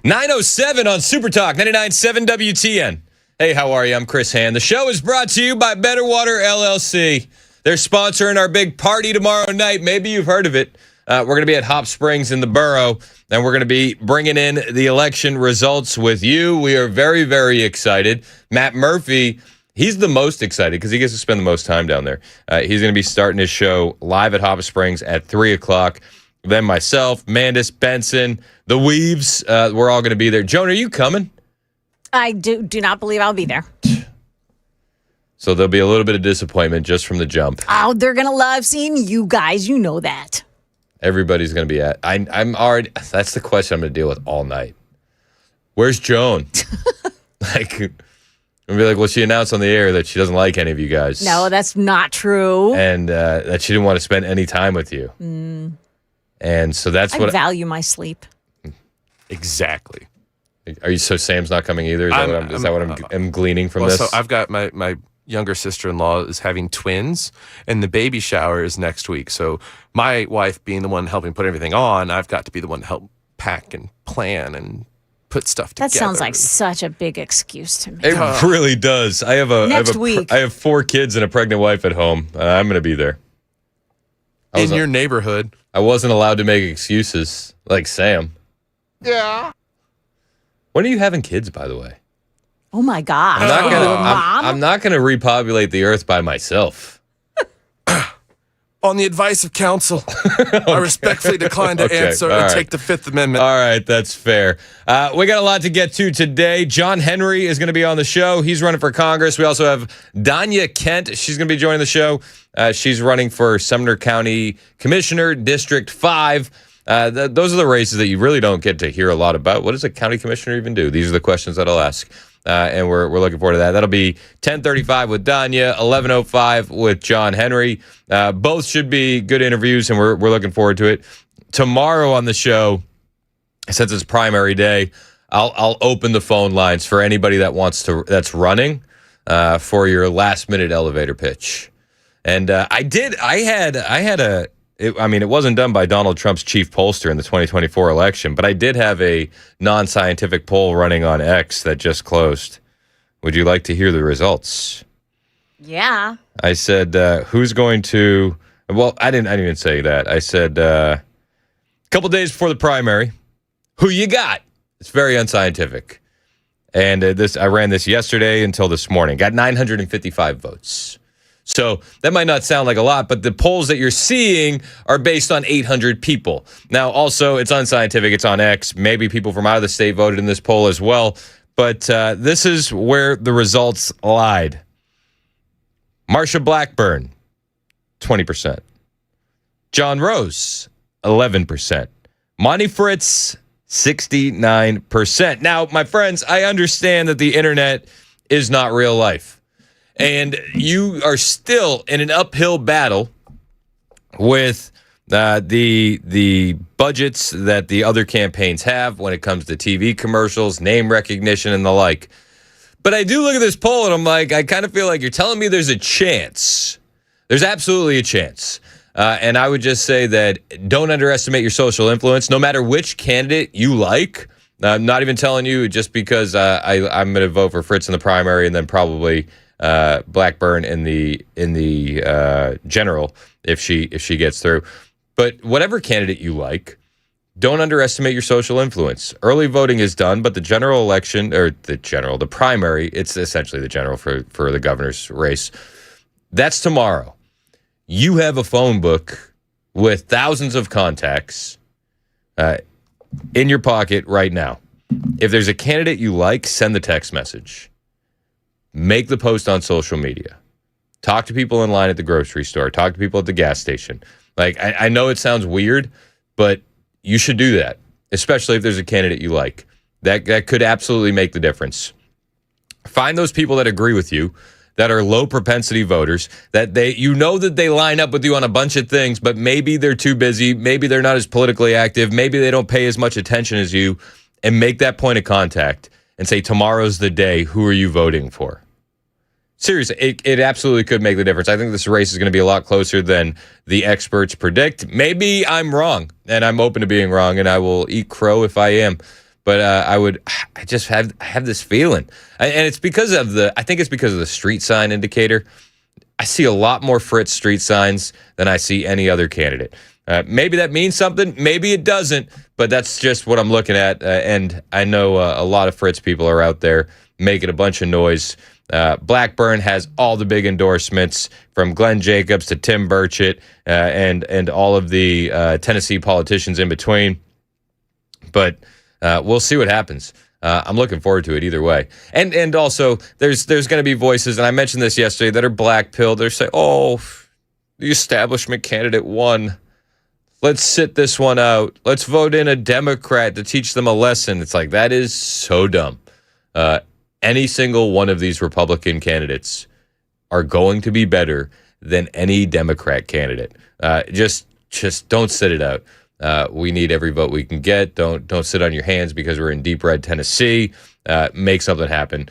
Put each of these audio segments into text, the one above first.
9:07 on Super Talk 99.7 WTN. Hey, how are you? I'm Chris Hand. The show is brought to you by Better Water LLC. They're sponsoring our big party tomorrow night. Maybe you've heard of it. We're going to be at Hop Springs in the borough, and we're going to be bringing in the election results with you. We are very, very excited. Matt Murphy, he's the most excited because he gets to spend the most time down there. He's going to be starting his show live at Hop Springs at 3 o'clock. Then myself, Mandis, Benson, the Weaves, we're all going to be there. Joan, are you coming? I do not believe I'll be there. So there'll be a little bit of disappointment just from the jump. Oh, they're going to love seeing you guys. You know that. Everybody's going to be at. I'm already. That's the question I'm going to deal with all night. Where's Joan? I'm going to be like, well, she announced on the air that she doesn't like any of you guys. No, that's not true. And that she didn't want to spend any time with you. And so that's what I value my sleep. Exactly. Are you? So Sam's not coming either? Is that what I'm gleaning from this? So I've got my younger sister-in-law is having twins, and the baby shower is next week. So my wife being the one helping put everything on, I've got to be the one to help pack and plan and put stuff together. That sounds like such a big excuse to me. It really does. I have 4 kids and a pregnant wife at home. I'm going to be there. In your neighborhood. I wasn't allowed to make excuses like Sam. Yeah. When are you having kids, by the way? Oh, my God. I'm not gonna repopulate the earth by myself. On the advice of counsel, I respectfully decline to answer and take the Fifth Amendment. All right, that's fair. We got a lot to get to today. John Henry is going to be on the show. He's running for Congress. We also have Danya Kent. She's going to be joining the show. She's running for Sumner County Commissioner, District 5. Those are the races that you really don't get to hear a lot about. What does a county commissioner even do? These are the questions that I'll ask. And we're looking forward to that. That'll be 10:35 with Danya, 11:05 with John Henry. Both should be good interviews, and we're looking forward to it. Tomorrow on the show, since it's primary day, I'll open the phone lines for anybody that's running for your last minute elevator pitch. And it wasn't done by Donald Trump's chief pollster in the 2024 election, but I did have a non-scientific poll running on X that just closed. Would you like to hear the results? Yeah. I said, who's going to... Well, I didn't even say that. I said, a couple days before the primary, who you got? It's very unscientific. And I ran this yesterday until this morning. Got 955 votes. So that might not sound like a lot, but the polls that you're seeing are based on 800 people. Now, also, it's unscientific. It's on X. Maybe people from out of the state voted in this poll as well. But this is where the results lied. Marsha Blackburn, 20%. John Rose, 11%. Monty Fritz, 69%. Now, my friends, I understand that the internet is not real life. And you are still in an uphill battle with the budgets that the other campaigns have when it comes to TV commercials, name recognition, and the like. But I do look at this poll, and I'm like, I kind of feel like you're telling me there's a chance. There's absolutely a chance. And I would just say that don't underestimate your social influence, no matter which candidate you like. I'm not even telling you just because I'm going to vote for Fritz in the primary and then probably Blackburn in the general if she gets through. But whatever candidate you like, don't underestimate your social influence. Early voting is done, but the general election, or the primary, it's essentially the general for the governor's race. That's tomorrow. You have a phone book with thousands of contacts in your pocket right now. If there's a candidate you like, send the text message. Make the post on social media. Talk to people in line at the grocery store. Talk to people at the gas station. Like, I know it sounds weird, but you should do that, especially if there's a candidate you like. That could absolutely make the difference. Find those people that agree with you, that are low propensity voters, that they line up with you on a bunch of things, but maybe they're too busy, maybe they're not as politically active, maybe they don't pay as much attention as you, and make that point of contact and say, tomorrow's the day, who are you voting for? Seriously, it absolutely could make the difference. I think this race is going to be a lot closer than the experts predict. Maybe I'm wrong, and I'm open to being wrong, and I will eat crow if I am. but I just have this feeling, and it's because of I think it's because of the street sign indicator. I see a lot more Fritz street signs than I see any other candidate. Maybe that means something, maybe it doesn't, but that's just what I'm looking at. And I know a lot of Fritz people are out there making a bunch of noise. Blackburn has all the big endorsements, from Glenn Jacobs to Tim Burchett, and all of the Tennessee politicians in between. But we'll see what happens. I'm looking forward to it either way. And also, there's going to be voices, and I mentioned this yesterday, that are black-pilled. They're saying, oh, the establishment candidate won. Let's sit this one out. Let's vote in a Democrat to teach them a lesson. It's like, that is so dumb. Any single one of these Republican candidates are going to be better than any Democrat candidate. Just don't sit it out. We need every vote we can get. Don't sit on your hands because we're in deep red Tennessee. Make something happen.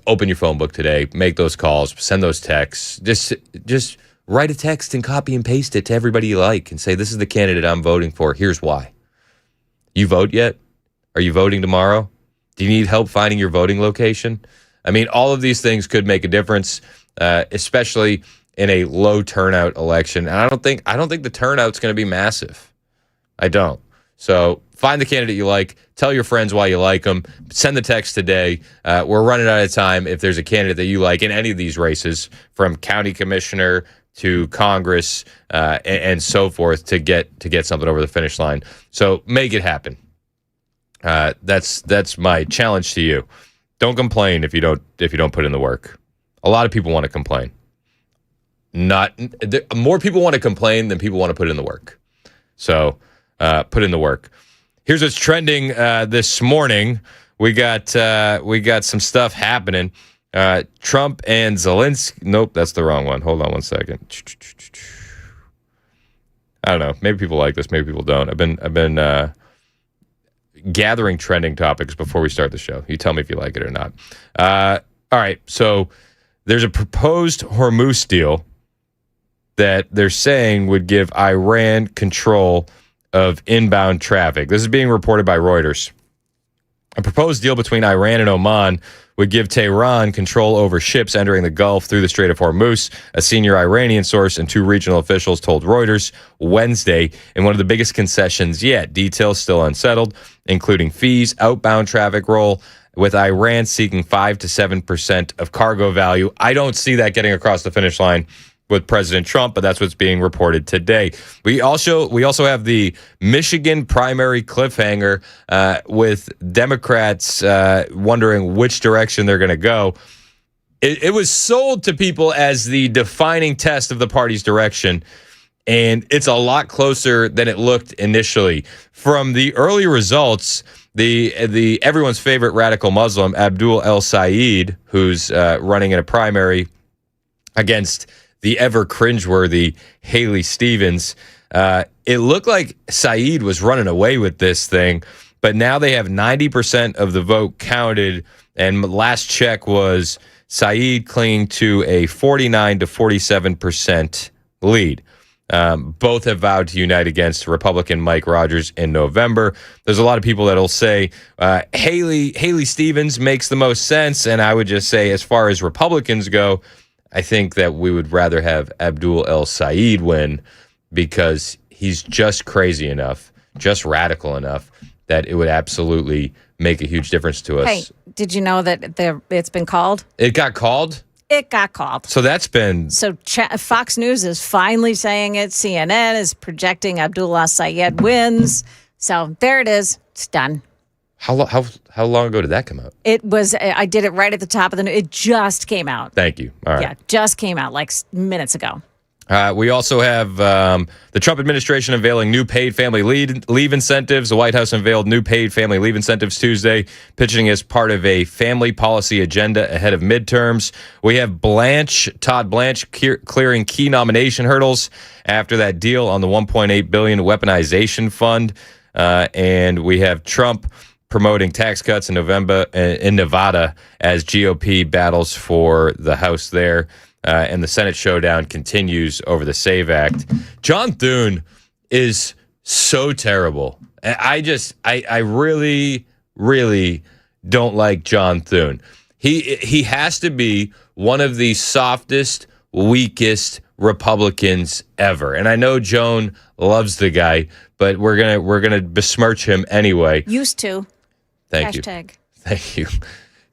Open your phone book today. Make those calls. Send those texts. Just write a text and copy and paste it to everybody you like and say, this is the candidate I'm voting for. Here's why. You vote yet? Are you voting tomorrow? Do you need help finding your voting location? I mean, all of these things could make a difference, especially in a low turnout election. And I don't think the turnout's going to be massive. I don't. So find the candidate you like. Tell your friends why you like them. Send the text today. We're running out of time. If there's a candidate that you like in any of these races, from county commissioner to Congress and so forth, to get something over the finish line. So make it happen. That's my challenge to you. Don't complain if you don't put in the work. A lot of people want to complain. More people want to complain than people want to put in the work. So put in the work. Here's what's trending this morning. We got some stuff happening. Trump and Zelensky. Nope, that's the wrong one. Hold on one second. I don't know. Maybe people like this. Maybe people don't. I've been gathering trending topics before we start the show. You tell me if you like it or not. All right. So there's a proposed Hormuz deal that they're saying would give Iran control of inbound traffic. This is being reported by Reuters. A proposed deal between Iran and Oman would give Tehran control over ships entering the Gulf through the Strait of Hormuz, a senior Iranian source and two regional officials told Reuters Wednesday, in one of the biggest concessions yet. Details still unsettled, including fees, outbound traffic roll, with Iran seeking 5 to 7% of cargo value. I don't see that getting across the finish line with President Trump, but that's what's being reported today. We also have the Michigan primary cliffhanger with Democrats wondering which direction they're going to go. It was sold to people as the defining test of the party's direction, and it's a lot closer than it looked initially. From the early results, the everyone's favorite radical Muslim, Abdul El Sayed, who's running in a primary against the ever cringeworthy Haley Stevens. It looked like Saeed was running away with this thing, but now they have 90% of the vote counted, and last check was Saeed clinging to a 49 to 47% lead. Both have vowed to unite against Republican Mike Rogers in November. There's a lot of people that'll say Haley Stevens makes the most sense, and I would just say, as far as Republicans go, I think that we would rather have Abdul El Sayed win, because he's just crazy enough, just radical enough, that it would absolutely make a huge difference to us. Hey, did you know that it's been called? It got called? It got called. So that's been... So Fox News is finally saying it. CNN is projecting Abdullah Sayed wins. So there it is. It's done. How long ago did that come out? It was, I did it right at the top of the news. It just came out. Thank you. All right. Yeah, just came out like minutes ago. We also have the Trump administration unveiling new paid family leave incentives. The White House unveiled new paid family leave incentives Tuesday, pitching as part of a family policy agenda ahead of midterms. We have Todd Blanche clearing key nomination hurdles after that deal on the $1.8 billion weaponization fund. And we have Trump promoting tax cuts in November in Nevada as GOP battles for the House there. And the Senate showdown continues over the SAVE Act. John Thune is so terrible. I really really don't like John Thune. He has to be one of the softest, weakest Republicans ever. And I know Joan loves the guy, but we're gonna besmirch him anyway. Used to. Thank you. Hashtag. Thank you.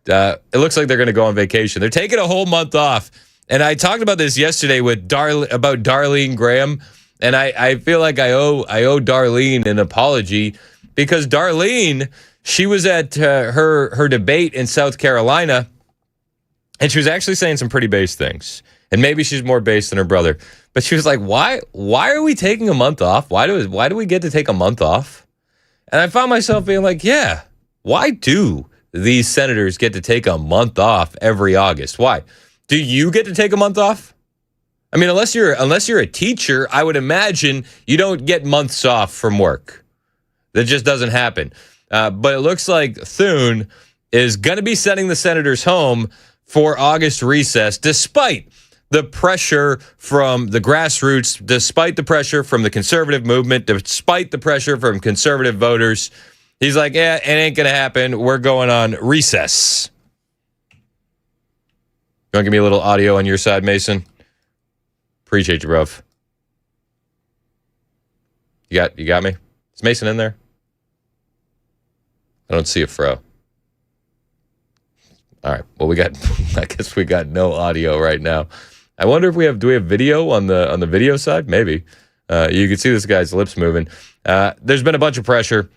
It looks like they're going to go on vacation. They're taking a whole month off. And I talked about this yesterday with about Darlene Graham, and I feel like I owe Darlene an apology because Darlene, she was at her debate in South Carolina, and she was actually saying some pretty base things. And maybe she's more base than her brother, but she was like, "Why are we taking a month off? Why do we get to take a month off?" And I found myself being like, "Yeah, why do these senators get to take a month off every August? Why? Do you get to take a month off? I mean, unless you're a teacher, I would imagine you don't get months off from work. That just doesn't happen. But it looks like Thune is going to be sending the senators home for August recess, despite the pressure from the grassroots, despite the pressure from the conservative movement, despite the pressure from conservative voters. He's like, yeah, it ain't going to happen. We're going on recess. You want to give me a little audio on your side, Mason? Appreciate you, bruv. You got me? Is Mason in there? I don't see a fro. All right. Well, I guess we got no audio right now. I wonder if do we have video on the video side? Maybe. You can see this guy's lips moving. There's been a bunch of pressure.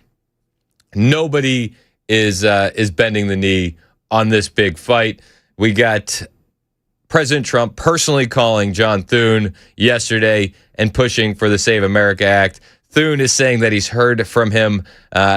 Nobody is bending the knee on this big fight. We got President Trump personally calling John Thune yesterday and pushing for the Save America Act. Thune is saying that he's heard from him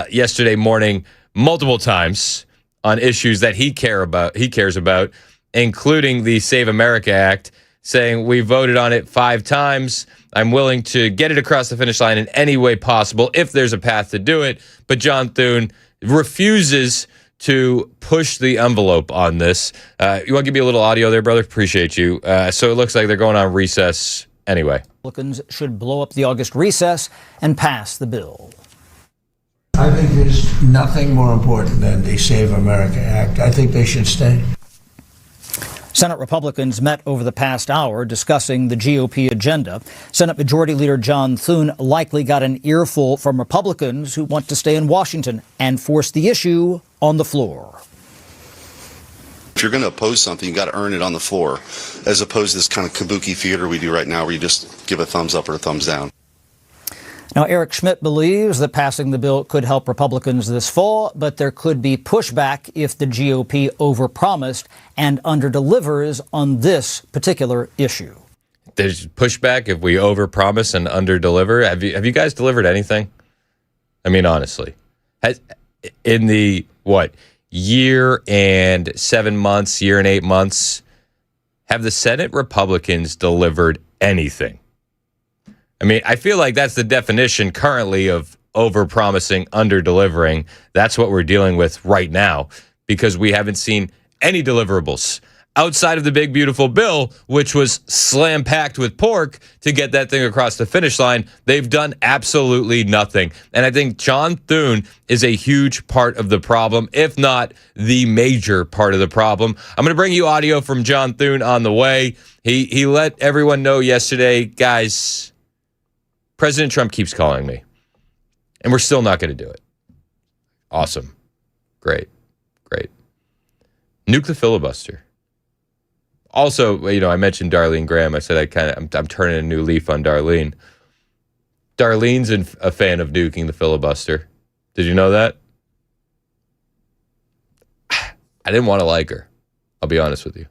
yesterday morning multiple times on issues that he cares about, including the Save America Act, saying we voted on it 5 times. I'm willing to get it across the finish line in any way possible if there's a path to do it. But John Thune refuses to push the envelope on this. You want to give me a little audio there, brother? Appreciate you. So it looks like they're going on recess anyway. Republicans should blow up the August recess and pass the bill. I think there's nothing more important than the Save America Act. I think they should stay. Senate Republicans met over the past hour discussing the GOP agenda. Senate Majority Leader John Thune likely got an earful from Republicans who want to stay in Washington and force the issue on the floor. If you're going to oppose something, you got to earn it on the floor, as opposed to this kind of kabuki theater we do right now where you just give a thumbs up or a thumbs down. Now, Eric Schmidt believes that passing the bill could help Republicans this fall, but there could be pushback if the GOP overpromised and underdelivers on this particular issue. There's pushback if we overpromise and underdeliver. Have you guys delivered anything? I mean, honestly, in the year and 7 months, year and 8 months, have the Senate Republicans delivered anything? I mean, I feel like that's the definition currently of overpromising, underdelivering. That's what we're dealing with right now because we haven't seen any deliverables outside of the big, beautiful bill, which was slam-packed with pork to get that thing across the finish line. They've done absolutely nothing. And I think John Thune is a huge part of the problem, if not the major part of the problem. I'm going to bring you audio from John Thune on the way. He let everyone know yesterday, guys, President Trump keeps calling me, and we're still not going to do it. Awesome. Great. Nuke the filibuster. Also, I mentioned Darlene Graham. I said I'm turning a new leaf on Darlene. Darlene's a fan of nuking the filibuster. Did you know that? I didn't want to like her. I'll be honest with you.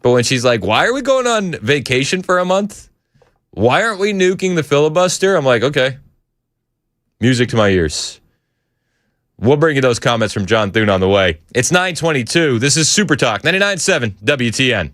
But when she's like, why are we going on vacation for a month? Why aren't we nuking the filibuster? I'm like, okay. Music to my ears. We'll bring you those comments from John Thune on the way. It's 9:22. This is Super Talk 99.7 WTN.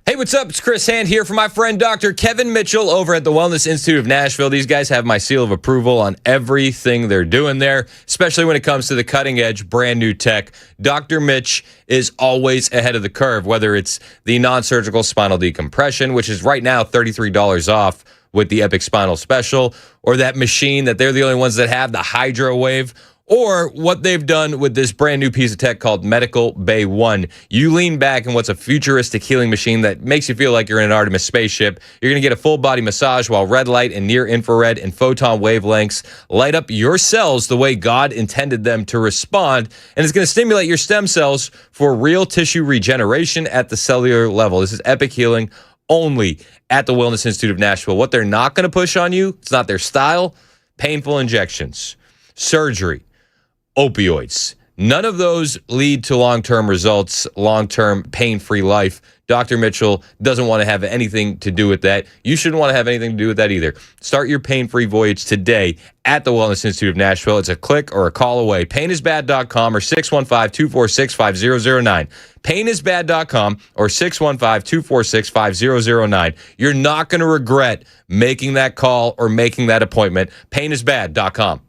Hey, what's up? It's Chris Hand here for my friend Dr. Kevin Mitchell over at the Wellness Institute of Nashville. These guys have my seal of approval on everything they're doing there, especially when it comes to the cutting edge, brand new tech. Dr. Mitch is always ahead of the curve, whether it's the non-surgical spinal decompression, which is right now $33 off with the Epic Spinal Special, or that machine that they're the only ones that have, the HydroWave, or what they've done with this brand new piece of tech called Medical Bay One. You lean back in what's a futuristic healing machine that makes you feel like you're in an Artemis spaceship. You're going to get a full body massage while red light and near infrared and photon wavelengths light up your cells the way God intended them to respond. And it's going to stimulate your stem cells for real tissue regeneration at the cellular level. This is epic healing only at the Wellness Institute of Nashville. What they're not going to push on you, it's not their style, painful injections, surgery, opioids. None of those lead to long-term results, long-term pain-free life. Dr. Mitchell doesn't want to have anything to do with that. You shouldn't want to have anything to do with that either. Start your pain-free voyage today at the Wellness Institute of Nashville. It's a click or a call away. Painisbad.com or 615-246-5009. Painisbad.com or 615-246-5009. You're not going to regret making that call or making that appointment. Painisbad.com.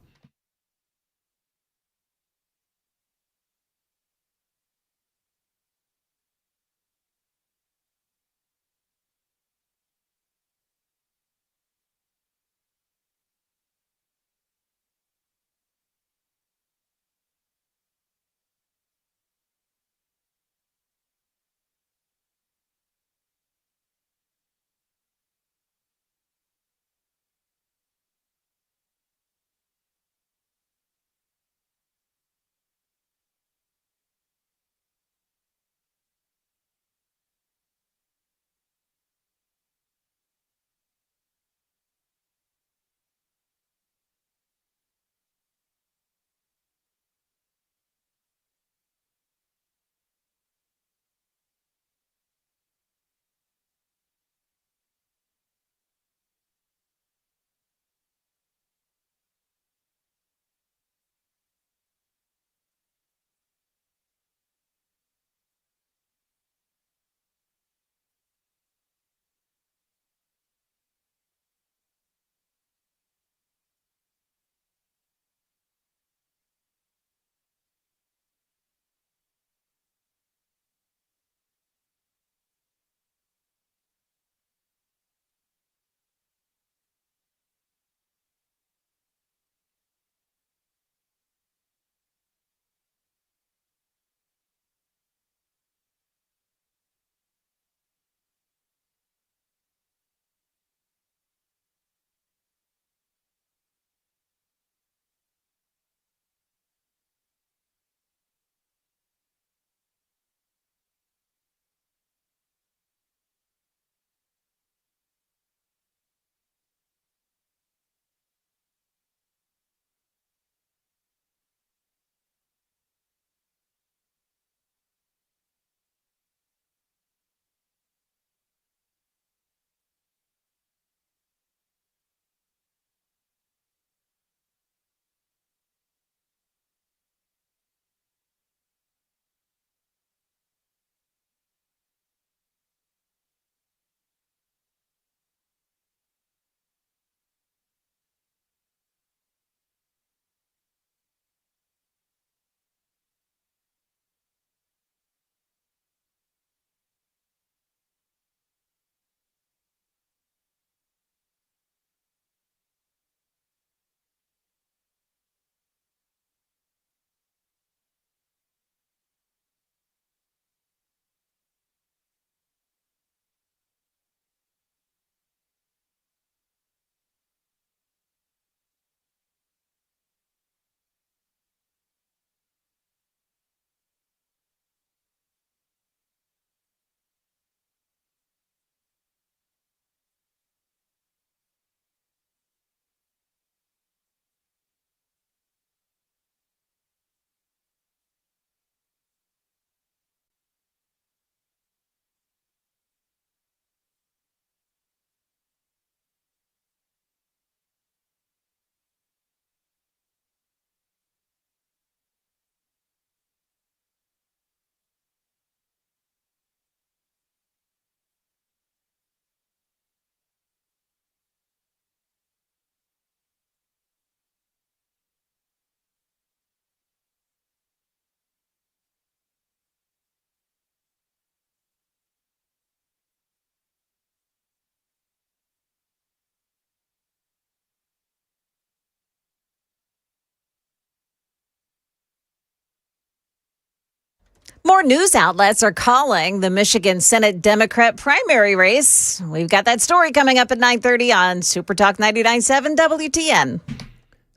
More news outlets are calling the Michigan Senate Democrat primary race. We've got that story coming up at 9:30 on Super Talk 99.7 WTN.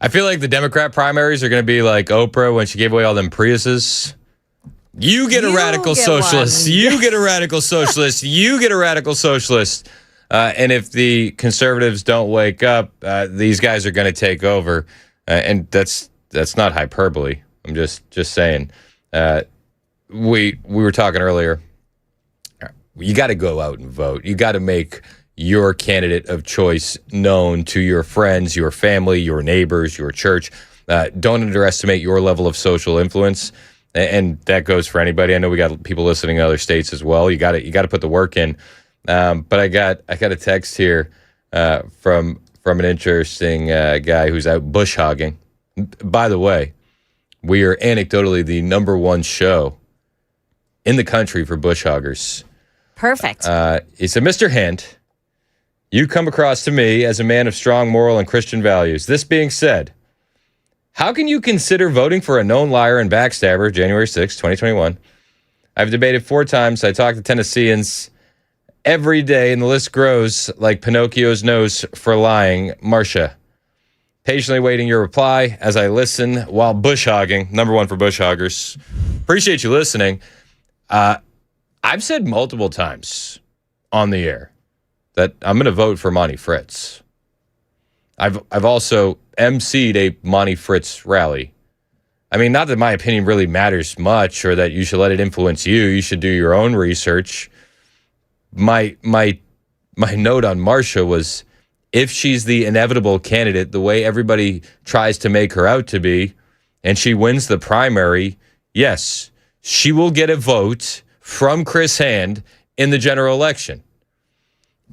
I feel like the Democrat primaries are going to be like Oprah when she gave away all them Priuses. You get a radical get socialist. one. You get a radical socialist. You get a radical socialist. And if the conservatives don't wake up, these guys are going to take over. And that's not hyperbole. I'm just saying. We were talking earlier. You got to go out and vote. You got to make your candidate of choice known to your friends, your family, your neighbors, your church. Don't underestimate your level of social influence, and that goes for anybody. I know we got people listening in other states as well. You got to put the work in. But I got a text here from an interesting guy who's out bush hogging. By the way, we are anecdotally the number one show in the country for bush hoggers. Perfect. He said, Mr. Hint, you come across to me as a man of strong moral and Christian values. This being said, how can you consider voting for a known liar and backstabber, January 6, 2021? I've debated 4 times. I talked to Tennesseans every day, and the list grows like Pinocchio's nose for lying. Marcia. Patiently waiting your reply as I listen while bush hogging. Number one for bush hoggers. Appreciate you listening. I've said multiple times on the air that I'm going to vote for Monty Fritz. I've also emceed a Monty Fritz rally. I mean, not that my opinion really matters much or that you should let it influence you. You should do your own research. My note on Marcia was, if she's the inevitable candidate, the way everybody tries to make her out to be, and she wins the primary, yes, she will get a vote from Chris Hand in the general election.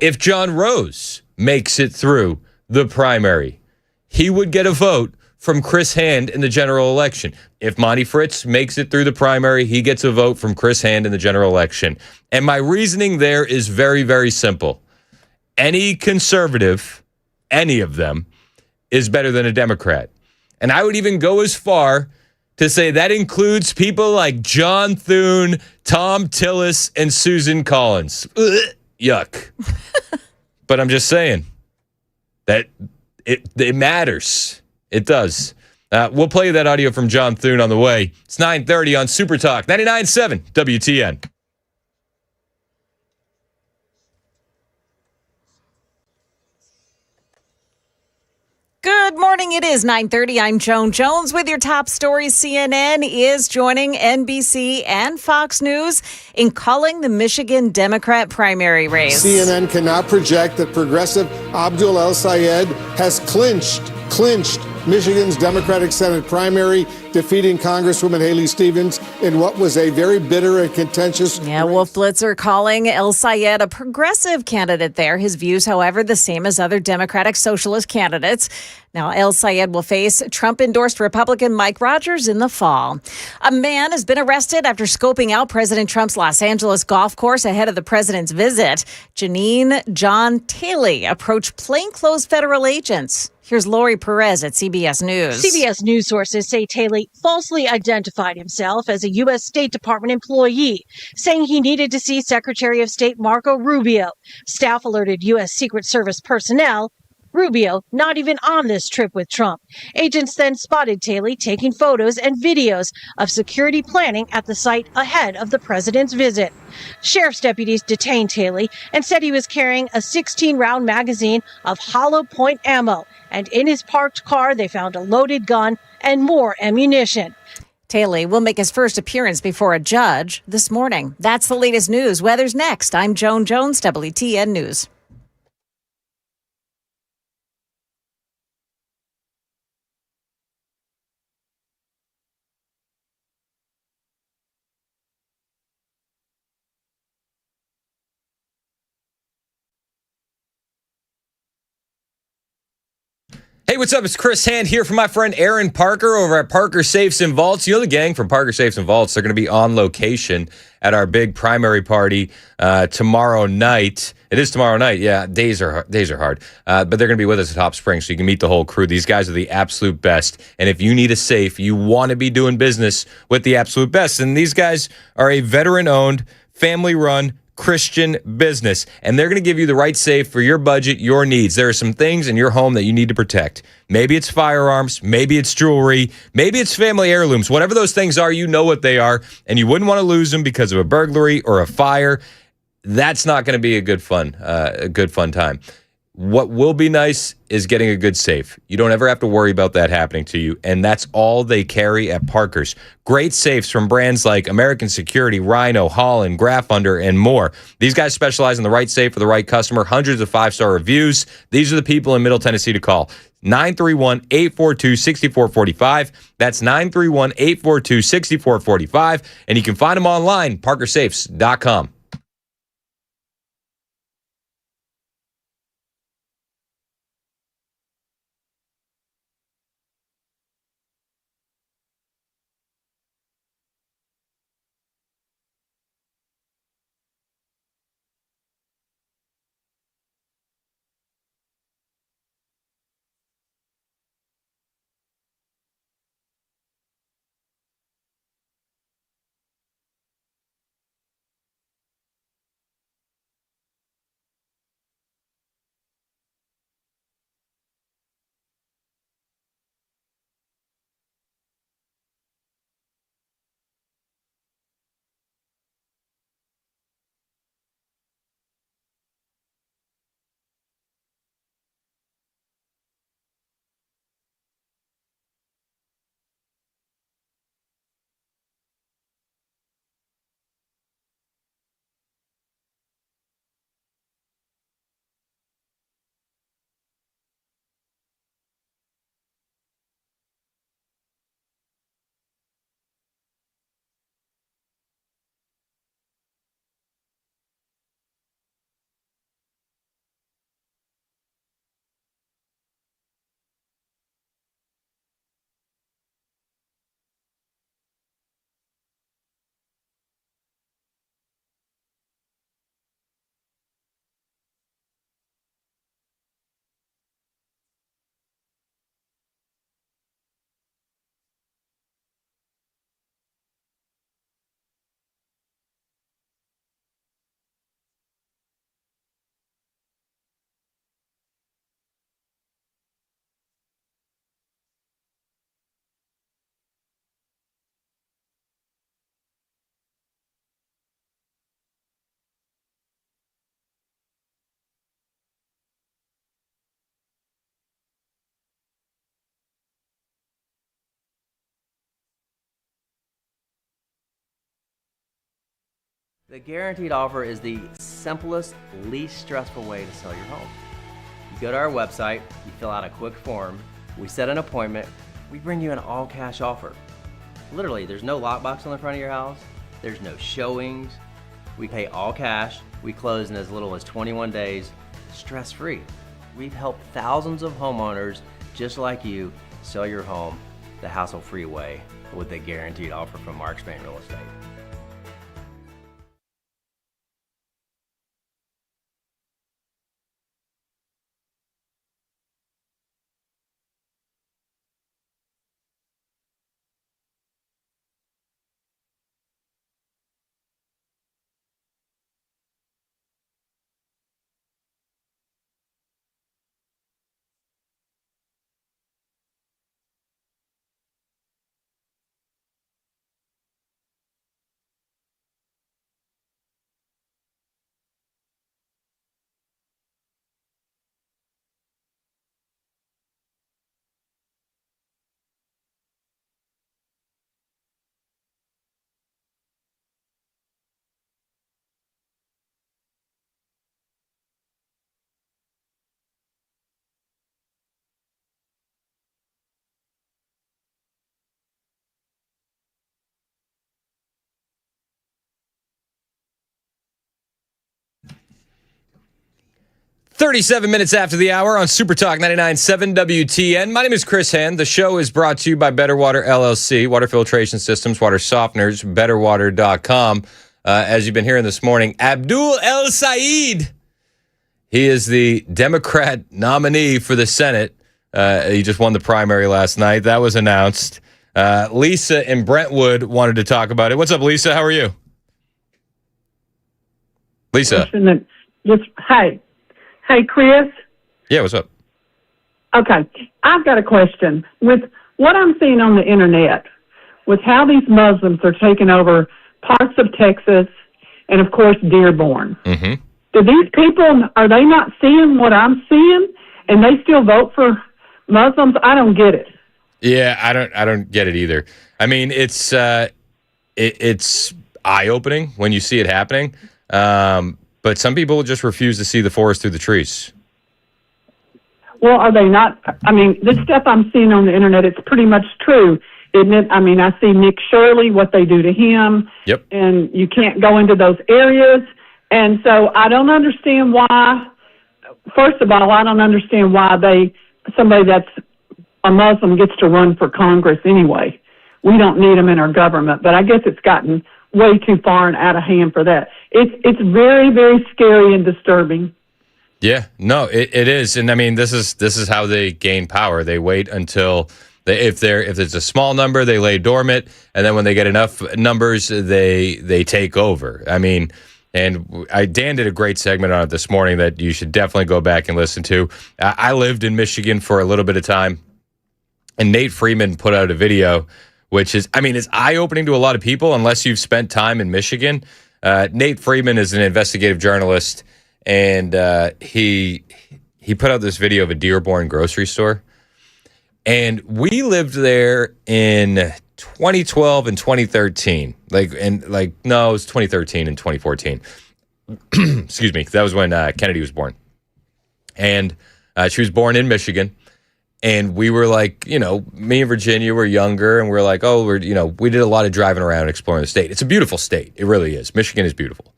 If John Rose makes it through the primary, he would get a vote from Chris Hand in the general election. If Monty Fritz makes it through the primary, he gets a vote from Chris Hand in the general election. And my reasoning there is very, very simple. Any conservative, any of them, is better than a Democrat. And I would even go as far to say that includes people like John Thune, Tom Tillis, and Susan Collins. Ugh, yuck. But I'm just saying that it matters. It does. We'll play that audio from John Thune on the way. It's 9:30 on Super Talk 99.7 WTN. Good morning. It is 9:30. I'm Joan Jones with your top stories. CNN is joining NBC and Fox News in calling the Michigan Democrat primary race. CNN cannot project that progressive Abdul El-Sayed has clinched Michigan's Democratic Senate primary, defeating Congresswoman Haley Stevens in what was a very bitter and contentious race. Wolf Blitzer calling El-Sayed a progressive candidate there. His views, however, the same as other Democratic Socialist candidates. Now, El-Sayed will face Trump-endorsed Republican Mike Rogers in the fall. A man has been arrested after scoping out President Trump's Los Angeles golf course ahead of the president's visit. Janine John Taylor approached plainclothes federal agents. Here's Lori Perez at CBS News. CBS News sources say Taylor falsely identified himself as a U.S. State Department employee, saying he needed to see Secretary of State Marco Rubio. Staff alerted U.S. Secret Service personnel. Rubio not even on this trip with Trump. Agents then spotted Taylor taking photos and videos of security planning at the site ahead of the president's visit. Sheriff's deputies detained Taylor and said he was carrying a 16-round magazine of hollow point ammo. And in his parked car, they found a loaded gun and more ammunition. Taylor will make his first appearance before a judge this morning. That's the latest news. Weather's next. I'm Joan Jones, WTN News. Hey, what's up? It's Chris Hand here from my friend Aaron Parker over at Parker Safes and Vaults. You know the gang from Parker Safes and Vaults. They're going to be on location at our big primary party tomorrow night It is tomorrow night. Yeah, days are hard. But they're going to be with us at Hop Springs, so you can meet the whole crew. These guys are the absolute best. And if you need a safe, you want to be doing business with the absolute best. And these guys are a veteran-owned, family-run Christian business, and they're going to give you the right safe for your budget, your needs. There are some things in your home that you need to protect. Maybe it's firearms, maybe it's jewelry, maybe it's family heirlooms. Whatever those things are, you know what they are, and you wouldn't want to lose them because of a burglary or a fire. That's not going to be a good fun time. What will be nice is getting a good safe. You don't ever have to worry about that happening to you, and that's all they carry at Parker's. Great safes from brands like American Security, Rhino, Holland, Graf Under, and more. These guys specialize in the right safe for the right customer, hundreds of 5-star reviews. These are the people in Middle Tennessee to call. 931-842-6445. That's 931-842-6445, and you can find them online, parkersafes.com. The guaranteed offer is the simplest, least stressful way to sell your home. You go to our website, you fill out a quick form, we set an appointment, we bring you an all-cash offer. Literally, there's no lockbox on the front of your house, there's no showings, we pay all cash, we close in as little as 21 days, stress-free. We've helped thousands of homeowners just like you sell your home the hassle-free way with the guaranteed offer from Mark Spain Real Estate. "37 minutes after the hour on Super Talk 99.7 WTN. My name is Chris Hand. The show is brought to you by Better Water LLC, water filtration systems, water softeners, betterwater.com. As you've been hearing this morning, Abdul El Sayed He is the Democrat nominee for the Senate. He just won the primary last night. That was announced. Lisa in Brentwood wanted to talk about it. What's up, Lisa? How are you? Lisa. Hey, Chris. Yeah, what's up? Okay, I've got a question. With what I'm seeing on the internet, with how these Muslims are taking over parts of Texas and, of course, Dearborn, Mm-hmm. do these people, are they not seeing what I'm seeing, and they still vote for Muslims? I don't get it. Yeah, I don't get it either. I mean, it's eye-opening when you see it happening, but some people just refuse to see the forest through the trees. Well, are they not? I mean, this stuff I'm seeing on the internet, it's pretty much true, isn't it? I mean, I see Nick Shirley, what they do to him. Yep. And you can't go into those areas. And so I don't understand why, first of all, I don't understand why somebody that's a Muslim gets to run for Congress anyway. We don't need them in our government, but I guess it's gotten way too far and out of hand for that. It's very, very scary and disturbing. Yeah, no, it is, and I mean this is how they gain power. They wait until if it's a small number, they lay dormant, and then when they get enough numbers, they take over. I mean, and Dan did a great segment on it this morning that you should definitely go back and listen to. I lived in Michigan for a little bit of time, and Nate Freeman put out a video, which is, I mean, it's eye-opening to a lot of people unless you've spent time in Michigan. Nate Freeman is an investigative journalist. And he put out this video of a Dearborn grocery store. And we lived there in 2012 and 2013. No, it was 2013 and 2014. Excuse me. That was when Kennedy was born. And she was born in Michigan. And we were like, me and Virginia were younger. And we were like, we did a lot of driving around and exploring the state. It's a beautiful state. It really is. Michigan is beautiful.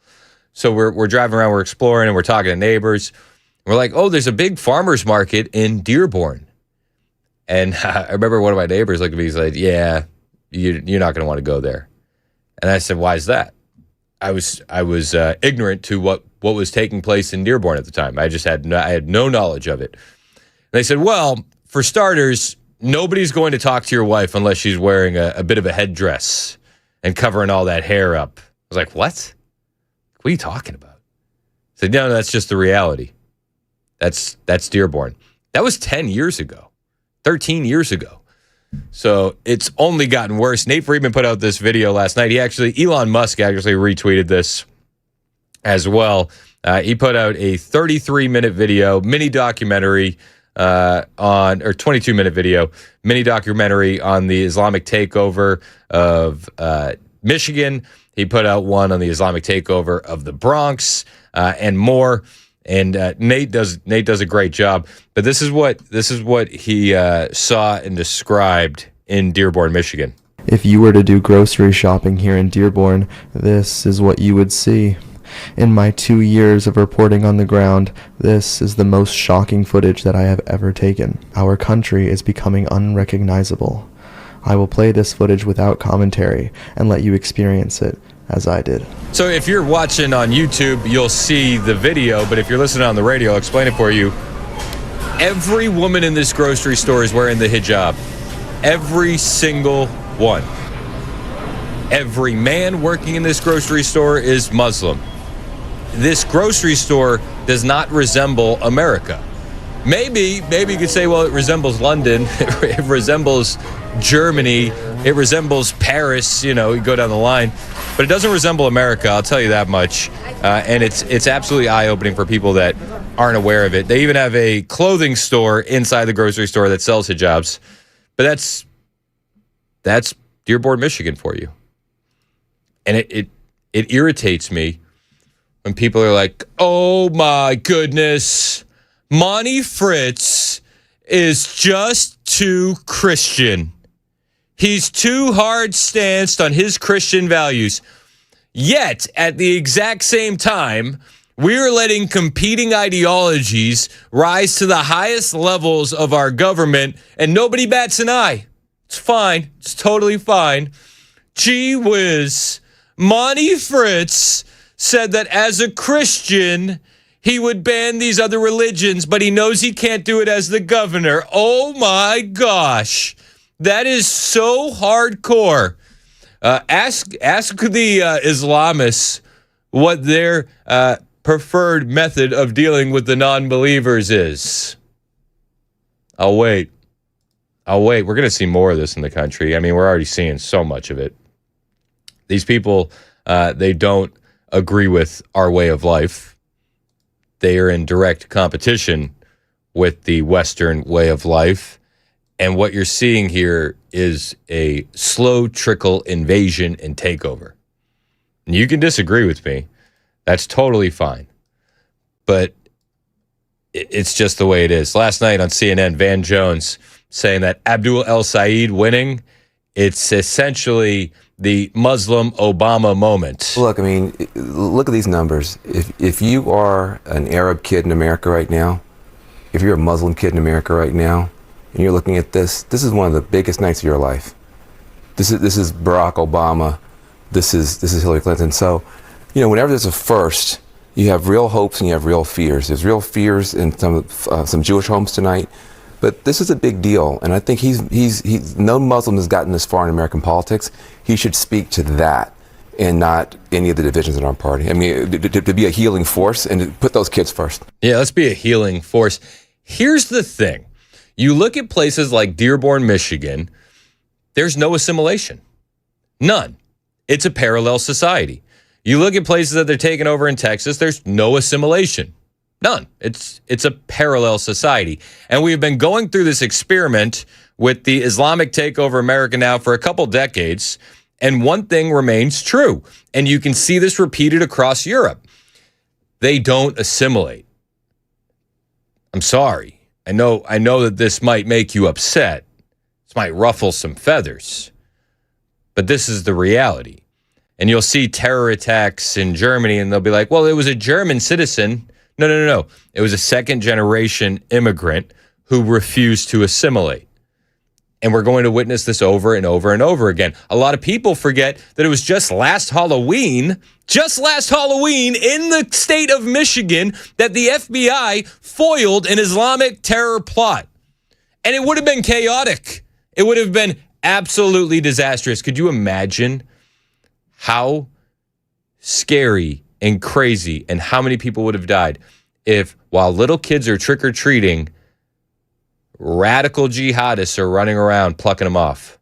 So we're driving around, we're exploring, and we're talking to neighbors. We're like, oh, there's a big farmer's market in Dearborn. And I remember one of my neighbors looked at me, he's like, yeah, you're not going to want to go there. And I said, why is that? I was ignorant to what was taking place in Dearborn at the time. I had no knowledge of it. And they said, well, for starters, nobody's going to talk to your wife unless she's wearing a bit of a headdress and covering all that hair up. I was like, what? What are you talking about? I said, no, that's just the reality. That's Dearborn. That was 10 years ago, 13 years ago. So it's only gotten worse. Nate Freeman put out this video last night. Elon Musk actually retweeted this as well. He put out a 33-minute video, mini documentary 22-minute video, mini documentary on the Islamic takeover of Michigan. He put out one on the Islamic takeover of the Bronx and more. And Nate does a great job. But this is what he saw and described in Dearborn, Michigan. If you were to do grocery shopping here in Dearborn, this is what you would see. In my 2 years of reporting on the ground, this is the most shocking footage that I have ever taken. Our country is becoming unrecognizable. I will play this footage without commentary and let you experience it as I did. So if you're watching on YouTube, you'll see the video, but if you're listening on the radio, I'll explain it for you. Every woman in this grocery store is wearing the hijab. Every single one. Every man working in this grocery store is Muslim. This grocery store does not resemble America. Maybe you could say, well, it resembles London, it resembles Germany, it resembles Paris, you go down the line, but it doesn't resemble America, I'll tell you that much. And it's absolutely eye-opening for people that aren't aware of it. They even have a clothing store inside the grocery store that sells hijabs. But that's Dearborn, Michigan for you. And it irritates me when people are like, oh my goodness, Monty Fritz is just too Christian. He's too hard-stanced on his Christian values. Yet, at the exact same time, we're letting competing ideologies rise to the highest levels of our government, and nobody bats an eye. It's fine. It's totally fine. Gee whiz. Monty Fritz said that as a Christian, he would ban these other religions, but he knows he can't do it as the governor. Oh, my gosh. That is so hardcore. Ask the Islamists what their preferred method of dealing with the non-believers is. I'll wait. We're going to see more of this in the country. I mean, we're already seeing so much of it. These people, they don't agree with our way of life. They are in direct competition with the Western way of life. And what you're seeing here is a slow trickle invasion and takeover. And you can disagree with me. That's totally fine. But it's just the way it is. Last night on CNN, Van Jones saying that Abdul El Sayed winning, it's essentially the Muslim Obama moment. Look, I mean, look at these numbers. If you are an Arab kid in America right now, if you're a Muslim kid in America right now, and you're looking at this is one of the biggest nights of your life. This is Barack Obama. This is Hillary Clinton. So, whenever there's a first, you have real hopes and you have real fears. There's real fears in some Jewish homes tonight. But this is a big deal, and I think he's no Muslim has gotten this far in American politics. He should speak to that and not any of the divisions in our party. I mean, to be a healing force and to put those kids first. Yeah, let's be a healing force. Here's the thing. You look at places like Dearborn, Michigan, there's no assimilation. None. It's a parallel society. You look at places that they're taking over in Texas, there's no assimilation. None. It's a parallel society. And we've been going through this experiment with the Islamic takeover America now for a couple decades, and one thing remains true, and you can see this repeated across Europe. They don't assimilate. I'm sorry. I know that this might make you upset. This might ruffle some feathers. But this is the reality. And you'll see terror attacks in Germany, and they'll be like, well, it was a German citizen. No. It was a second-generation immigrant who refused to assimilate. And we're going to witness this over and over and over again. A lot of people forget that it was just last Halloween in the state of Michigan, that the FBI foiled an Islamic terror plot. And it would have been chaotic. It would have been absolutely disastrous. Could you imagine how scary and crazy and how many people would have died if, while little kids are trick-or-treating, radical jihadists are running around plucking them off?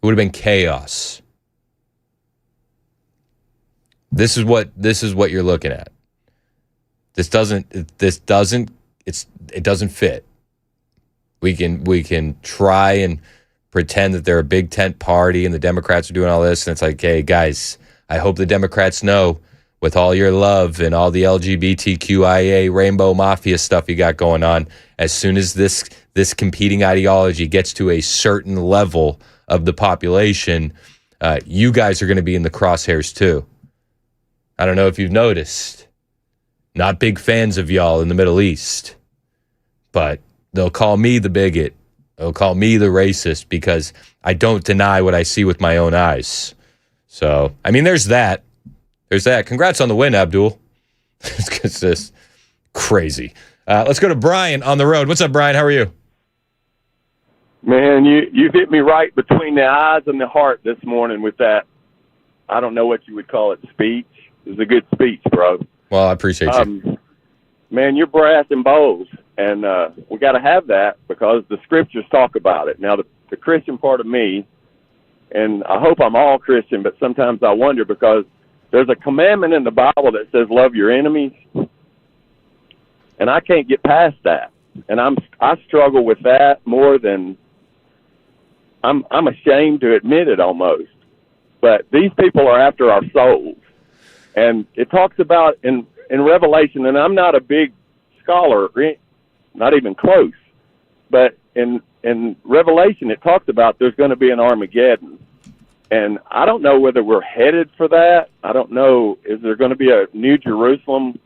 It would have been chaos. This is what you're looking at. It doesn't fit. We can try and pretend that they're a big tent party and the Democrats are doing all this, and it's like, hey guys, I hope the Democrats know, with all your love and all the LGBTQIA rainbow mafia stuff you got going on, as soon as this competing ideology gets to a certain level of the population, you guys are going to be in the crosshairs too. I don't know if you've noticed. Not big fans of y'all in the Middle East, but they'll call me the bigot. They'll call me the racist because I don't deny what I see with my own eyes. So, I mean, there's that. Congrats on the win, Abdul. It's just crazy. Let's go to Brian on the road. What's up, Brian? How are you? Man, you hit me right between the eyes and the heart this morning with that. I don't know what you would call it, speech. It was a good speech, bro. Well, I appreciate you. Man, you're brass and bows, and we got to have that because the scriptures talk about it. Now, the Christian part of me, and I hope I'm all Christian, but sometimes I wonder because there's a commandment in the Bible that says love your enemies, and I can't get past that. And I struggle with that more than I'm ashamed to admit it almost. But these people are after our souls, and it talks about in Revelation, and I'm not a big scholar, not even close, but in Revelation it talks about there's going to be an Armageddon. And I don't know whether we're headed for that. I don't know, is there going to be a New Jerusalem,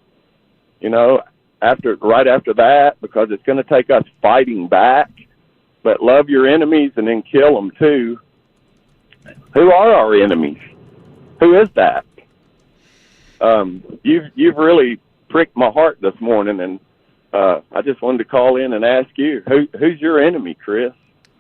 right after that? Because it's going to take us fighting back. But love your enemies and then kill them too. Who are our enemies? Who is that? You've really pricked my heart this morning, and I just wanted to call in and ask you, who's your enemy, Chris?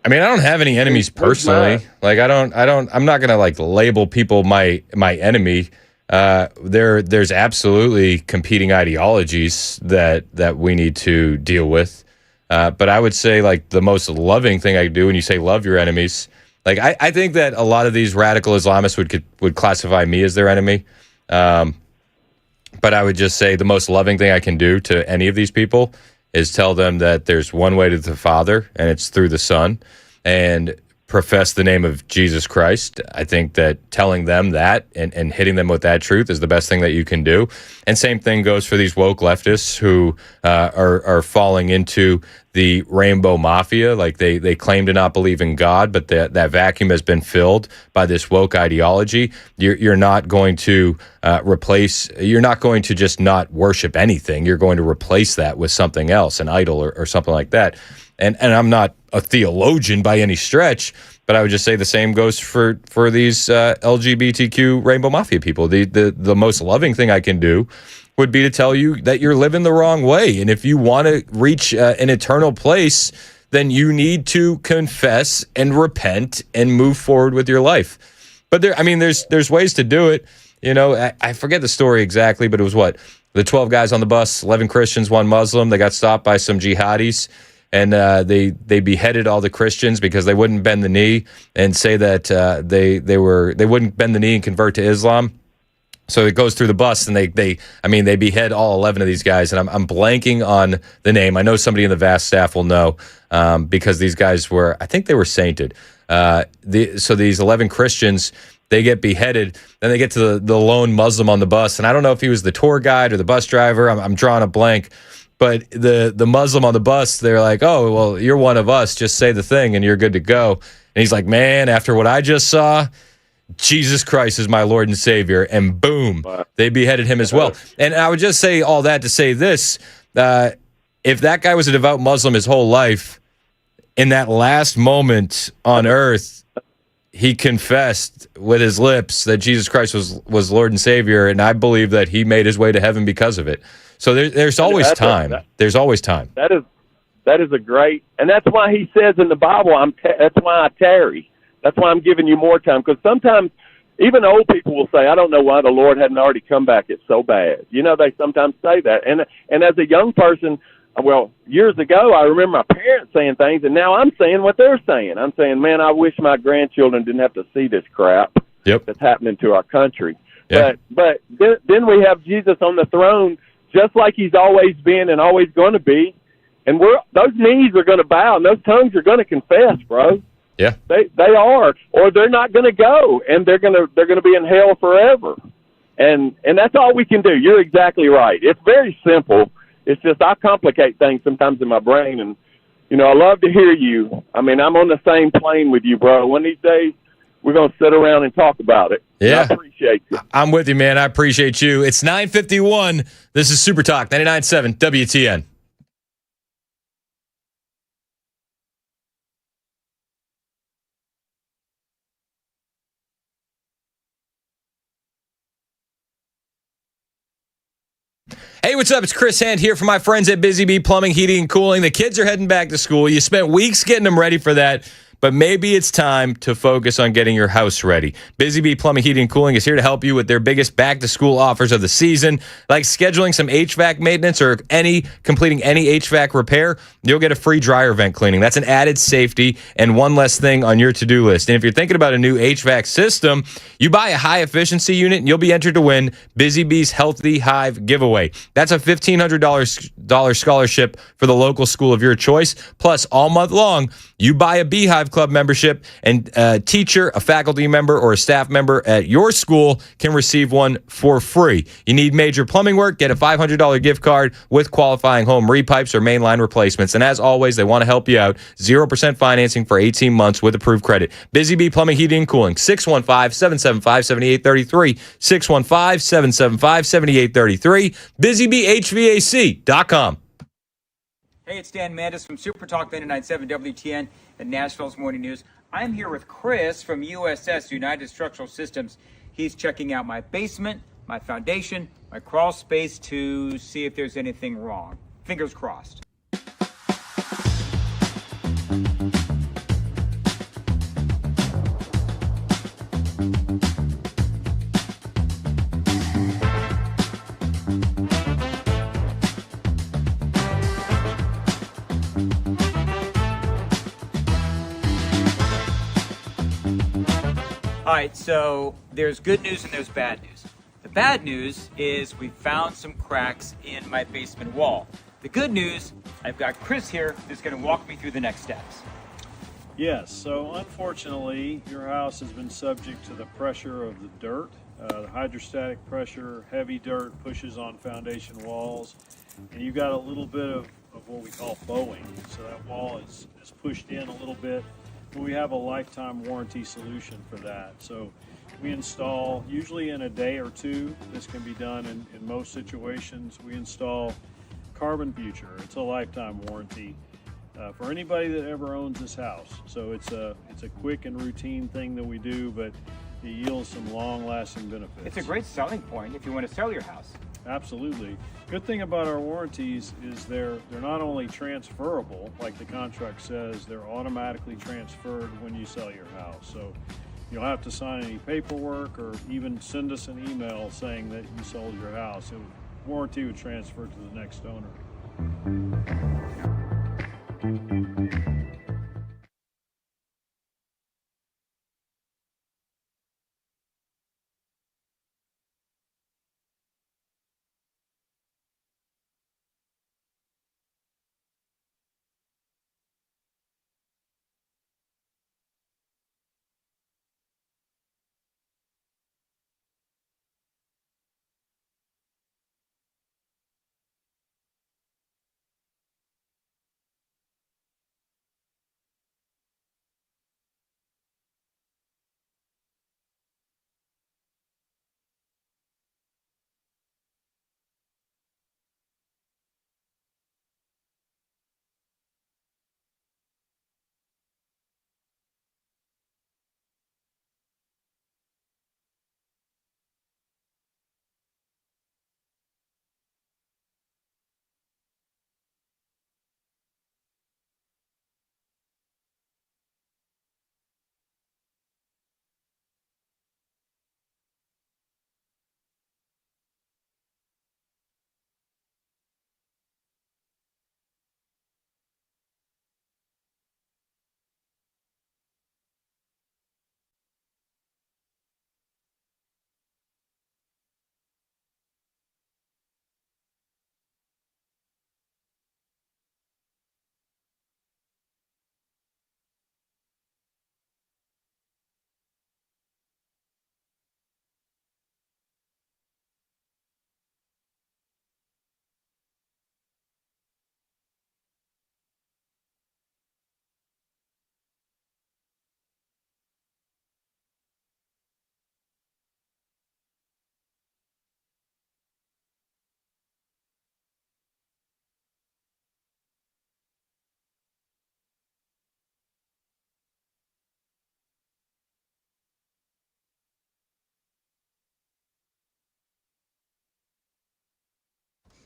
I mean, I don't have any enemies personally. Like, I'm not going to like label people my enemy. There's absolutely competing ideologies that we need to deal with. But I would say like the most loving thing I could do when you say love your enemies, like I think that a lot of these radical Islamists would classify me as their enemy. But I would just say the most loving thing I can do to any of these people is tell them that there's one way to the Father, and it's through the Son, and profess the name of Jesus Christ. I think that telling them that and hitting them with that truth is the best thing that you can do. And same thing goes for these woke leftists who are falling into the rainbow mafia. Like they claim to not believe in God, but that vacuum has been filled by this woke ideology. You're not going to you're not going to just not worship anything. You're going to replace that with something else, an idol or something like that. And I'm not a theologian by any stretch, but I would just say the same goes for these LGBTQ rainbow mafia people. The most loving thing I can do would be to tell you that you're living the wrong way. And if you want to reach an eternal place, then you need to confess and repent and move forward with your life. But there's ways to do it. You know, I forget the story exactly, but it was the 12 guys on the bus, 11 Christians, 1 Muslim. They got stopped by some jihadis. And they beheaded all the Christians because they wouldn't bend the knee and say that they wouldn't bend the knee and convert to Islam. So it goes through the bus, and they behead all 11 of these guys. And I'm blanking on the name. I know somebody in the VAST staff will know because these guys I think they were sainted. So these 11 Christians, they get beheaded. Then they get to the lone Muslim on the bus, and I don't know if he was the tour guide or the bus driver. I'm drawing a blank. But the Muslim on the bus, they're like, oh, well, you're one of us. Just say the thing and you're good to go. And he's like, man, after what I just saw, Jesus Christ is my Lord and Savior. And boom, they beheaded him as well. And I would just say all that to say this. If that guy was a devout Muslim his whole life, in that last moment on earth, he confessed with his lips that Jesus Christ was Lord and Savior. And I believe that he made his way to heaven because of it. So there's always time. There's always time. That is a great, and that's why he says in the Bible, that's why I tarry. That's why I'm giving you more time, because sometimes even old people will say, I don't know why the Lord hadn't already come back. It's so bad. You know, they sometimes say that. And as a young person, well, years ago, I remember my parents saying things, and now I'm saying what they're saying. I'm saying, man, I wish my grandchildren didn't have to see this crap that's happening to our country. Yep. But then we have Jesus on the throne, just like he's always been and always going to be. And those knees are going to bow and those tongues are going to confess, bro. Yeah. They are, or they're not going to go, and they're going to be in hell forever. And that's all we can do. You're exactly right. It's very simple. It's just I complicate things sometimes in my brain, and you know, I love to hear you. I mean, I'm on the same plane with you, bro. One of these days we're going to sit around and talk about it. Yeah. I appreciate you. I'm with you, man. I appreciate you. It's 9:51. This is Super Talk 99.7 WTN. Hey, what's up? It's Chris Hand here from my friends at Busy Bee Plumbing, Heating, and Cooling. The kids are heading back to school. You spent weeks getting them ready for that, but maybe it's time to focus on getting your house ready. Busy Bee Plumbing, Heating, and Cooling is here to help you with their biggest back-to-school offers of the season, like scheduling some HVAC maintenance or completing any HVAC repair. You'll get a free dryer vent cleaning. That's an added safety and one less thing on your to-do list. And if you're thinking about a new HVAC system, you buy a high-efficiency unit, and you'll be entered to win Busy Bee's Healthy Hive giveaway. That's a $1,500 scholarship for the local school of your choice. Plus, all month long, you buy a Beehive Club membership, and a teacher, a faculty member, or a staff member at your school can receive one for free. You need major plumbing work, get a $500 gift card with qualifying home repipes or mainline replacements. And as always, they want to help you out. 0% financing for 18 months with approved credit. Busy Bee Plumbing, Heating, and Cooling. 615-775-7833. 615-775-7833. BusyBeeHVAC.com. Hey, it's Dan Mandis from Super Talk 99.7 WTN and Nashville's Morning News. I'm here with Chris from USS, United Structural Systems. He's checking out my basement, my foundation, my crawl space to see if there's anything wrong. Fingers crossed. All right, so there's good news and there's bad news. The bad news is we found some cracks in my basement wall. The good news, I've got Chris here who's going to walk me through the next steps. Yes, so unfortunately, your house has been subject to the pressure of the dirt. The hydrostatic pressure, heavy dirt pushes on foundation walls, and you've got a little bit of what we call bowing. So that wall is pushed in a little bit. We have a lifetime warranty solution for that. So we install, usually in a day or two, this can be done in most situations. We install Carbon Future. It's a lifetime warranty for anybody that ever owns this house. So it's a quick and routine thing that we do, but it yields some long-lasting benefits. It's a great selling point if you want to sell your house. Absolutely. Good thing about our warranties is they're not only transferable, like the contract says, they're automatically transferred when you sell your house. So you don't have to sign any paperwork or even send us an email saying that you sold your house. Warranty would transfer to the next owner.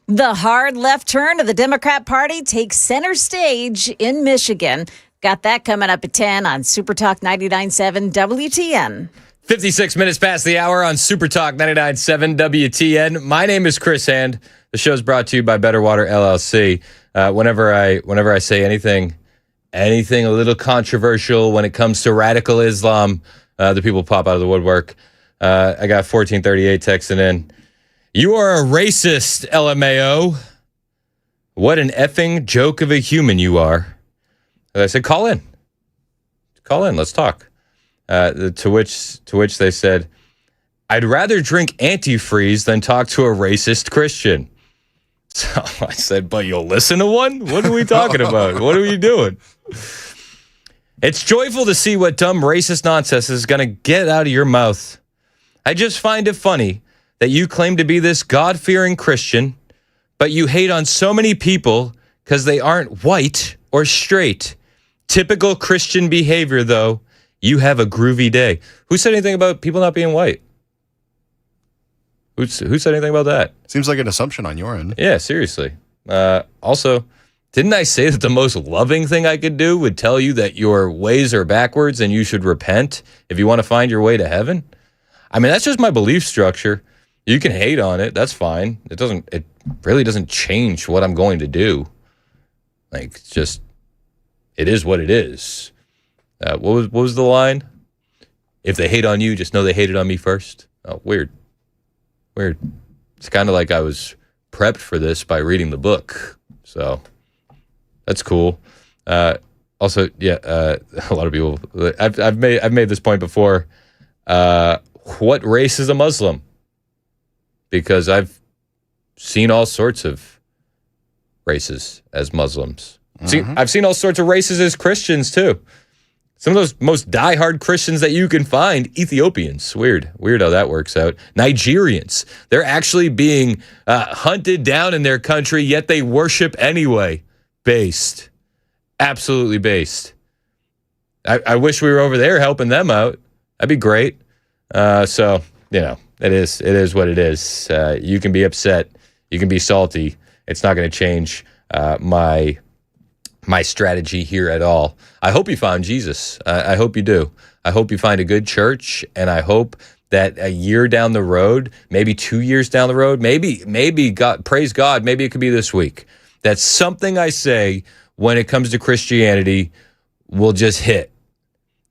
The hard left turn of the Democrat Party takes center stage in Michigan. Got that coming up at 10 on Super Talk 99.7 WTN. 56 minutes past the hour on Super Talk 99.7 WTN. My name is Chris Hand. The show's brought to you by Better Water LLC. Whenever I say anything a little controversial when it comes to radical Islam, the people pop out of the woodwork. I got 1438 texting in. You are a racist, LMAO. What an effing joke of a human you are. And I said, call in. Let's talk. To which they said, I'd rather drink antifreeze than talk to a racist Christian. So I said, but you'll listen to one? What are we talking about? What are you doing? It's joyful to see what dumb racist nonsense is going to get out of your mouth. I just find it funny that you claim to be this God-fearing Christian, but you hate on so many people because they aren't white or straight. Typical Christian behavior, though. You have a groovy day. Who said anything about people not being white? Who said anything about that? Seems like an assumption on your end. Yeah, seriously. Also, didn't I say that the most loving thing I could do would tell you that your ways are backwards and you should repent if you want to find your way to heaven? I mean, that's just my belief structure. You can hate on it. That's fine. It really doesn't change what I'm going to do. Like, it's just, it is what it is. What was the line? If they hate on you, just know they hated on me first. Oh, weird. It's kind of like I was prepped for this by reading the book. So that's cool. Also, yeah, a lot of people. I've made this point before. What race is a Muslim? Because I've seen all sorts of races as Muslims. I've seen all sorts of races as Christians too. Some of those most diehard Christians that you can find, Ethiopians. Weird how that works out. Nigerians. They're actually being hunted down in their country, yet they worship anyway. Based. Absolutely based. I wish we were over there helping them out. That'd be great. So, it is what it is. You can be upset. You can be salty. It's not going to change my strategy here at all. I hope you found Jesus. I hope you do. I hope you find a good church, and I hope that a year down the road, maybe 2 years down the road, maybe God, praise God, maybe it could be this week, that something I say when it comes to Christianity will just hit.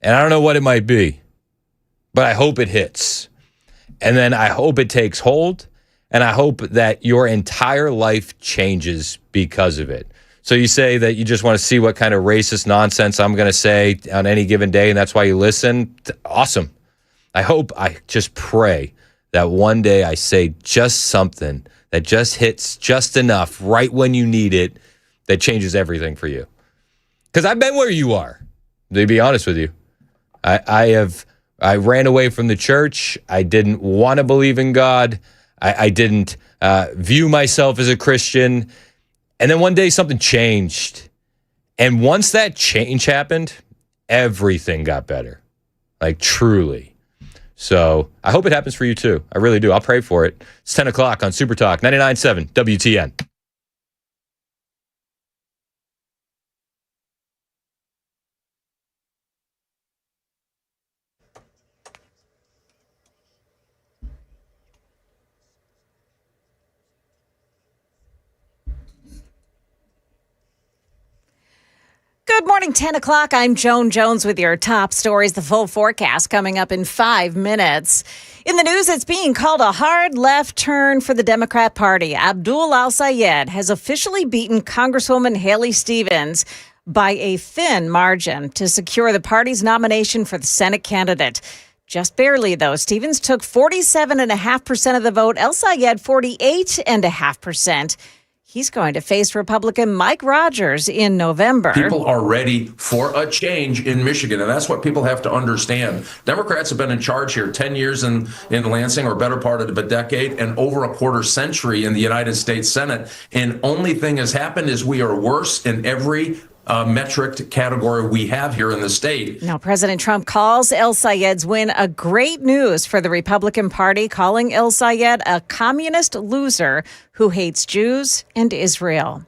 And I don't know what it might be, but I hope it hits. And then I hope it takes hold, and I hope that your entire life changes because of it. So you say that you just want to see what kind of racist nonsense I'm going to say on any given day, and that's why you listen. Awesome. I just pray that one day I say just something that just hits just enough right when you need it that changes everything for you. Because I've been where you are, to be honest with you. I ran away from the church. I didn't want to believe in God. I didn't view myself as a Christian. And then one day something changed. And once that change happened, everything got better. Like, truly. So I hope it happens for you too. I really do. I'll pray for it. It's 10 o'clock on Super Talk 99.7 WTN. Good morning, 10 o'clock. I'm Joan Jones with your top stories. The full forecast coming up in 5 minutes. In the news, it's being called a hard left turn for the Democrat Party. Abdul Al-Sayed has officially beaten Congresswoman Haley Stevens by a thin margin to secure the party's nomination for the Senate candidate. Just barely, though. Stevens took 47.5% of the vote. El-Sayed, 48.5%. He's going to face Republican Mike Rogers in November. People are ready for a change in Michigan, and that's what people have to understand. Democrats have been in charge here 10 years in Lansing, or better part of a decade, and over a quarter century in the United States Senate. And only thing has happened is we are worse in every metric category we have here in the state. Now, President Trump calls El-Sayed's win a great news for the Republican Party, calling El-Sayed a communist loser who hates Jews and Israel.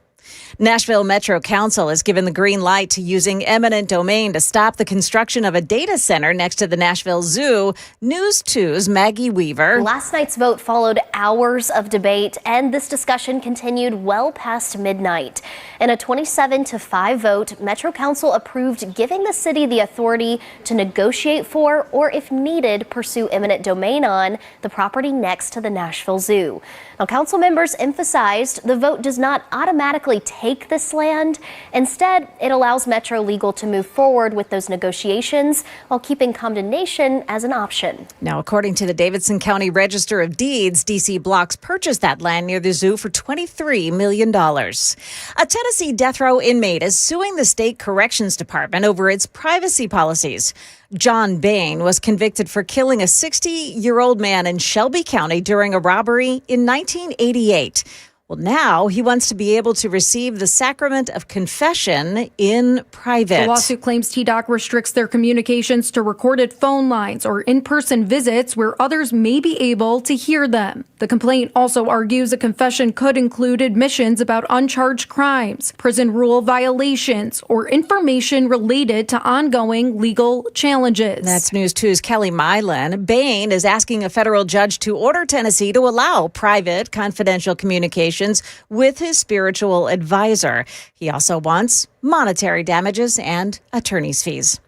Nashville Metro Council has given the green light to using eminent domain to stop the construction of a data center next to the Nashville Zoo. News 2's Maggie Weaver. Last night's vote followed hours of debate, and this discussion continued well past midnight. In a 27-5 vote, Metro Council approved giving the city the authority to negotiate for, or if needed, pursue eminent domain on the property next to the Nashville Zoo. Now, council members emphasized the vote does not automatically take this land. Instead, it allows Metro Legal to move forward with those negotiations while keeping condemnation as an option. Now, according to the Davidson County Register of Deeds, D.C. Blocks purchased that land near the zoo for $23 million. A Tennessee death row inmate is suing the state corrections department over its privacy policies. John Bain was convicted for killing a 60-year-old man in Shelby County during a robbery in 1988. Well, now he wants to be able to receive the sacrament of confession in private. The lawsuit claims TDOC restricts their communications to recorded phone lines or in-person visits where others may be able to hear them. The complaint also argues a confession could include admissions about uncharged crimes, prison rule violations, or information related to ongoing legal challenges. That's News 2's Kelly Milan. Bain is asking a federal judge to order Tennessee to allow private, confidential communications with his spiritual advisor. He also wants monetary damages and attorney's fees.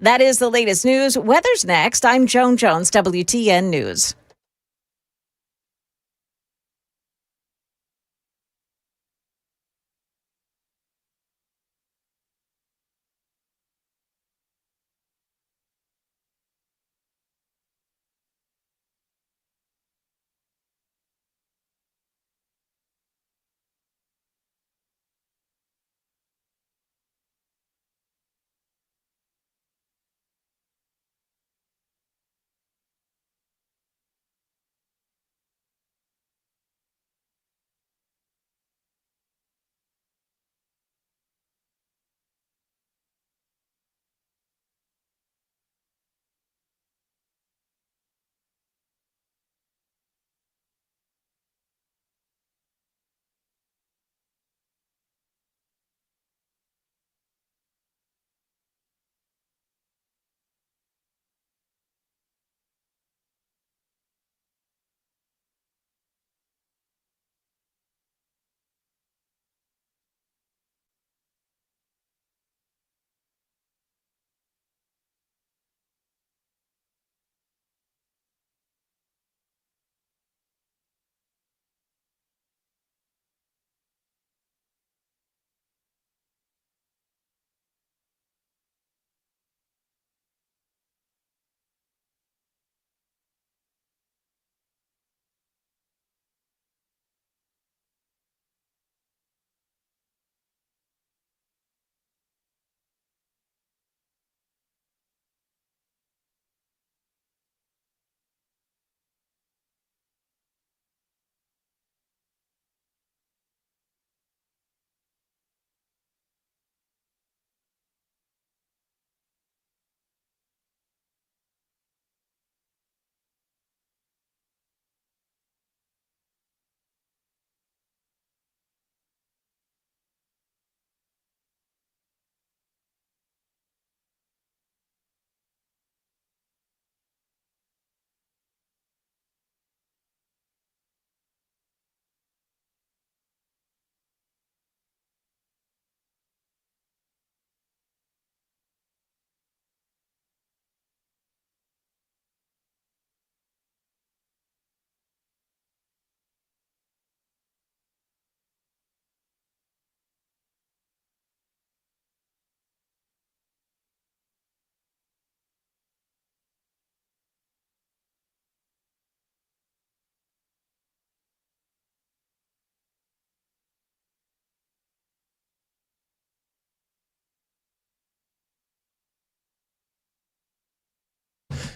That is the latest news. Weather's next. I'm Joan Jones, WTN News.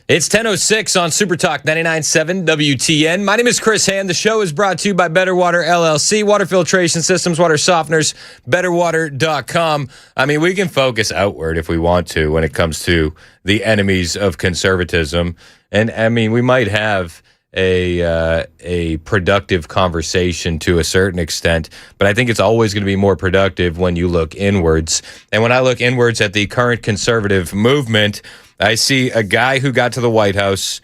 It's 10:06 on Super Talk 99.7 WTN. My name is Chris Hand. The show is brought to you by Better Water LLC, water filtration systems, water softeners, betterwater.com. I mean, we can focus outward if we want to when it comes to the enemies of conservatism. And I mean, we might have a productive conversation to a certain extent, but I think it's always going to be more productive when you look inwards. And when I look inwards at the current conservative movement, I see a guy who got to the White House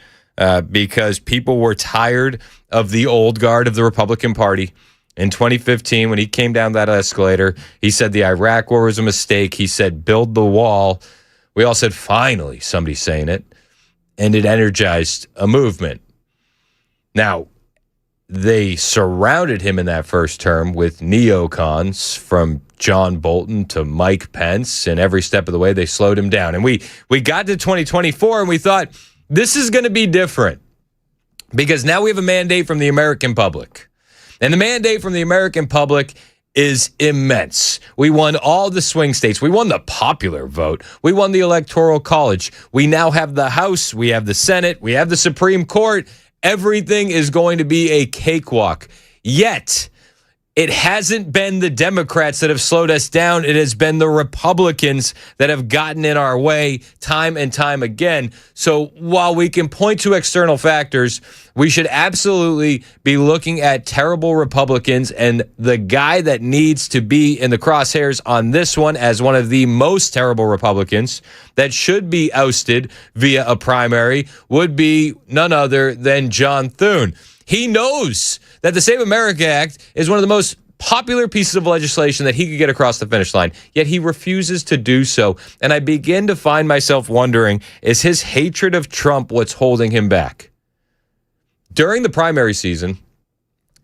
because people were tired of the old guard of the Republican Party. In 2015, when he came down that escalator, he said the Iraq war was a mistake. He said, build the wall. We all said, finally, somebody's saying it. And it energized a movement. Now, they surrounded him in that first term with neocons from John Bolton to Mike Pence, and every step of the way they slowed him down. And we got to 2024 and we thought, this is going to be different because now we have a mandate from the American public. And the mandate from the American public is immense. We won all the swing states. We won the popular vote. We won the Electoral College. We now have the House. We have the Senate. We have the Supreme Court. Everything is going to be a cakewalk. Yet, It hasn't been the Democrats that have slowed us down. It has been the Republicans that have gotten in our way time and time again. So while we can point to external factors, we should absolutely be looking at terrible Republicans, and the guy that needs to be in the crosshairs on this one as one of the most terrible Republicans that should be ousted via a primary would be none other than John Thune. He knows that the Save America Act is one of the most popular pieces of legislation that he could get across the finish line, yet he refuses to do so. And I begin to find myself wondering, is his hatred of Trump what's holding him back? During the primary season,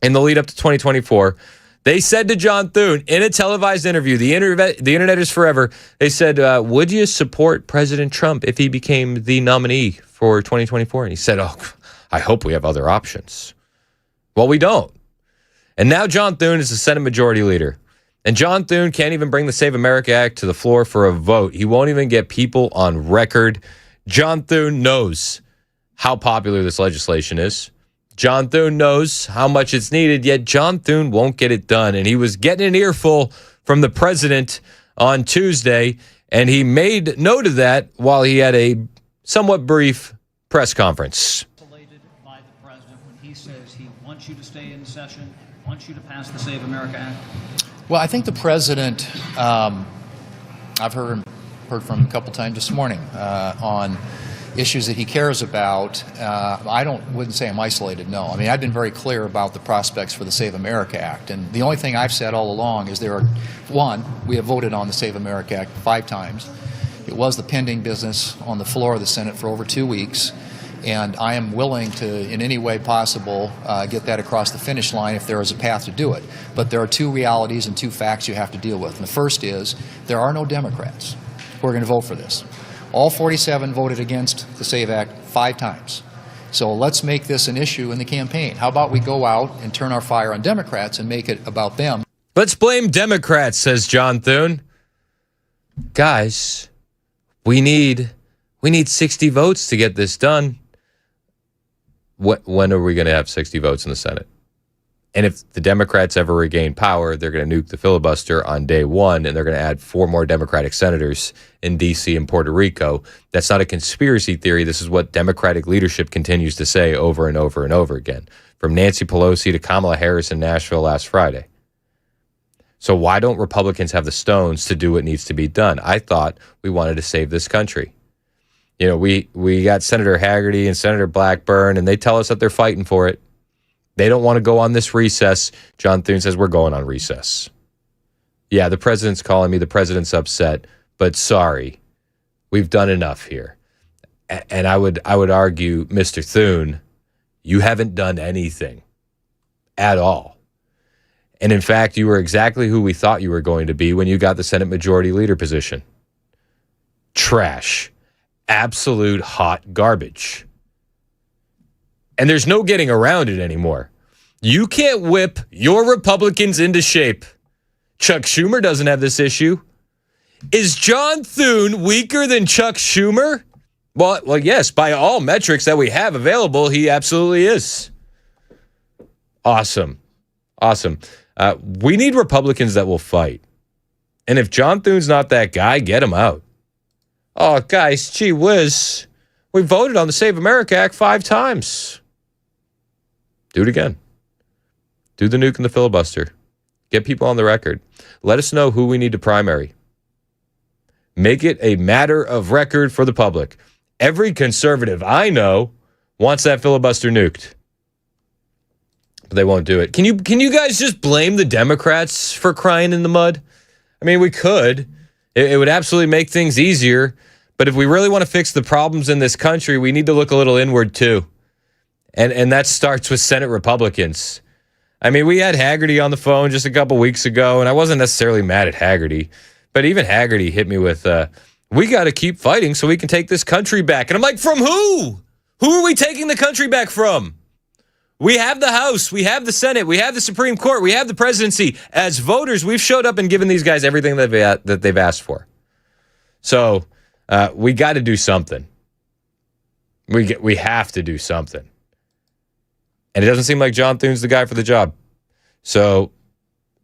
in the lead up to 2024, they said to John Thune in a televised interview, the internet is forever, they said, would you support President Trump if he became the nominee for 2024? And he said, oh, I hope we have other options. Well, we don't. And now John Thune is the Senate Majority Leader. And John Thune can't even bring the Save America Act to the floor for a vote. He won't even get people on record. John Thune knows how popular this legislation is. John Thune knows how much it's needed, yet John Thune won't get it done. And he was getting an earful from the president on Tuesday, and he made note of that while he had a somewhat brief press conference. By the president when he says he wants you to stay in session, wants you to pass the Save America Act? Well, I think the president, I've heard from him a couple times this morning on issues that he cares about. I wouldn't say I'm isolated, no. I mean, I've been very clear about the prospects for the Save America Act. And the only thing I've said all along is we have voted on the Save America Act 5 times. It was the pending business on the floor of the Senate for over 2 weeks. And I am willing to, in any way possible, get that across the finish line if there is a path to do it. But there are 2 realities and 2 facts you have to deal with. And the first is there are no Democrats who are going to vote for this. All 47 voted against the SAVE Act 5 times. So let's make this an issue in the campaign. How about we go out and turn our fire on Democrats and make it about them? Let's blame Democrats, says John Thune. Guys, we need 60 votes to get this done. When are we going to have 60 votes in the Senate? And if the Democrats ever regain power, they're going to nuke the filibuster on day 1, and they're going to add 4 more Democratic senators in D.C. and Puerto Rico. That's not a conspiracy theory. This is what Democratic leadership continues to say over and over and over again, from Nancy Pelosi to Kamala Harris in Nashville last Friday. So why don't Republicans have the stones to do what needs to be done? I thought we wanted to save this country. You know, we got Senator Haggerty and Senator Blackburn, and they tell us that they're fighting for it. They don't want to go on this recess. John Thune says, we're going on recess. Yeah, the president's calling me. The president's upset. But sorry, we've done enough here. And I would argue, Mr. Thune, you haven't done anything at all. And in fact, you were exactly who we thought you were going to be when you got the Senate Majority Leader position. Trash. Absolute hot garbage. And there's no getting around it anymore. You can't whip your Republicans into shape. Chuck Schumer doesn't have this issue. Is John Thune weaker than Chuck Schumer? Well, yes, by all metrics that we have available, he absolutely is. Awesome. We need Republicans that will fight. And if John Thune's not that guy, get him out. Oh, guys, gee whiz. We voted on the Save America Act 5 times. Do it again. Do the nuke and the filibuster. Get people on the record. Let us know who we need to primary. Make it a matter of record for the public. Every conservative I know wants that filibuster nuked. But they won't do it. Can you guys just blame the Democrats for crying in the mud? I mean, we could. It would absolutely make things easier. But if we really want to fix the problems in this country, we need to look a little inward too. And that starts with Senate Republicans. I mean, we had Haggerty on the phone just a couple weeks ago, and I wasn't necessarily mad at Haggerty. But even Haggerty hit me with, we got to keep fighting so we can take this country back. And I'm like, from who? Who are we taking the country back from? We have the House. We have the Senate. We have the Supreme Court. We have the presidency. As voters, we've showed up and given these guys everything that they've asked for. So we got to do something. We have to do something. And it doesn't seem like John Thune's the guy for the job. So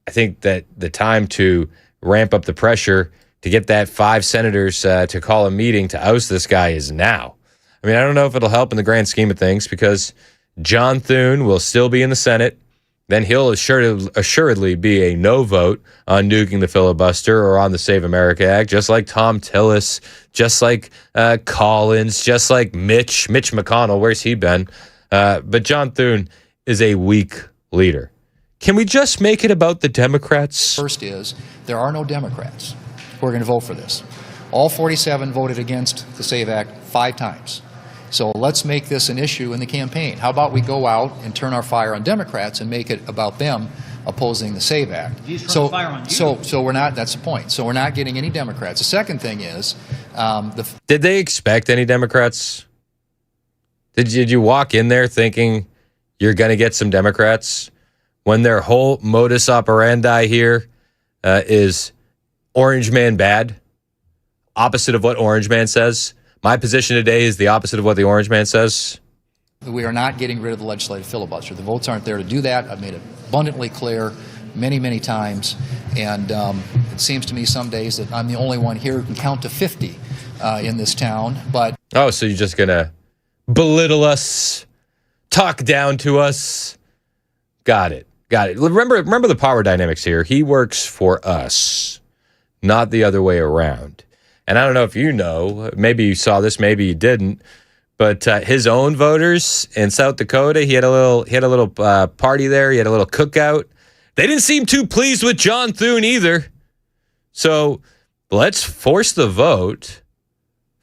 I think that the time to ramp up the pressure to get that 5 senators to call a meeting to oust this guy is now. I mean, I don't know if it'll help in the grand scheme of things because John Thune will still be in the Senate. Then he'll assuredly be a no vote on nuking the filibuster or on the Save America Act, just like Tom Tillis, just like Collins, just like Mitch McConnell. Where's he been? But John Thune is a weak leader. Can we just make it about the Democrats? First is, there are no Democrats who are going to vote for this. All 47 voted against the SAVE Act 5 times. So let's make this an issue in the campaign. How about we go out and turn our fire on Democrats and make it about them opposing the SAVE Act? So we're not, that's the point. So we're not getting any Democrats. The second thing is... Did they expect any Democrats? Did you walk in there thinking you're going to get some Democrats when their whole modus operandi here is Orange Man bad? Opposite of what Orange Man says? My position today is the opposite of what the Orange Man says. We are not getting rid of the legislative filibuster. The votes aren't there to do that. I've made it abundantly clear many, many times. And it seems to me some days that I'm the only one here who can count to 50 in this town. But oh, so you're just going to belittle us, talk down to us? Got it. Remember the power dynamics here. He works for us, not the other way around. And I don't know if you know, maybe you saw this, maybe you didn't, but his own voters in South Dakota, he had a little party there. He had a little cookout. They didn't seem too pleased with John Thune either. So let's force the vote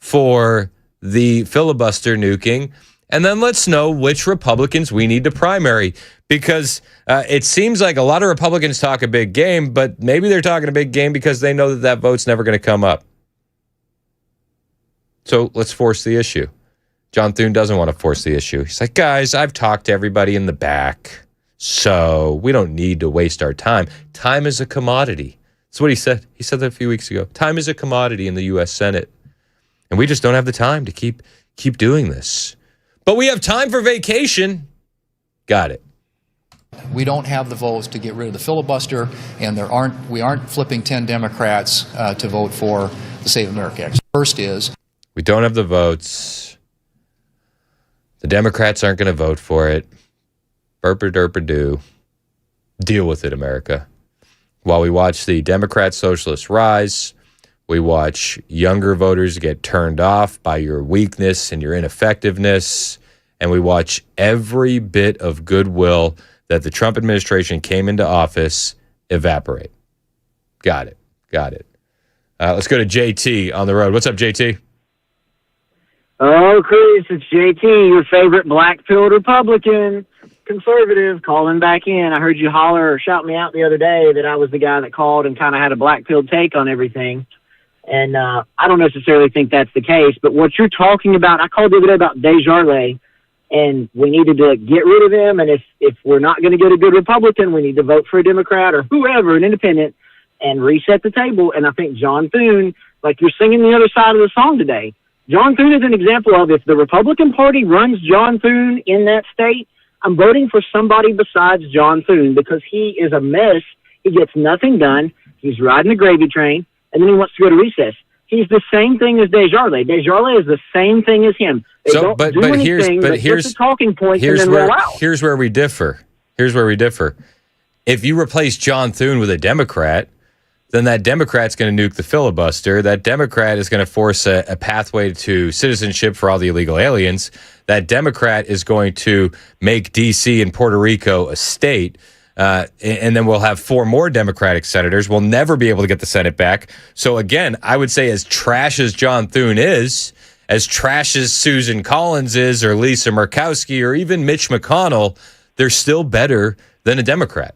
for the filibuster nuking, and then let's know which Republicans we need to primary, because it seems like a lot of Republicans talk a big game, but maybe they're talking a big game because they know that vote's never going to come up. So let's force the issue. John Thune doesn't want to force the issue. He's like, guys, I've talked to everybody in the back, so we don't need to waste our time. Time is a commodity. That's what he said. He said that a few weeks ago. Time is a commodity in the U.S. Senate. And we just don't have the time to keep doing this. But we have time for vacation. Got it. we don't have the votes to get rid of the filibuster, and we aren't flipping 10 Democrats to vote for the Save America Act. First is, we don't have the votes. The Democrats aren't going to vote for it. Burper-derper-doo. Deal with it, America. While we watch the Democrat socialists rise, we watch younger voters get turned off by your weakness and your ineffectiveness, and we watch every bit of goodwill that the Trump administration came into office evaporate. Got it. Let's go to JT on the road. What's up, JT? Oh, Chris, it's JT, your favorite black-pilled Republican, conservative, calling back in. I heard you holler or shout me out the other day that I was the guy that called and kind of had a black-pilled take on everything. And I don't necessarily think that's the case, but what you're talking about, I called the other day about Desjardins, and we needed to get rid of him, and if we're not going to get a good Republican, we need to vote for a Democrat or whoever, an independent, and reset the table. And I think John Thune, like you're singing the other side of the song today, John Thune is an example of, if the Republican Party runs John Thune in that state, I'm voting for somebody besides John Thune, because he is a mess. He gets nothing done. He's riding the gravy train, and then he wants to go to recess. He's the same thing as Desjardins. Desjardins is the same thing as him. They don't do anything but put the talking points and then roll out. Here's where we differ. If you replace John Thune with a Democrat, then that Democrat's going to nuke the filibuster. That Democrat is going to force a pathway to citizenship for all the illegal aliens. That Democrat is going to make D.C. and Puerto Rico a state. And then we'll have 4 more Democratic senators. We'll never be able to get the Senate back. So again, I would say, as trash as John Thune is, as trash as Susan Collins is, or Lisa Murkowski, or even Mitch McConnell, they're still better than a Democrat.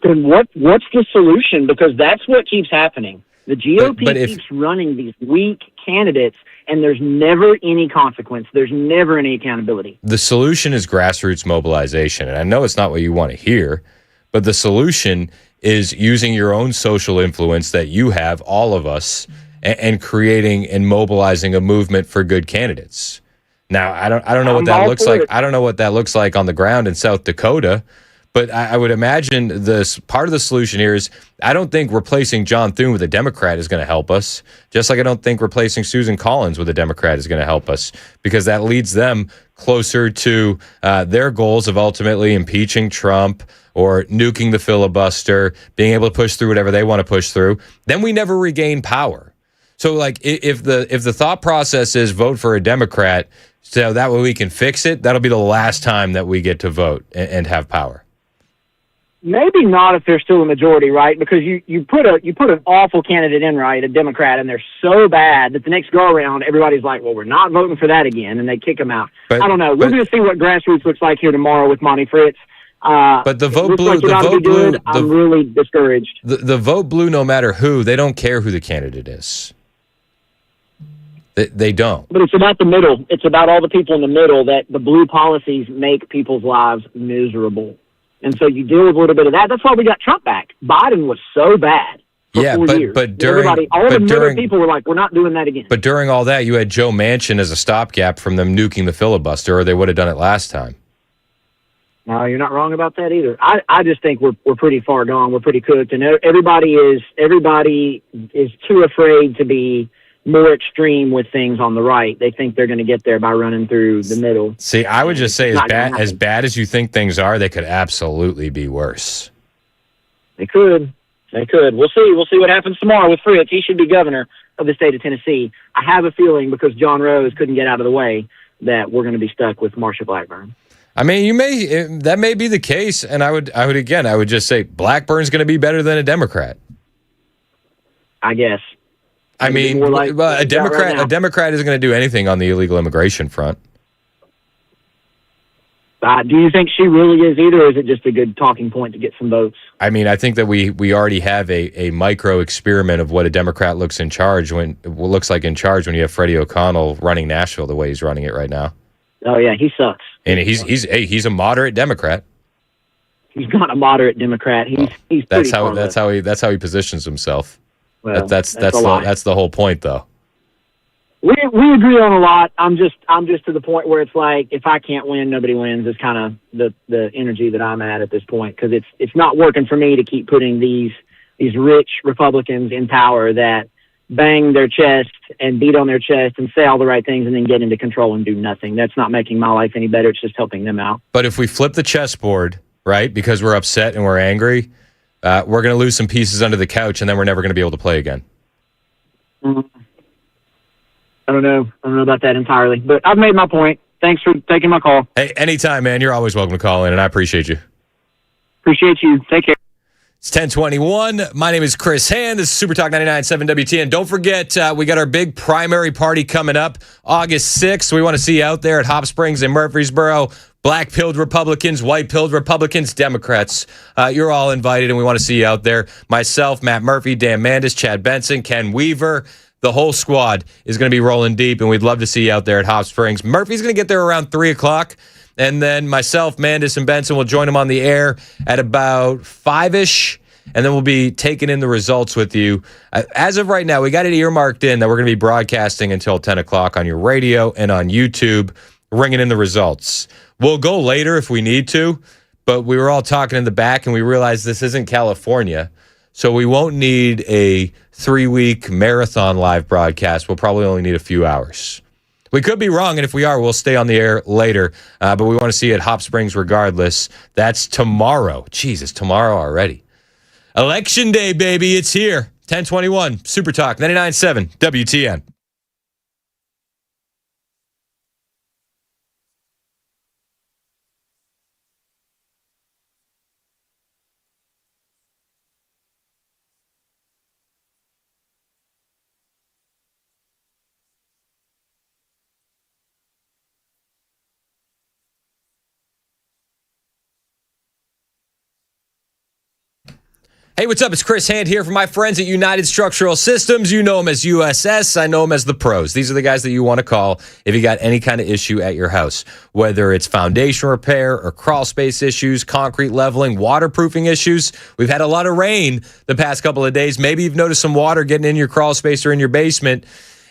Then what's the solution? Because that's what keeps happening. The GOP keeps running these weak candidates, and there's never any consequence. There's never any accountability. The solution is grassroots mobilization. And I know it's not what you want to hear, but the solution is using your own social influence that you have, all of us, and creating and mobilizing a movement for good candidates. Now, I don't know what that looks like. I don't know what that looks like on the ground in South Dakota, But I would imagine this part of the solution here is I don't think replacing John Thune with a Democrat is going to help us, just like I don't think replacing Susan Collins with a Democrat is going to help us, because that leads them closer to their goals of ultimately impeaching Trump or nuking the filibuster, being able to push through whatever they want to push through. Then we never regain power. So, like, if the thought process is vote for a Democrat so that way we can fix it, that'll be the last time that we get to vote and have power. Maybe not if they're still a majority, right? Because you put an awful candidate in, right, a Democrat, and they're so bad that the next go around, everybody's like, well, we're not voting for that again, and they kick them out. I don't know. We're going to see what grassroots looks like here tomorrow with Monty Fritz. But the vote blue, I'm really discouraged. The vote blue, no matter who, they don't care who the candidate is. They don't. But it's about the middle. It's about all the people in the middle that the blue policies make people's lives miserable. And so you deal with a little bit of that. That's why we got Trump back. Biden was so bad for 4 years. But during all the middle people were like, we're not doing that again. But during all that, you had Joe Manchin as a stopgap from them nuking the filibuster, or they would have done it last time. No, you're not wrong about that either. I just think we're pretty far gone. We're pretty cooked, and everybody is too afraid to be more extreme with things on the right. They think they're going to get there by running through the middle. See, I would just say as bad as you think things are, they could absolutely be worse. They could. We'll see. We'll see what happens tomorrow with Fritz. He should be governor of the state of Tennessee. I have a feeling because John Rose couldn't get out of the way that we're going to be stuck with Marsha Blackburn. I mean, that may be the case, and I would just say Blackburn's going to be better than a Democrat. I guess. I mean, a Democrat isn't going to do anything on the illegal immigration front. Do you think she really is either, or is it just a good talking point to get some votes? I mean, I think that we already have a micro experiment of what a Democrat looks like in charge when you have Freddie O'Connell running Nashville the way he's running it right now. Oh yeah, he sucks. And he's a moderate Democrat. He's not a moderate Democrat. He's that's how he positions himself. Well, that's the whole point, though. We agree on a lot. I'm just to the point where it's like, if I can't win, nobody wins. Is kind of the energy that I'm at this point, because it's not working for me to keep putting these rich Republicans in power that bang their chest and beat on their chest and say all the right things and then get into control and do nothing. That's not making my life any better. It's just helping them out. But if we flip the chessboard, right, because we're upset and we're angry, we're going to lose some pieces under the couch, and then we're never going to be able to play again. I don't know about that entirely, but I've made my point. Thanks for taking my call. Hey, anytime, man. You're always welcome to call in, and I appreciate you. Appreciate you. Take care. It's 1021. My name is Chris Hand. This is Super Talk 99.7 WTN. Don't forget, we got our big primary party coming up August 6th. We want to see you out there at Hop Springs in Murfreesboro. Black-pilled Republicans, white-pilled Republicans, Democrats. You're all invited, and we want to see you out there. Myself, Matt Murphy, Dan Mandis, Chad Benson, Ken Weaver. The whole squad is going to be rolling deep, and we'd love to see you out there at Hop Springs. Murphy's going to get there around 3 o'clock, and then myself, Mandis, and Benson will join him on the air at about 5-ish, and then we'll be taking in the results with you. As of right now, we got it earmarked in that we're going to be broadcasting until 10 o'clock on your radio and on YouTube, ringing in the results. We'll go later if we need to, but we were all talking in the back, and we realized this isn't California, so we won't need a 3-week marathon live broadcast. We'll probably only need a few hours. We could be wrong, and if we are, we'll stay on the air later, but we want to see you at Hop Springs regardless. That's tomorrow. Jesus, tomorrow already. Election day, baby. It's here. 1021, Super Talk, 99.7 WTN. Hey, what's up? It's Chris Hand here from my friends at United Structural Systems. You know them as USS. I know them as the pros. These are the guys that you want to call if you got any kind of issue at your house, whether it's foundation repair or crawl space issues, concrete leveling, waterproofing issues. We've had a lot of rain the past couple of days. Maybe you've noticed some water getting in your crawl space or in your basement,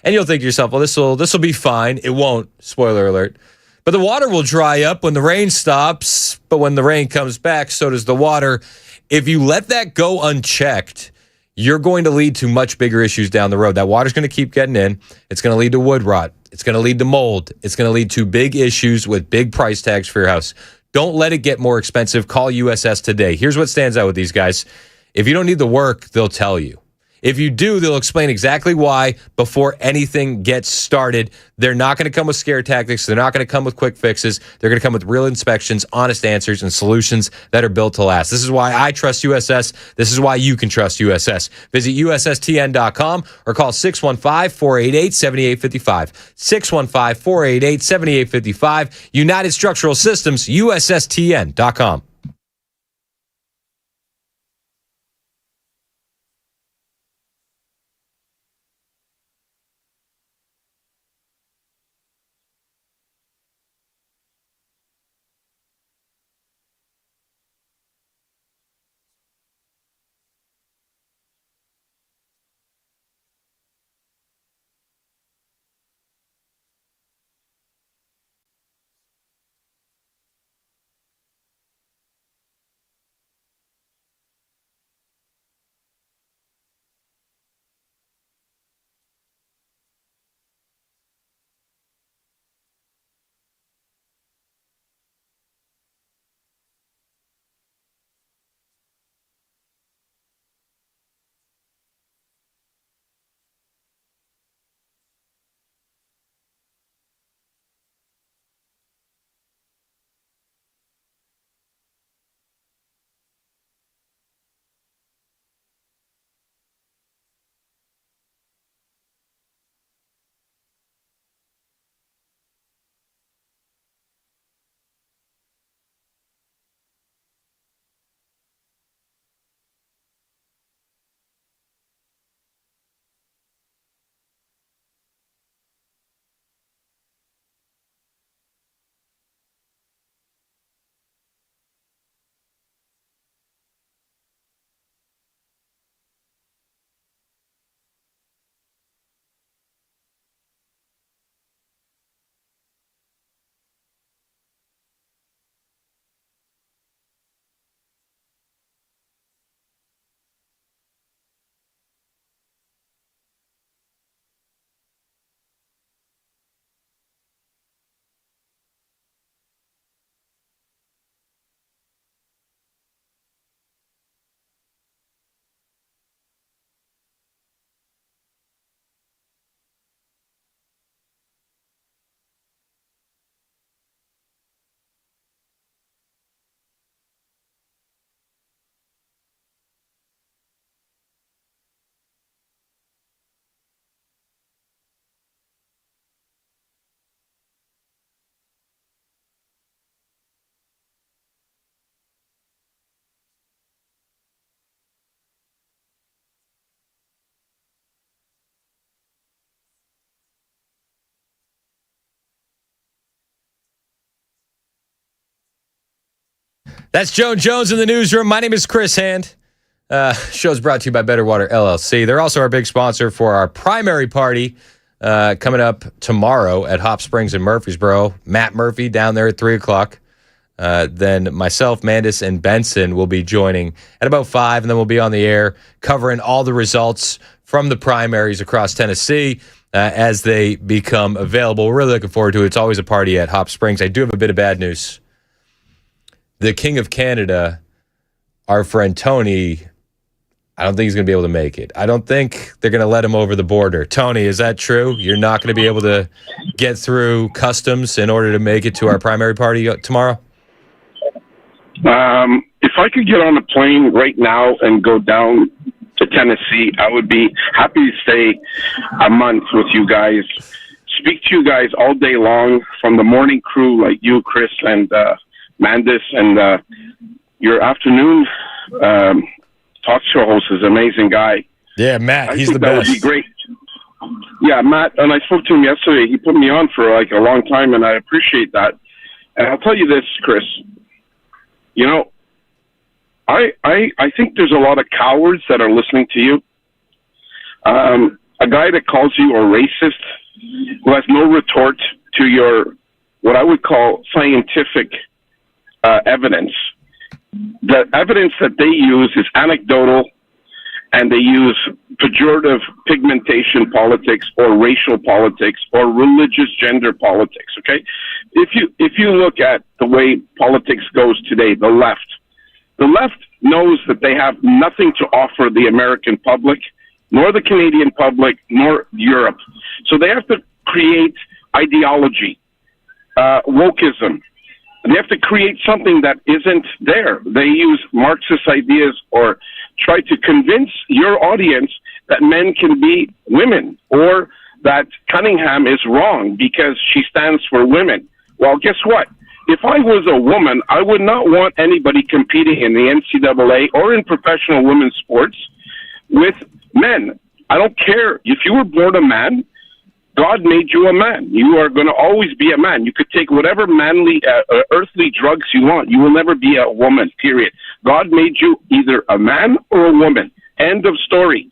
and you'll think to yourself, well, this will be fine. It won't. Spoiler alert. But the water will dry up when the rain stops, but when the rain comes back, so does the water. If you let that go unchecked, you're going to lead to much bigger issues down the road. That water's going to keep getting in. It's going to lead to wood rot. It's going to lead to mold. It's going to lead to big issues with big price tags for your house. Don't let it get more expensive. Call USS today. Here's what stands out with these guys. If you don't need the work, they'll tell you. If you do, they'll explain exactly why before anything gets started. They're not going to come with scare tactics. They're not going to come with quick fixes. They're going to come with real inspections, honest answers, and solutions that are built to last. This is why I trust USS. This is why you can trust USS. Visit USSTN.com or call 615-488-7855. 615-488-7855. United Structural Systems, USSTN.com. That's Joan Jones in the newsroom. My name is Chris Hand. Show's brought to you by Better Water LLC. They're also our big sponsor for our primary party coming up tomorrow at Hop Springs in Murfreesboro. Matt Murphy down there at 3 o'clock. Then myself, Mandis, and Benson will be joining at about 5, and then we'll be on the air covering all the results from the primaries across Tennessee as they become available. We're really looking forward to it. It's always a party at Hop Springs. I do have a bit of bad news. The King of Canada, our friend Tony, I don't think he's going to be able to make it. I don't think they're going to let him over the border. Tony, is that true? You're not going to be able to get through customs in order to make it to our primary party tomorrow? If I could get on a plane right now and go down to Tennessee, I would be happy to stay a month with you guys. Speak to you guys all day long from the morning crew like you, Chris, and Mandis, and your afternoon talk show host is an amazing guy. Yeah, Matt, he's the that best. Would be great. Yeah, Matt, and I spoke to him yesterday. He put me on for like a long time, and I appreciate that. And I'll tell you this, Chris. You know, I think there's a lot of cowards that are listening to you. A guy that calls you a racist, who has no retort to your what I would call scientific evidence. The evidence that they use is anecdotal, and they use pejorative pigmentation politics or racial politics or religious gender politics, okay? If you look at the way politics goes today, the left knows that they have nothing to offer the American public, nor the Canadian public, nor Europe. So they have to create ideology, wokeism. They have to create something that isn't there. They use Marxist ideas or try to convince your audience that men can be women, or that Cunningham is wrong because she stands for women. Well, guess what? If I was a woman, I would not want anybody competing in the NCAA or in professional women's sports with men. I don't care. If you were born a man, God made you a man. You are going to always be a man. You could take whatever manly, earthly drugs you want. You will never be a woman, period. God made you either a man or a woman. End of story.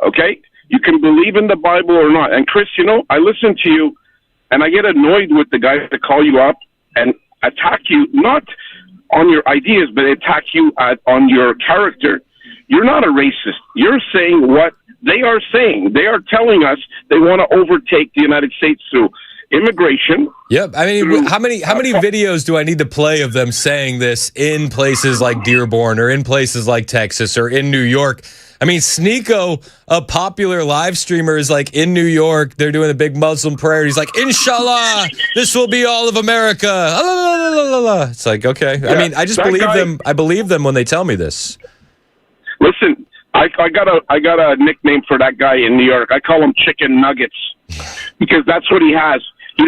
Okay? You can believe in the Bible or not. And Chris, I listen to you, and I get annoyed with the guys that call you up and attack you, not on your ideas, but attack you on your character. You're not a racist. You're saying what they are saying. They are telling us they want to overtake the United States through immigration. Yep. I mean, how many videos do I need to play of them saying this in places like Dearborn or in places like Texas or in New York? I mean, Sneeko, a popular live streamer, is like in New York. They're doing a big Muslim prayer. He's like, Inshallah, this will be all of America. It's like, okay. Yeah, I mean, I just believe them. I believe them when they tell me this. Listen, I got a nickname for that guy in New York. I call him Chicken Nuggets because that's what he has. He's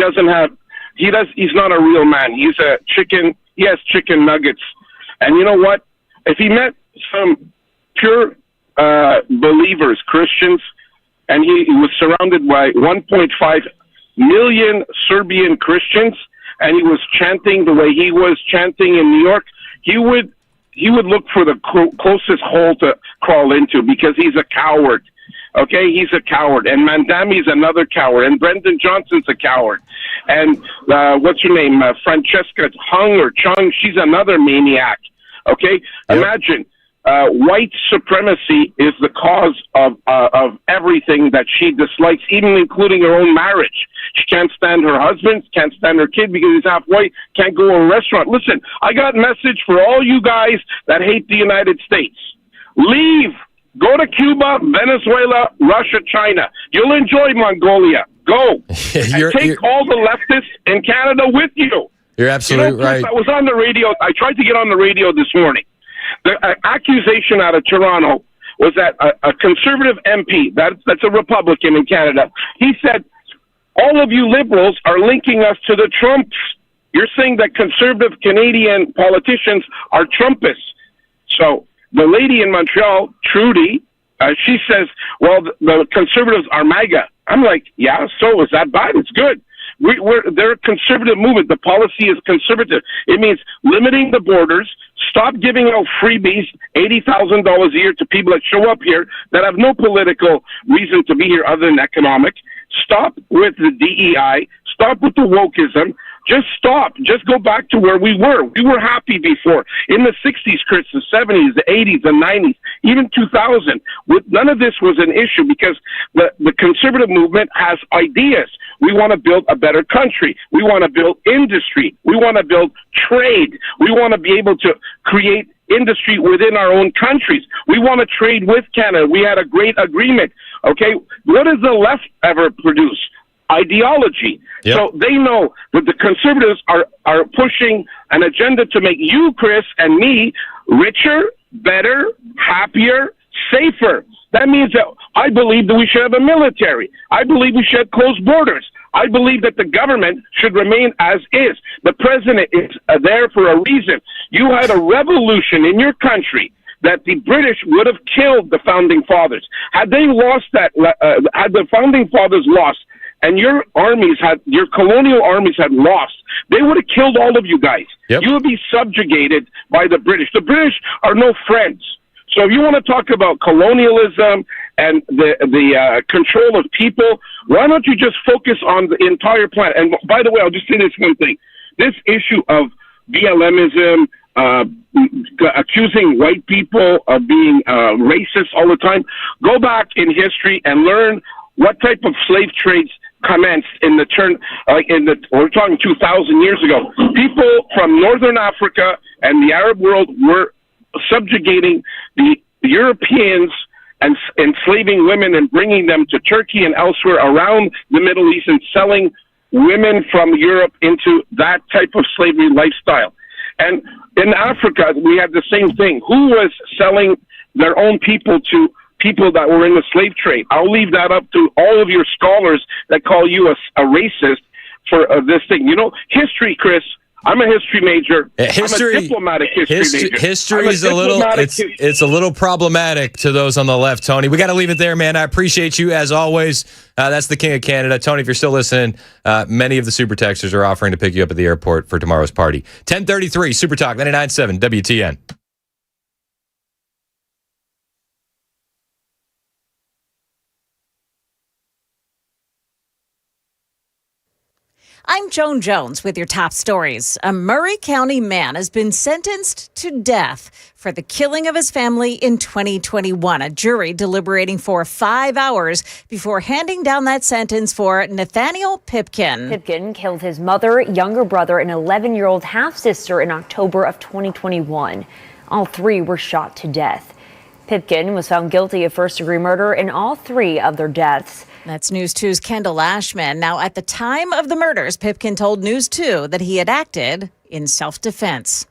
not a real man. He has chicken nuggets. And you know what? If he met some pure believers, Christians, and he was surrounded by 1.5 million Serbian Christians, and he was chanting the way he was chanting in New York, he would look for the closest hole to crawl into because he's a coward. Okay, he's a coward. And Mandami's another coward. And Brendan Johnson's a coward. And what's her name? Francesca Hung or Chung, she's another maniac. Okay? Yep. Imagine white supremacy is the cause of everything that she dislikes, even including her own marriage. She can't stand her husband, can't stand her kid because he's half white, can't go to a restaurant. Listen, I got a message for all you guys that hate the United States. Leave. Go to Cuba, Venezuela, Russia, China. You'll enjoy Mongolia. Go. And take all the leftists in Canada with you. You're absolutely right. I was on the radio. I tried to get on the radio this morning. The accusation out of Toronto was that a conservative MP, that's a Republican in Canada, he said, all of you liberals are linking us to the Trumps. You're saying that conservative Canadian politicians are Trumpists. So the lady in Montreal, Trudy, she says, well, the conservatives are MAGA. I'm like, yeah, so is that bad? It's good. They're a conservative movement. The policy is conservative. It means limiting the borders, stop giving out freebies, $80,000 a year to people that show up here that have no political reason to be here other than economic. Stop with the DEI. Stop with the wokeism. Just stop. Just go back to where we were. We were happy before. In the 60s, Chris, the 70s, the 80s, the 90s, even 2000. None of this was an issue because the conservative movement has ideas. We want to build a better country. We want to build industry. We want to build trade. We want to be able to create industry within our own countries. We want to trade with Canada. We had a great agreement. Okay, what does the left ever produce? Ideology. Yep. So they know that the conservatives are pushing an agenda to make you, Chris, and me richer, better, happier, safer. That means that I believe that we should have a military. I believe we should have closed borders. I believe that the government should remain as is. The president is there for a reason. You had a revolution in your country that the British would have killed the founding fathers. Had they lost that, had the founding fathers lost, and your colonial armies had lost, they would have killed all of you guys. Yep. You would be subjugated by the British. The British are no friends. So if you want to talk about colonialism and the control of people. Why don't you just focus on the entire planet? And by the way, I'll just say this one thing. This issue of BLMism, accusing white people of being racist all the time, go back in history and learn what type of slave trades commenced in the we're talking 2,000 years ago. People from Northern Africa and the Arab world were subjugating the Europeans and enslaving women and bringing them to Turkey and elsewhere around the Middle East and selling women from Europe into that type of slavery lifestyle. And in Africa, we had the same thing. Who was selling their own people to people that were in the slave trade? I'll leave that up to all of your scholars that call you a racist for this thing. You know, history, Chris. I'm a history major. I'm a diplomatic history major. History is it's a little problematic to those on the left, Tony. We got to leave it there, man. I appreciate you as always. That's the King of Canada. Tony, if you're still listening, many of the Super Texters are offering to pick you up at the airport for tomorrow's party. 1033 Super Talk 99.7 WTN. I'm Joan Jones with your top stories. A Murray County man has been sentenced to death for the killing of his family in 2021. A jury deliberating for 5 hours before handing down that sentence for Nathaniel Pipkin. Pipkin killed his mother, younger brother, and 11-year-old half-sister in October of 2021. All three were shot to death. Pipkin was found guilty of first-degree murder in all three of their deaths. That's News 2's Kendall Ashman. Now, at the time of the murders, Pipkin told News 2 that he had acted in self-defense.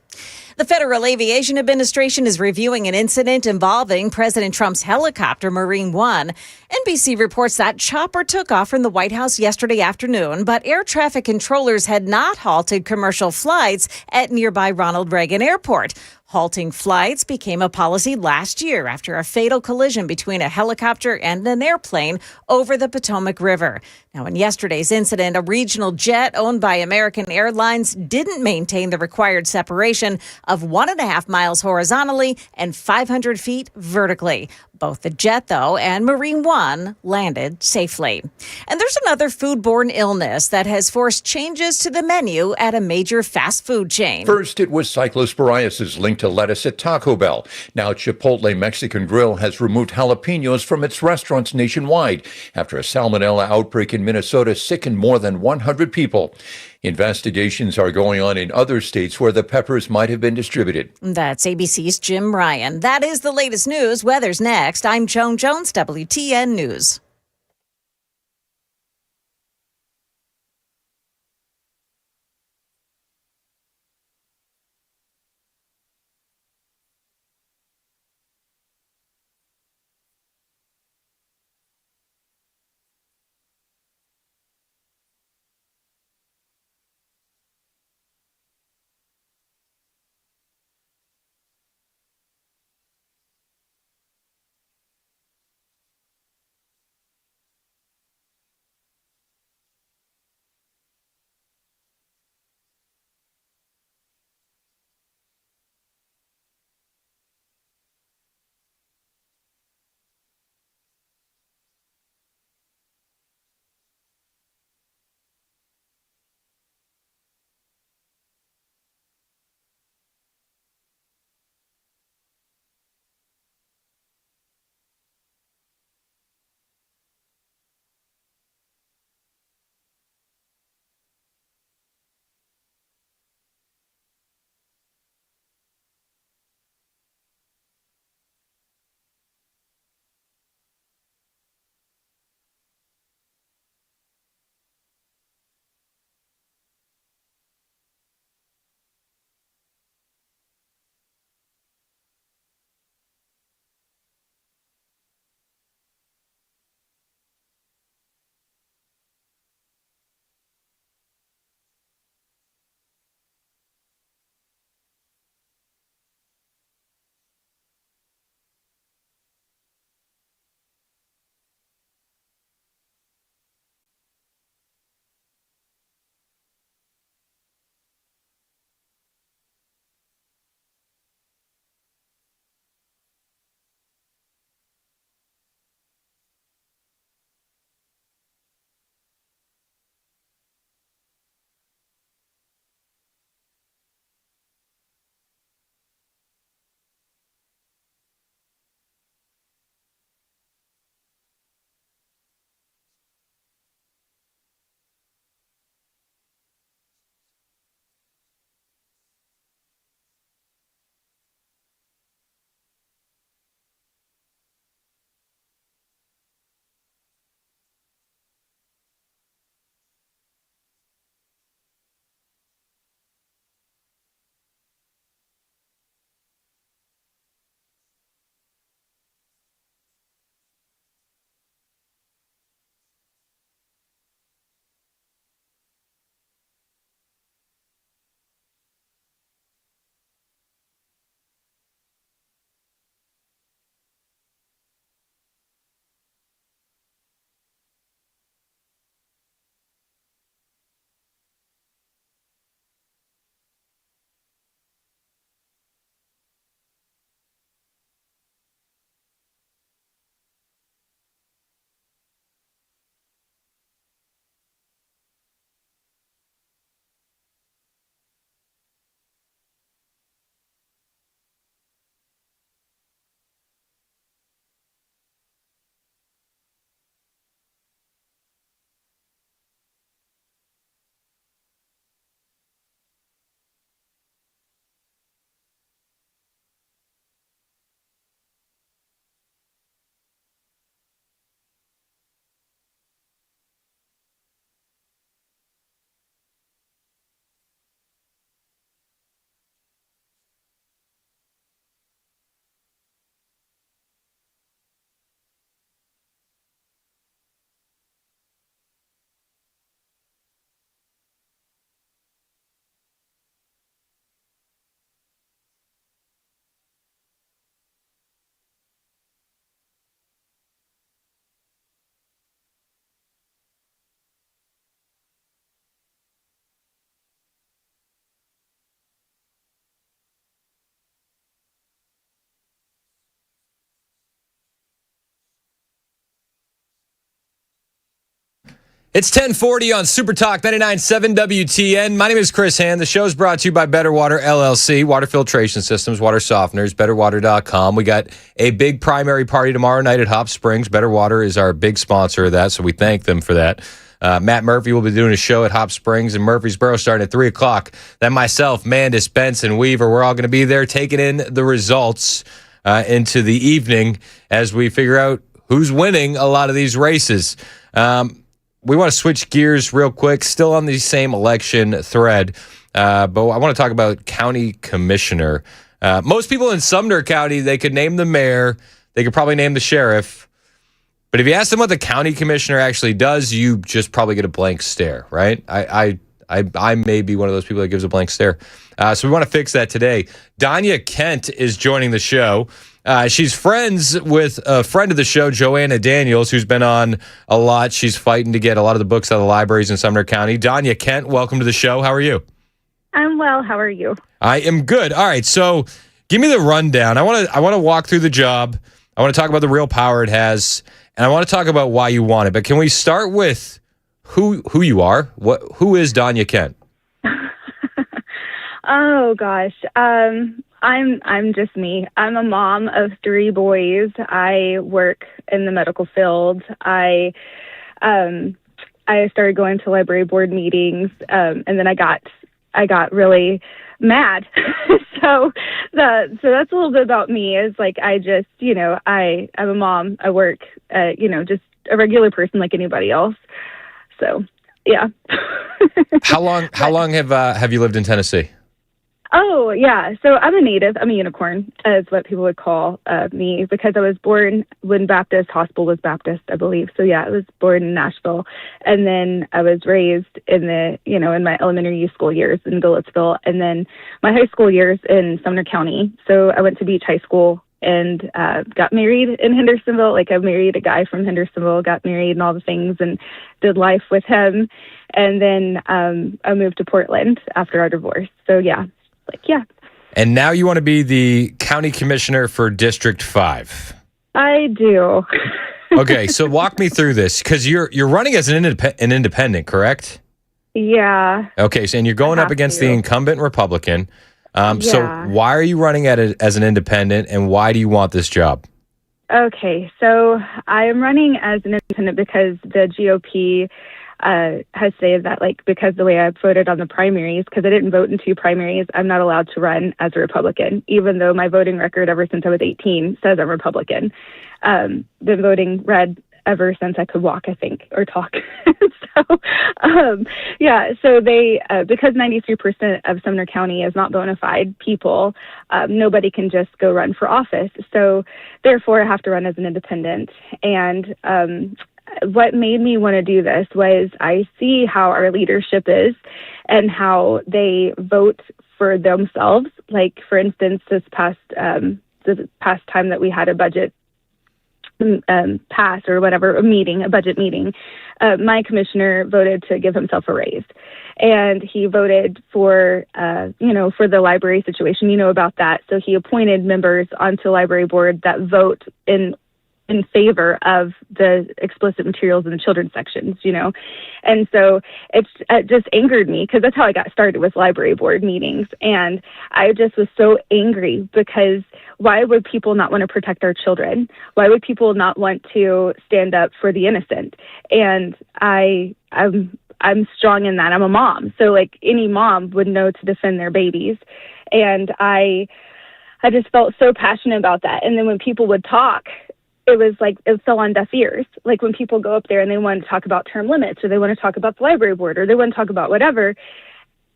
The Federal Aviation Administration is reviewing an incident involving President Trump's helicopter, Marine One. NBC reports that chopper took off from the White House yesterday afternoon, but air traffic controllers had not halted commercial flights at nearby Ronald Reagan Airport. Halting flights became a policy last year after a fatal collision between a helicopter and an airplane over the Potomac River. Now, in yesterday's incident, a regional jet owned by American Airlines didn't maintain the required separation of 1.5 miles horizontally and 500 feet vertically. Both the jet, though, and Marine One landed safely. And there's another foodborne illness that has forced changes to the menu at a major fast food chain. First, it was cyclosporiasis linked to lettuce at Taco Bell. Now, Chipotle Mexican Grill has removed jalapenos from its restaurants nationwide after a salmonella outbreak in Minnesota sickened more than 100 people. Investigations are going on in other states where the peppers might have been distributed. That's ABC's Jim Ryan. That is the latest news. Weather's next. I'm Joan Jones, WTN News. It's 1040 on Super Talk 99.7 WTN. My name is Chris Hand. The show's brought to you by Better Water LLC, water filtration systems, water softeners, betterwater.com. We got a big primary party tomorrow night at Hop Springs. Better Water is our big sponsor of that, so we thank them for that. Matt Murphy will be doing a show at Hop Springs in Murfreesboro starting at 3 o'clock. Then myself, Mandis, Benson, Weaver, we're all going to be there taking in the results into the evening as we figure out who's winning a lot of these races. We want to switch gears real quick, still on the same election thread, but I want to talk about county commissioner. Most people in Sumner County, they could name the mayor, they could probably name the sheriff, but if you ask them what the county commissioner actually does, you just probably get a blank stare, right? I may be one of those people that gives a blank stare. So we want to fix that today. Danya Kent is joining the show. She's friends with a friend of the show, Joanna Daniels, who's been on a lot. She's fighting to get a lot of the books out of the libraries in Sumner County. Danya Kent, welcome to the show. How are you? I'm well. How are you? I am good. All right, so give me the rundown. I want to walk through the job. I want to talk about the real power it has, and I want to talk about why you want it. But can we start with who you are? Who is Danya Kent? Oh gosh. I'm just me. I'm a mom of 3 boys. I work in the medical field. I started going to library board meetings, and then I got really mad. so that's a little bit about me. Is like I just I'm a mom. I work just a regular person like anybody else. So yeah. How long have you lived in Tennessee? Oh, yeah. So I'm a native. I'm a unicorn, is what people would call me, because I was born when Baptist Hospital was Baptist, I believe. So, yeah, I was born in Nashville. And then I was raised in in my elementary school years in Goodlettsville, and then my high school years in Sumner County. So I went to Beach High School and got married in Hendersonville. Like I married a guy from Hendersonville, got married and all the things, and did life with him. And then I moved to Portland after our divorce. So, yeah. Yeah. And now you want to be the county commissioner for District 5. I do. Okay, so walk me through this, because you're running as an independent, correct? Yeah. Okay, so and you're going up against the incumbent Republican. So why are you running as an independent, and why do you want this job? Okay, so I am running as an independent because the GOP has said that, because the way I voted on the primaries, because I didn't vote in 2 primaries, I'm not allowed to run as a Republican, even though my voting record ever since I was 18 says I'm Republican. Been voting red ever since I could walk, I think, or talk. So they, because 93% of Sumner County is not bona fide people, nobody can just go run for office. So therefore I have to run as an independent. And what made me want to do this was I see how our leadership is and how they vote for themselves. Like, for instance, this past time that we had a budget pass or whatever, a budget meeting, my commissioner voted to give himself a raise. And he voted for the library situation, about that. So he appointed members onto the library board that vote in favor of the explicit materials in the children's sections, And so it just angered me, because that's how I got started with library board meetings. And I just was so angry, because why would people not want to protect our children? Why would people not want to stand up for the innocent? And I'm strong in that. I'm a mom. So any mom would know to defend their babies. And I just felt so passionate about that. And then when people would talk, it fell on deaf ears. Like when people go up there and they want to talk about term limits, or they want to talk about the library board, or they want to talk about whatever,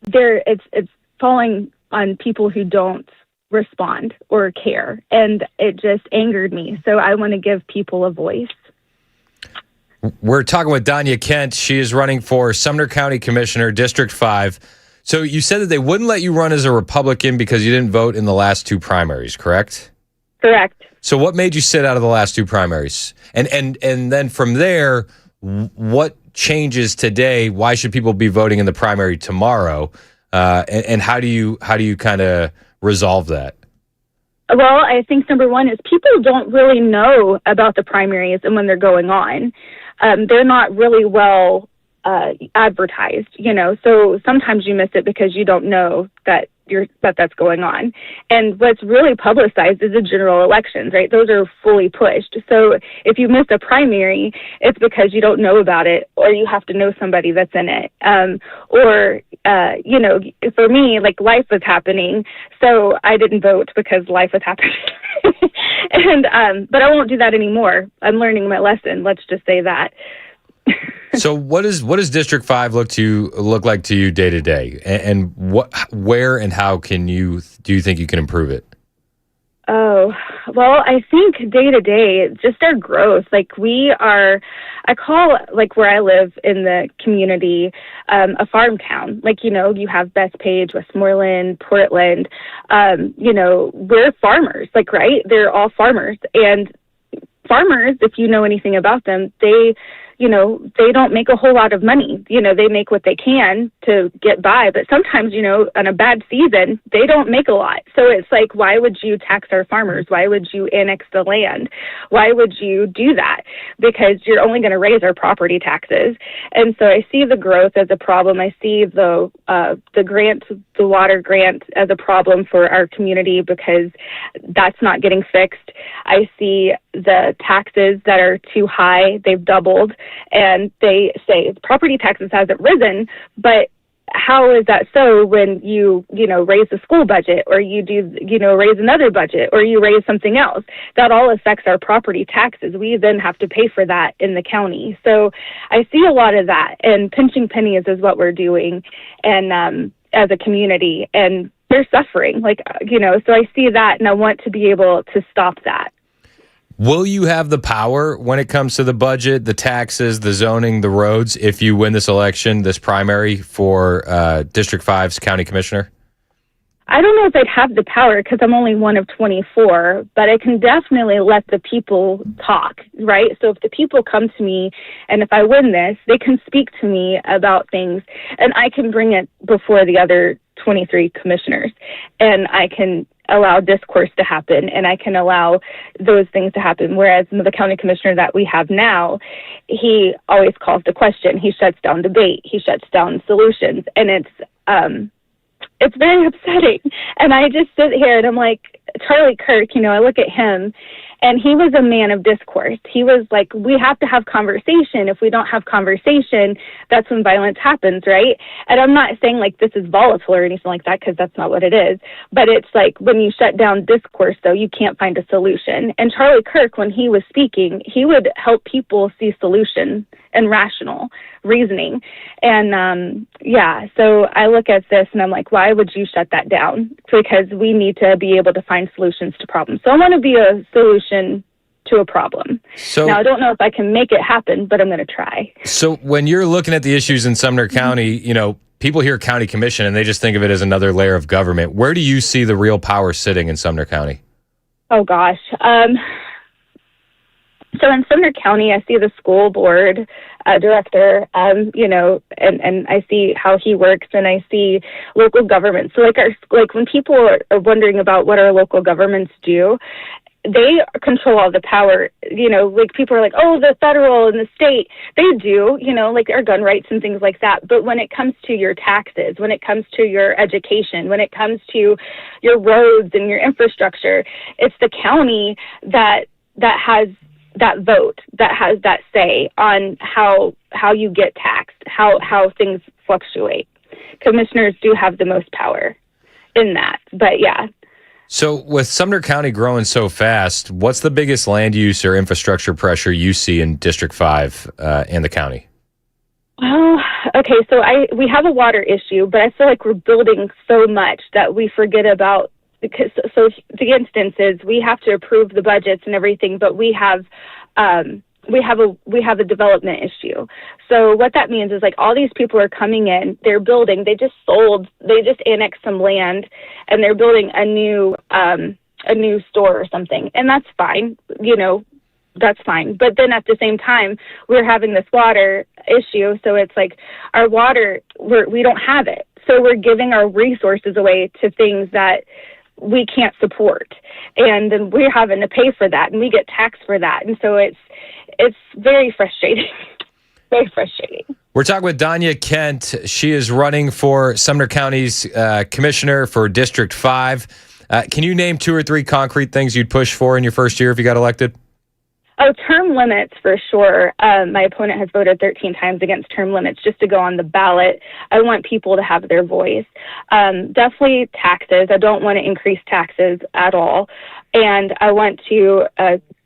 it's falling on people who don't respond or care. And it just angered me. So I want to give people a voice. We're talking with Danya Kent. She is running for Sumner County Commissioner, District 5. So you said that they wouldn't let you run as a Republican because you didn't vote in the last 2 primaries, correct? Correct. So what made you sit out of the last 2 primaries? And then from there, what changes today? Why should people be voting in the primary tomorrow? And how do you kind of resolve that? Well, I think number one is people don't really know about the primaries and when they're going on. They're not really well advertised, so sometimes you miss it because you don't know that that's going on. And what's really publicized is the general elections, right? Those are fully pushed. So if you miss a primary, it's because you don't know about it, or you have to know somebody that's in it. For me, like, life was happening, so I didn't vote because life was happening. But I won't do that anymore. I'm learning my lesson. Let's just say that. So what does District 5 look like to you day to day, and where and how do you think you can improve it? Oh, well, I think day to day, just our growth. Like, I call, like, where I live in the community, a farm town. Like, you have Bethpage, Westmoreland, Portland. We're farmers, like, right? They're all farmers. And farmers, if you know anything about them, they don't make a whole lot of money. They make what they can to get by, but sometimes, on a bad season, they don't make a lot. So it's like, why would you tax our farmers? Why would you annex the land? Why would you do that? Because you're only going to raise our property taxes. And so I see the growth as a problem. I see the water grant as a problem for our community because that's not getting fixed. I see the taxes that are too high. They've doubled. And they say property taxes hasn't risen, but how is that so when you raise the school budget, or you do, raise another budget, or you raise something else? That all affects our property taxes. We then have to pay for that in the county. So I see a lot of that, and pinching pennies is what we're doing, and as a community, and they're suffering, so I see that, and I want to be able to stop that. Will you have the power when it comes to the budget, the taxes, the zoning, the roads, if you win this election, this primary for District 5's county commissioner? I don't know if I'd have the power because I'm only one of 24, but I can definitely let the people talk, right? So if the people come to me, and if I win this, they can speak to me about things, and I can bring it before the other 23 commissioners, and I can allow discourse to happen, and I can allow those things to happen. Whereas the county commissioner that we have now, he always calls the question. He shuts down debate. He shuts down solutions, and it's very upsetting. And I just sit here and I'm like, Charlie Kirk, I look at him, and he was a man of discourse. He was like, we have to have conversation. If we don't have conversation, that's when violence happens, right? And I'm not saying like this is volatile or anything like that, because that's not what it is. But it's like when you shut down discourse, though, you can't find a solution. And Charlie Kirk, when he was speaking, he would help people see solution and rational reasoning. And so I look at this and I'm like, why would you shut that down? Because we need to be able to find solutions to problems. So I want to be a solution to a problem. So now I don't know if I can make it happen, but I'm going to try. So when you're looking at the issues in Sumner County, people hear county commission and they just think of it as another layer of government. Where do you see the real power sitting in Sumner County? Oh gosh. So in Sumner County, I see the school board director, and I see how he works, and I see local governments. So like when people are wondering about what our local governments do, they control all the power. Like people are like, oh, the federal and the state, they do, like our gun rights and things like that. But when it comes to your taxes, when it comes to your education, when it comes to your roads and your infrastructure, it's the county that has that vote, that has that say on how you get taxed, how things fluctuate. Commissioners do have the most power in that, but yeah. So with Sumner County growing so fast, what's the biggest land use or infrastructure pressure you see in District 5 and the county? Well, okay, so we have a water issue, but I feel like we're building so much that we forget about. Because so the instance is we have to approve the budgets and everything, but we have a development issue. So what that means is like all these people are coming in, they're building, they just annexed some land, and they're building a new store or something, and that's fine, that's fine. But then at the same time, we're having this water issue, so it's like our water, we don't have it, so we're giving our resources away to things that we can't support, and then we're having to pay for that, and we get taxed for that, and so it's very frustrating. very frustrating. We're talking with Danya Kent. She is running for Sumner County's commissioner for District 5. Can you name 2 or 3 concrete things you'd push for in your first year if you got elected? Oh, term limits for sure. My opponent has voted 13 times against term limits just to go on the ballot. I want people to have their voice. Definitely taxes. I don't want to increase taxes at all. And I want to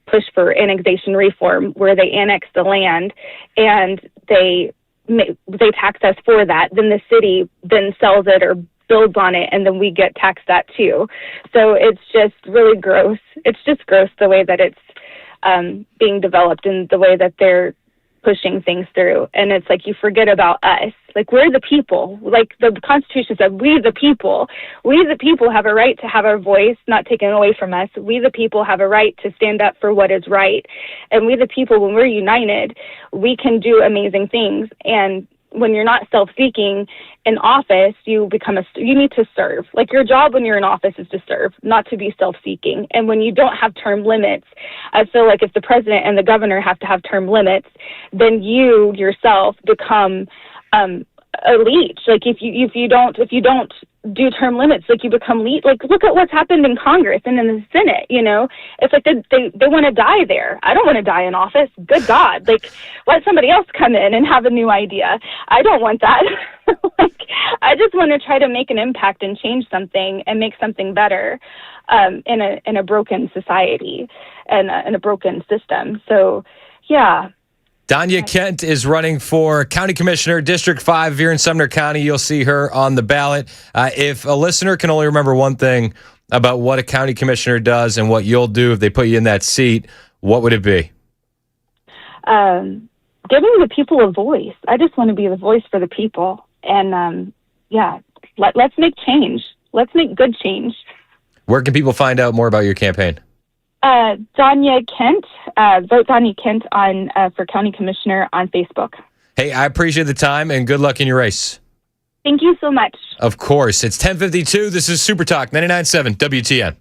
push for annexation reform, where they annex the land and they tax us for that. Then the city then sells it or builds on it, and then we get taxed that too. So it's just really gross. It's just gross the way that it's being developed and the way that they're pushing things through. And it's like you forget about us. Like, we're the people. Like the Constitution said, we the people have a right to have our voice not taken away from us. We the people have a right to stand up for what is right. And we the people, when we're united, we can do amazing things. And when you're not self-seeking in office, you need to serve. Like, your job when you're in office is to serve, not to be self-seeking. And when you don't have term limits, I feel like if the president and the governor have to have term limits, then you yourself become a leech. Like, if you don't do term limits, like, you become leech. Like, look at what's happened in Congress and in the Senate. It's like they want to die there. I don't want to die in office. Good God. Like, let somebody else come in and have a new idea. I don't want that. Like, I just want to try to make an impact and change something and make something better in a broken society and in a broken system. So, yeah. Danya Kent is running for County Commissioner, District 5. If you're in Sumner County, you'll see her on the ballot. If a listener can only remember one thing about what a county commissioner does and what you'll do if they put you in that seat, what would it be? Giving the people a voice. I just want to be the voice for the people. And, let's make change. Let's make good change. Where can people find out more about your campaign? Danya Kent, vote Danya Kent for County Commissioner on Facebook. Hey, I appreciate the time and good luck in your race. Thank you so much. Of course. It's 10:52. This is Super Talk 99.7 WTN.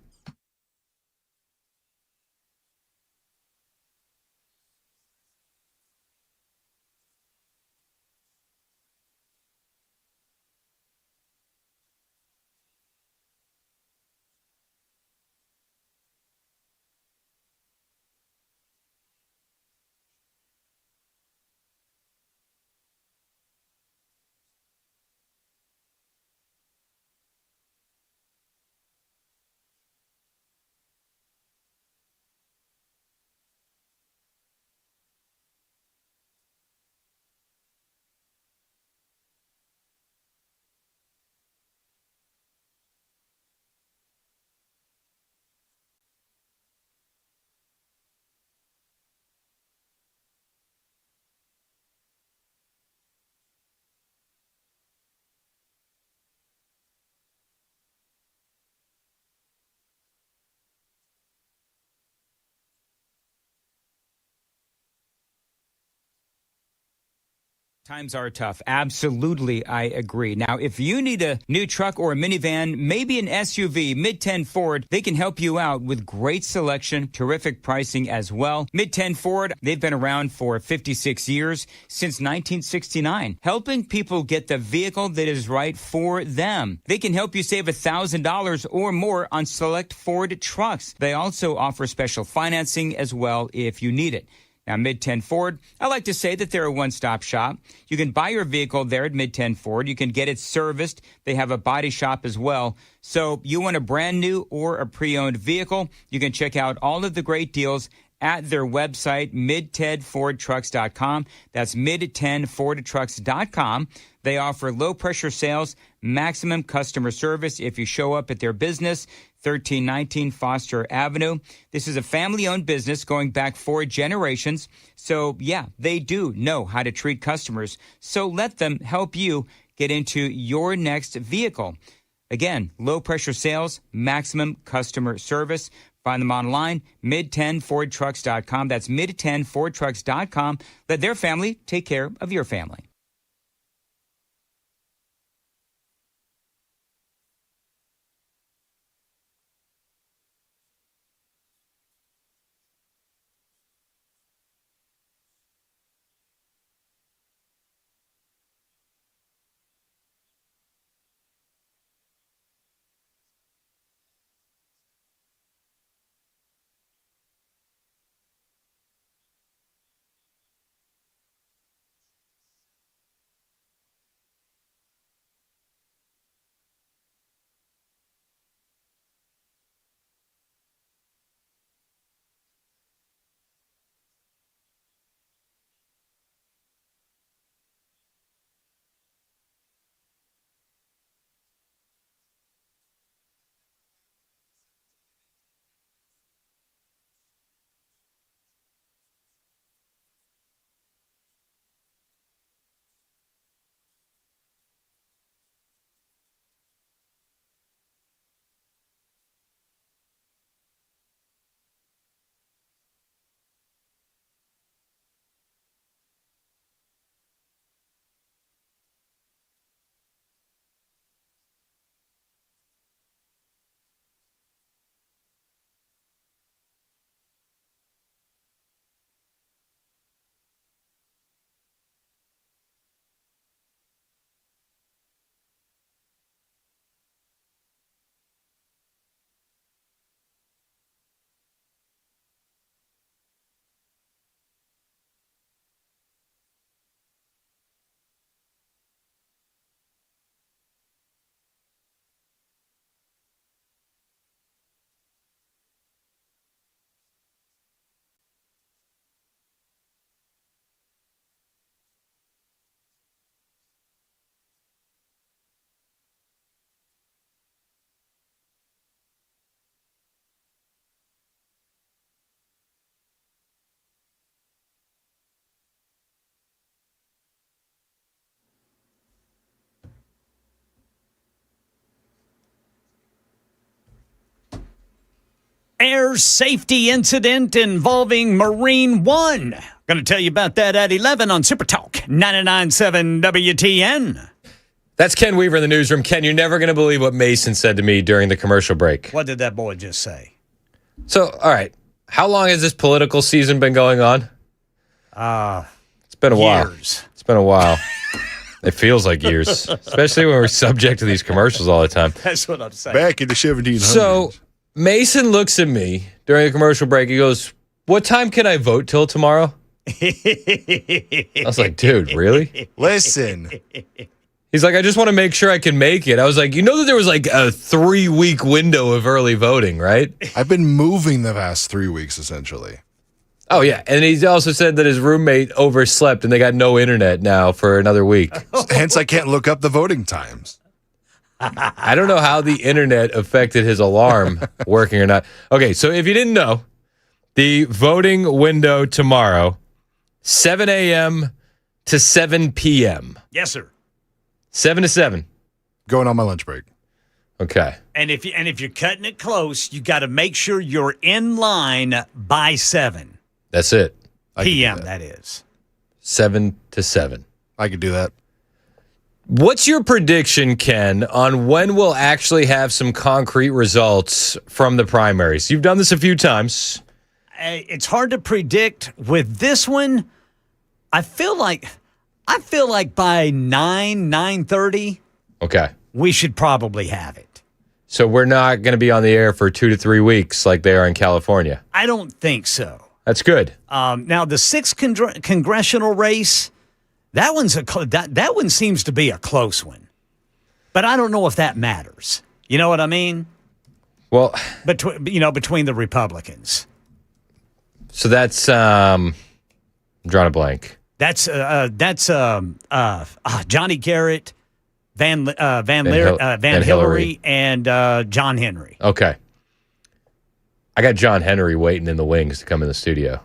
Times are tough. Absolutely, I agree. Now, if you need a new truck or a minivan, maybe an SUV, Mid-10 Ford, they can help you out with great selection, terrific pricing as well. Mid-10 Ford, they've been around for 56 years, since 1969, helping people get the vehicle that is right for them. They can help you save $1,000 or more on select Ford trucks. They also offer special financing as well if you need it. Now, Mid-10 Ford, I like to say that they're a one-stop shop. You can buy your vehicle there at Mid-10 Ford. You can get it serviced. They have a body shop as well. So you want a brand new or a pre-owned vehicle, you can check out all of the great deals at their website, mid10fordtrucks.com. That's mid10fordtrucks.com. They offer low-pressure sales, maximum customer service if you show up at their business, 1319 Foster Avenue. This is a family-owned business going back 4 generations. So, yeah, they do know how to treat customers. So let them help you get into your next vehicle. Again, low-pressure sales, maximum customer service. Find them online, mid10fordtrucks.com. That's mid10fordtrucks.com. Let their family take care of your family. air safety incident involving Marine One. Going to tell you about that at 11 on Super Talk 99.7 WTN. That's Ken Weaver in the newsroom. Ken, you're never going to believe what Mason said to me during the commercial break. What did that boy just say? So, all right. How long has this political season been going on? It's been a while. It's been a while. It feels like years, especially when we're subject to these commercials all the time. That's what I'm saying. Back in the 1700s. So Mason looks at me during the commercial break. He goes, "What time can I vote till tomorrow?" I was like, "Dude, really?" Listen. He's like, "I just want to make sure I can make it." I was like, "You know that there was like a 3-week window of early voting, right?" I've been moving the past 3 weeks, essentially. Oh, yeah. And he also said that his roommate overslept and they got no internet now for another week. Hence, I can't look up the voting times. I don't know how the internet affected his alarm working or not. Okay, so if you didn't know, the voting window tomorrow, 7 a.m. to 7 p.m. Yes, sir. 7 to 7. Going on my lunch break. Okay. And if you're cutting it close, you got to make sure you're in line by 7 That's it. p.m. That is 7 to 7. I could do that. What's your prediction, Ken, on when we'll actually have some concrete results from the primaries? You've done this a few times. It's hard to predict with this one. I feel like by 9:30. Okay. We should probably have it. So we're not going to be on the air for 2 to 3 weeks like they are in California. I don't think so. That's good. Now the 6th congressional race, that one seems to be a close one, but I don't know if that matters. You know what I mean? Well, between the Republicans. So that's I'm drawing a blank. That's Johnny Garrett, Van Hillary, and John Henry. Okay. I got John Henry waiting in the wings to come in the studio.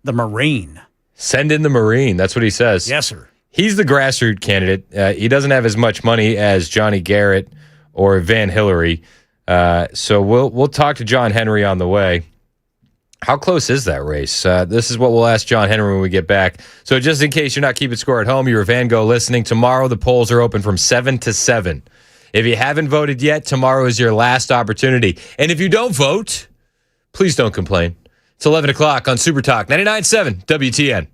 The Marine. Send in the Marine. That's what he says. Yes, sir. He's the grassroots candidate. He doesn't have as much money as Johnny Garrett or Van Hillary. So we'll talk to John Henry on the way. How close is that race? This is what we'll ask John Henry when we get back. So just in case you're not keeping score at home, you're a Van Gogh listening. Tomorrow the polls are open from 7 to 7. If you haven't voted yet, tomorrow is your last opportunity. And if you don't vote, please don't complain. It's 11 o'clock on Super Talk 99.7 WTN.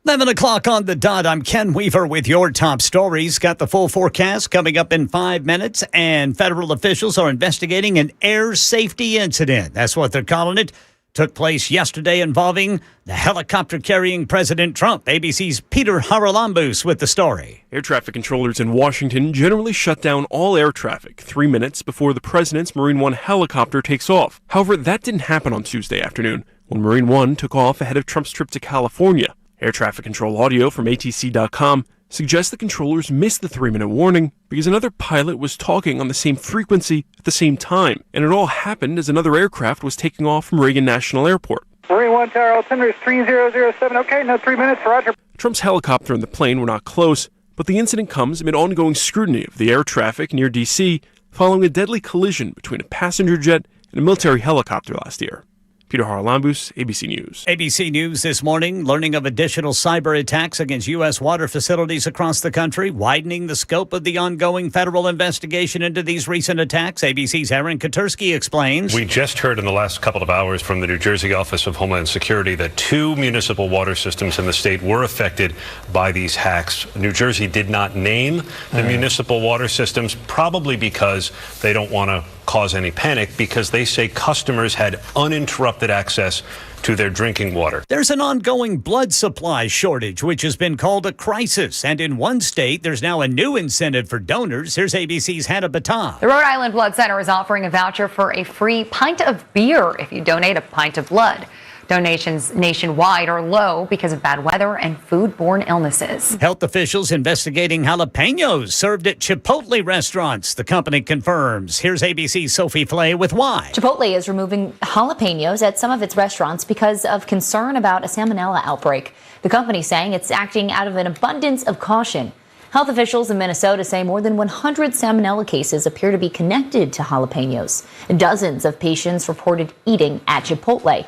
Eleven o'clock on the dot. I'm Ken Weaver with your top stories. Got the full forecast coming up in 5 minutes, and federal officials are investigating an air safety incident. That's what they're calling it. Took place yesterday involving the helicopter carrying President Trump. ABC's Peter Haralambous with the story. Air traffic controllers in Washington generally shut down all air traffic 3 minutes before the president's Marine One helicopter takes off. However, that didn't happen on Tuesday afternoon when Marine One took off ahead of Trump's trip to California. Air traffic control audio from ATC.com suggests the controllers missed the 3-minute warning because another pilot was talking on the same frequency at the same time, and it all happened as another aircraft was taking off from Reagan National Airport. Marine One Tower altimeter is 3007. Okay, no 3 minutes, Roger. Trump's helicopter and the plane were not close, but the incident comes amid ongoing scrutiny of the air traffic near D.C. following a deadly collision between a passenger jet and a military helicopter last year. Peter Haralambous, ABC News. ABC News this morning, learning of additional cyber attacks against U.S. water facilities across the country, widening the scope of the ongoing federal investigation into these recent attacks. ABC's Aaron Katursky explains. We just heard in the last couple of hours from the New Jersey Office of Homeland Security that 2 municipal water systems in the state were affected by these hacks. New Jersey did not name the municipal water systems, probably because they don't want to cause any panic, because they say customers had uninterrupted access to their drinking water. There's an ongoing blood supply shortage, which has been called a crisis. And in one state, there's now a new incentive for donors. Here's ABC's Hannah Battah. The Rhode Island Blood Center is offering a voucher for a free pint of beer if you donate a pint of blood. Donations nationwide are low because of bad weather and foodborne illnesses. Health officials investigating jalapenos served at Chipotle restaurants. The company confirms. Here's ABC's Sophie Flay with why. Chipotle is removing jalapenos at some of its restaurants because of concern about a salmonella outbreak. The company saying it's acting out of an abundance of caution. Health officials in Minnesota say more than 100 salmonella cases appear to be connected to jalapenos. Dozens of patients reported eating at Chipotle.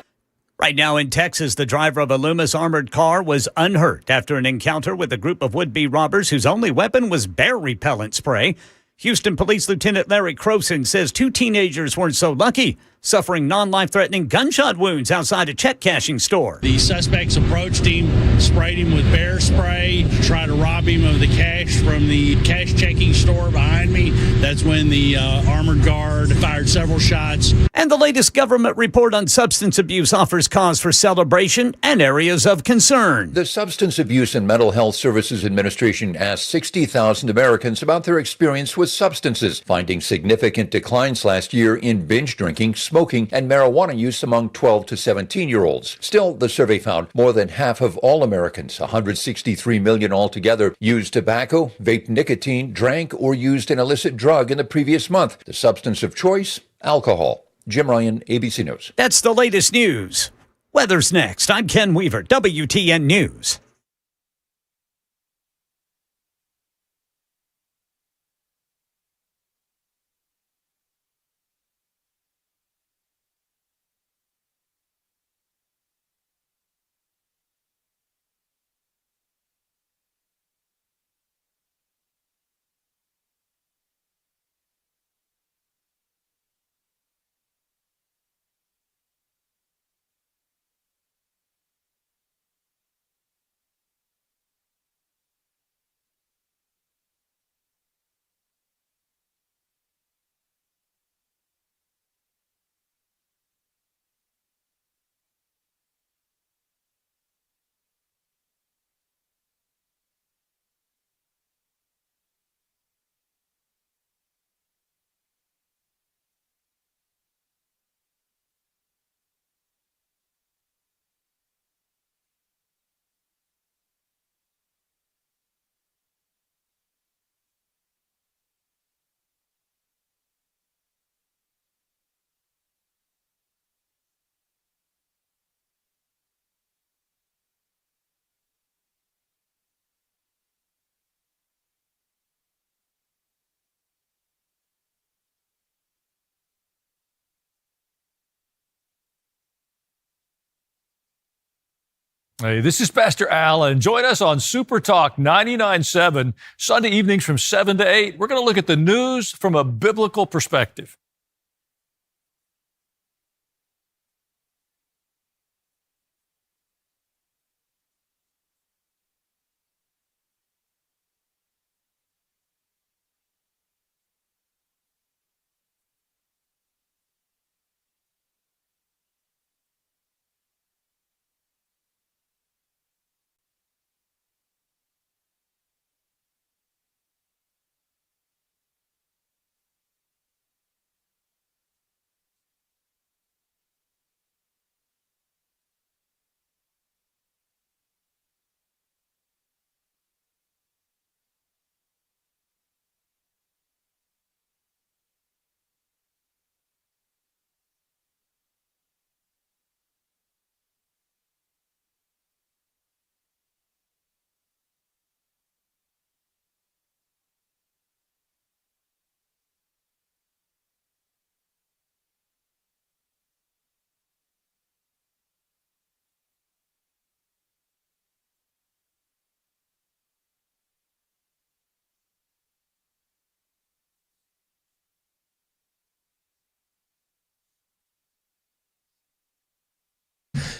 Right now in Texas, the driver of a Loomis armored car was unhurt after an encounter with a group of would-be robbers whose only weapon was bear repellent spray. Houston Police Lieutenant Larry Croson says 2 teenagers weren't so lucky, suffering non-life-threatening gunshot wounds outside a check-cashing store. The suspects approached him, sprayed him with bear spray to try to rob him of the cash from the cash checking store behind me. That's when the armored guard fired several shots. And the latest government report on substance abuse offers cause for celebration and areas of concern. The Substance Abuse and Mental Health Services Administration asked 60,000 Americans about their experience with substances, finding significant declines last year in binge drinking, smoking, and marijuana use among 12 to 17-year-olds. Still, the survey found more than half of all Americans, 163 million altogether, used tobacco, vaped nicotine, drank, or used an illicit drug in the previous month. The substance of choice, alcohol. Jim Ryan, ABC News. That's the latest news. Weather's next. I'm Ken Weaver, WTN News. Hey, this is Pastor Al, and join us on Super Talk 99.7, Sunday evenings from 7 to 8. We're going to look at the news from a biblical perspective.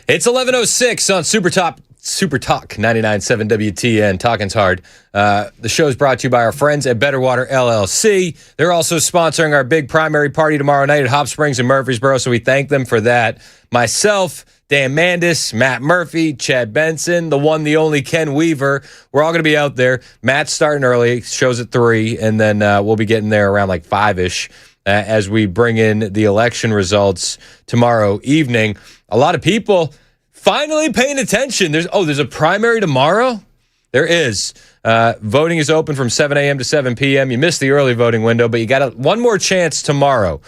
It's 11:06 on Super Talk 99.7 WTN. Talking's hard. The show is brought to you by our friends at Better Water LLC. They're also sponsoring our big primary party tomorrow night at Hop Springs in Murfreesboro, so we thank them for that. Myself, Dan Mandis, Matt Murphy, Chad Benson, the one, the only Ken Weaver. We're all going to be out there. Matt's starting early, shows at 3, and then we'll be getting there around like 5-ish as we bring in the election results tomorrow evening. A lot of people finally paying attention. There's a primary tomorrow? There is. Voting is open from 7 a.m. to 7 p.m. You missed the early voting window, but you got one more chance tomorrow.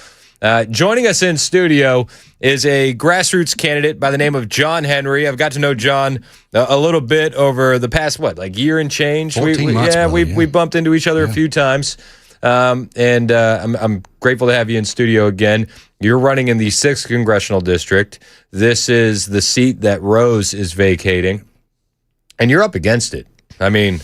Joining us in studio is a grassroots candidate by the name of John Henry. I've got to know John a little bit over the past, year and change? 14 months, we bumped into each other a few times. And I'm grateful to have you in studio again. You're running in the 6th Congressional District. This is the seat that Rose is vacating. And you're up against it. I mean,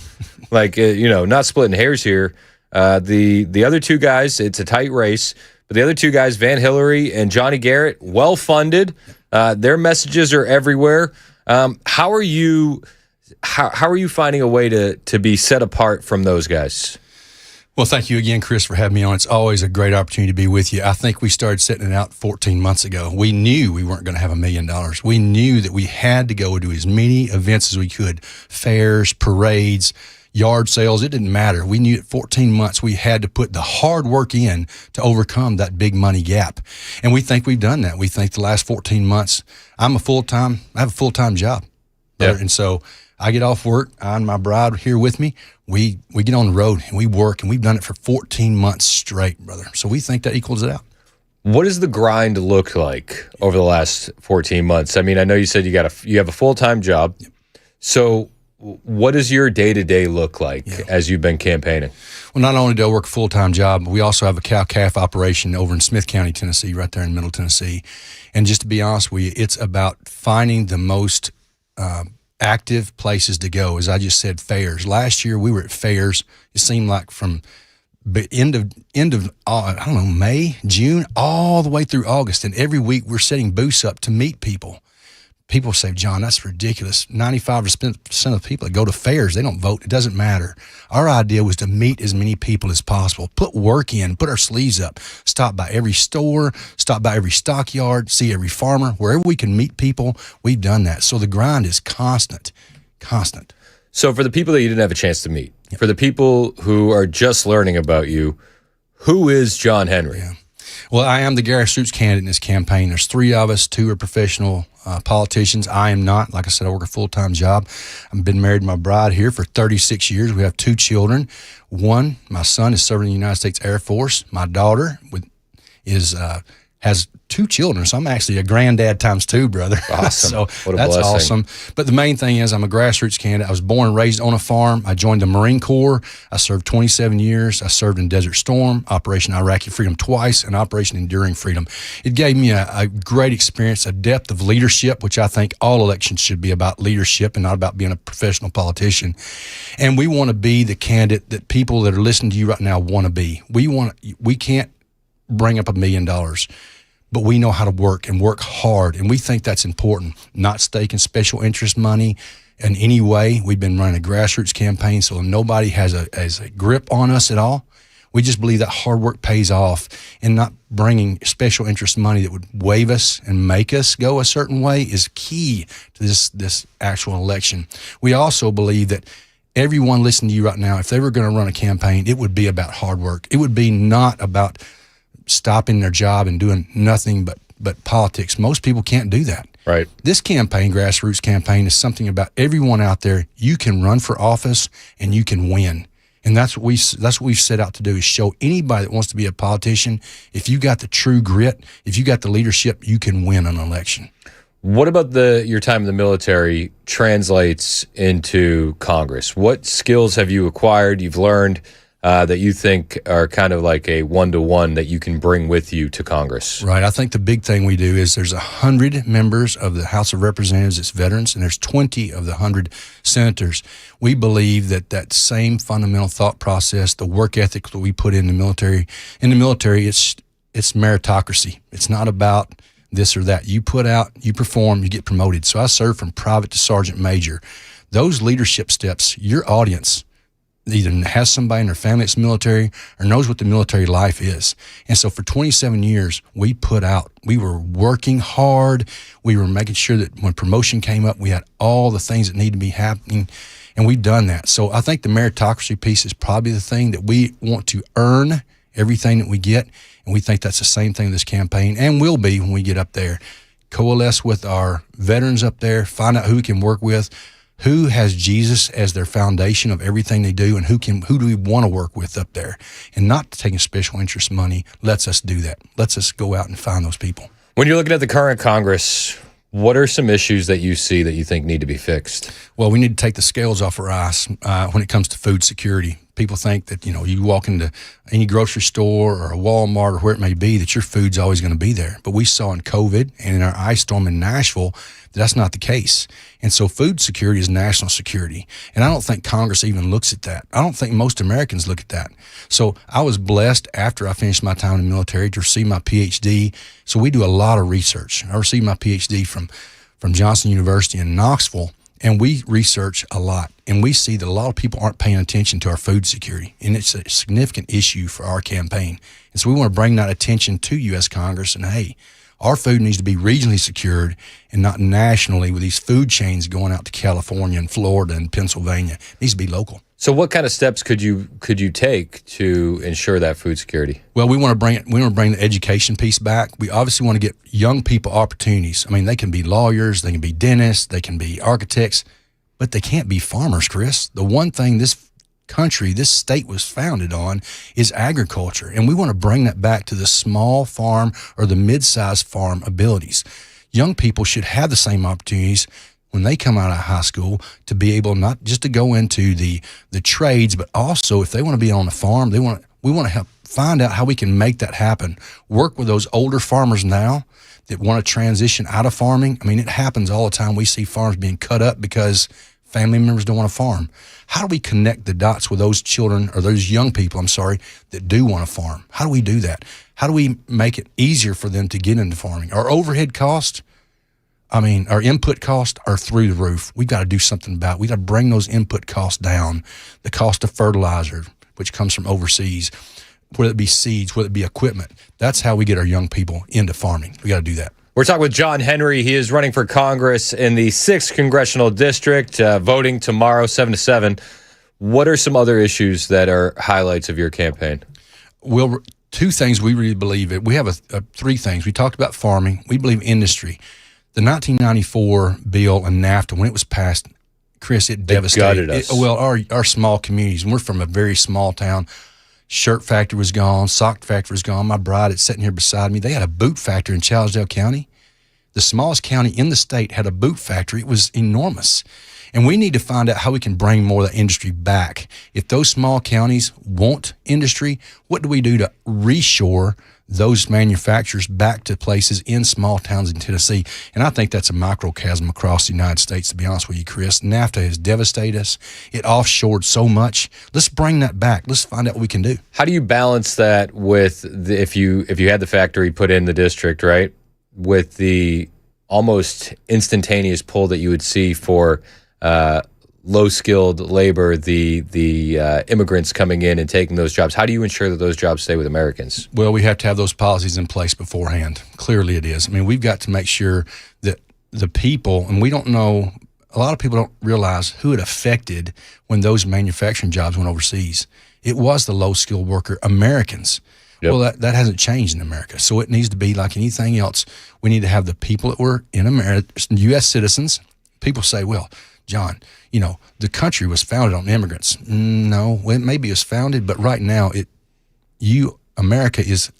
not splitting hairs here. The other two guys, it's a tight race. But the other two guys, Van Hillary and Johnny Garrett, well-funded. Their messages are everywhere. How are you finding a way to be set apart from those guys? Well, thank you again, Chris, for having me on. It's always a great opportunity to be with you. I think we started setting it out 14 months ago. We knew we weren't going to have $1 million. We knew that we had to go to as many events as we could, fairs, parades, yard sales. It didn't matter. We knew at 14 months we had to put the hard work in to overcome that big money gap. And we think we've done that. We think the last 14 months, I have a full-time job. Yeah. And so I get off work, I and my bride here with me. We get on the road and we work, and we've done it for 14 months straight, brother. So we think that equals it out. What does the grind look like over the last 14 months? I mean, I know you said you have a full-time job. Yep. So what does your day-to-day look like as you've been campaigning? Well, not only do I work a full-time job, but we also have a cow-calf operation over in Smith County, Tennessee, right there in Middle Tennessee. And just to be honest with you, it's about finding the most active places to go. As I just said, fairs. Last year we were at fairs. It seemed like from end of May, June, all the way through August. And every week we're setting booths up to meet people. People say, John, that's ridiculous. 95% of the people that go to fairs, they don't vote. It doesn't matter. Our idea was to meet as many people as possible, put work in, put our sleeves up, stop by every store, stop by every stockyard, see every farmer. Wherever we can meet people, we've done that. So the grind is constant. So for the people that you didn't have a chance to meet, for the people who are just learning about you, who is John Henry? Yeah. Well, I am the grassroots candidate in this campaign. There's 3 of us, 2 are professional politicians. I am not. Like I said, I work a full-time job. I've been married to my bride here for 36 years. We have 2 children. One, my son is serving in the United States Air Force. My daughter has 2 children, so I'm actually a granddad times 2, brother. Awesome. So what a that's blessing. awesome. But the main thing is I'm a grassroots candidate. I was born and raised on a farm. I joined the Marine Corps. I served 27 years. I served in Desert Storm, Operation Iraqi Freedom twice, and Operation Enduring Freedom. It gave me a great experience, a depth of leadership, which I think all elections should be about leadership and not about being a professional politician. And we want to be the candidate that people that are listening to you right now want to be. We can't bring up $1 million. But we know how to work and work hard, and we think that's important, not staking special interest money in any way. We've been running a grassroots campaign, so nobody has a grip on us at all. We just believe that hard work pays off, and not bringing special interest money that would waive us and make us go a certain way is key to this actual election. We also believe that everyone listening to you right now, if they were going to run a campaign, it would be about hard work. It would be not about stopping their job and doing nothing but politics. Most people can't do that. Right. This campaign, grassroots campaign, is something about everyone out there. You can run for office and you can win. And that's what we've set out to do, is show anybody that wants to be a politician, if you got the true grit, if you got the leadership, you can win an election. What about your time in the military translates into Congress? What skills have you acquired, you've learned, that you think are kind of like a one-to-one that you can bring with you to Congress? Right. I think the big thing we do is there's 100 members of the House of Representatives that's veterans, and there's 20 of the 100 senators. We believe that same fundamental thought process, the work ethic that we put in the military, it's meritocracy. It's not about this or that. You put out, you perform, you get promoted. So I served from private to sergeant major. Those leadership steps, your audience either has somebody in their family that's military or knows what the military life is. And so for 27 years, we were working hard. We were making sure that when promotion came up, we had all the things that need to be happening, and we've done that. So I think the meritocracy piece is probably the thing that we want to earn everything that we get, and we think that's the same thing in this campaign, and will be when we get up there. coalesce with our veterans up there, find out who we can work with, who has Jesus as their foundation of everything they do, and who do we want to work with up there. And not taking special interest money lets us do that. Lets us go out and find those people. When you're looking at the current Congress, what are some issues that you see that you think need to be fixed? Well, we need to take the scales off our eyes when it comes to food security. People think that, you walk into any grocery store or a Walmart or where it may be, that your food's always going to be there. But we saw in COVID and in our ice storm in Nashville that that's not the case. And so food security is national security. And I don't think Congress even looks at that. I don't think most Americans look at that. So I was blessed after I finished my time in the military to receive my PhD. So we do a lot of research. I received my PhD from Johnson University in Knoxville. And we research a lot, and we see that a lot of people aren't paying attention to our food security, and it's a significant issue for our campaign. And so we want to bring that attention to U.S. Congress, and hey, our food needs to be regionally secured and not nationally with these food chains going out to California and Florida and Pennsylvania. It needs to be local. So what kind of steps could you take to ensure that food security? Well, we want to bring the education piece back. We obviously want to get young people opportunities. I mean, they can be lawyers, they can be dentists, they can be architects, but they can't be farmers, Chris. The one thing this country, this state was founded on is agriculture, and we want to bring that back to the small farm or the mid-sized farm abilities. Young people should have the same opportunities when they come out of high school to be able not just to go into the trades, but also if they want to be on the farm, we want to help find out how we can make that happen. Work with those older farmers now that want to transition out of farming. I mean, it happens all the time. We see farms being cut up because family members don't want to farm. How do we connect the dots with those children or those young people, that do want to farm? How do we do that? How do we make it easier for them to get into farming? Our overhead costs, our input costs are through the roof. We've got to do something about it. We've got to bring those input costs down. The cost of fertilizer, which comes from overseas, whether it be seeds, whether it be equipment. That's how we get our young people into farming. We got to do that. We're talking with John Henry. He is running for Congress in the 6th Congressional District, voting tomorrow, 7 to 7. What are some other issues that are highlights of your campaign? Well, two things we really believe in. We have three things. We talked about farming. We believe industry. The 1994 bill and NAFTA, when it was passed, Chris, it devastated us. Our small communities. And we're from a very small town. Shirt factory was gone. Sock factory was gone. My bride is sitting here beside me. They had a boot factory in Childsdale County. The smallest county in the state had a boot factory. It was enormous. And we need to find out how we can bring more of the industry back. If those small counties want industry, what do we do to reshore those manufacturers back to places in small towns in Tennessee? And I think that's a microcosm across the United States, to be honest with you, Chris. NAFTA has devastated us. It offshored so much. Let's bring that back. Let's find out what we can do. How do you balance that with if you had the factory put in the district, right, with the almost instantaneous pull that you would see for low-skilled labor, the immigrants coming in and taking those jobs? How do you ensure that those jobs stay with Americans? Well, we have to have those policies in place beforehand. Clearly it is. We've got to make sure that the people, and we don't know, a lot of people don't realize who it affected when those manufacturing jobs went overseas. It was the low-skilled worker, Americans. Yep. Well, that hasn't changed in America. So it needs to be like anything else. We need to have the people that were in America, U.S. citizens. People say, well, John, the country was founded on immigrants. No, well, maybe it was founded, but right now America is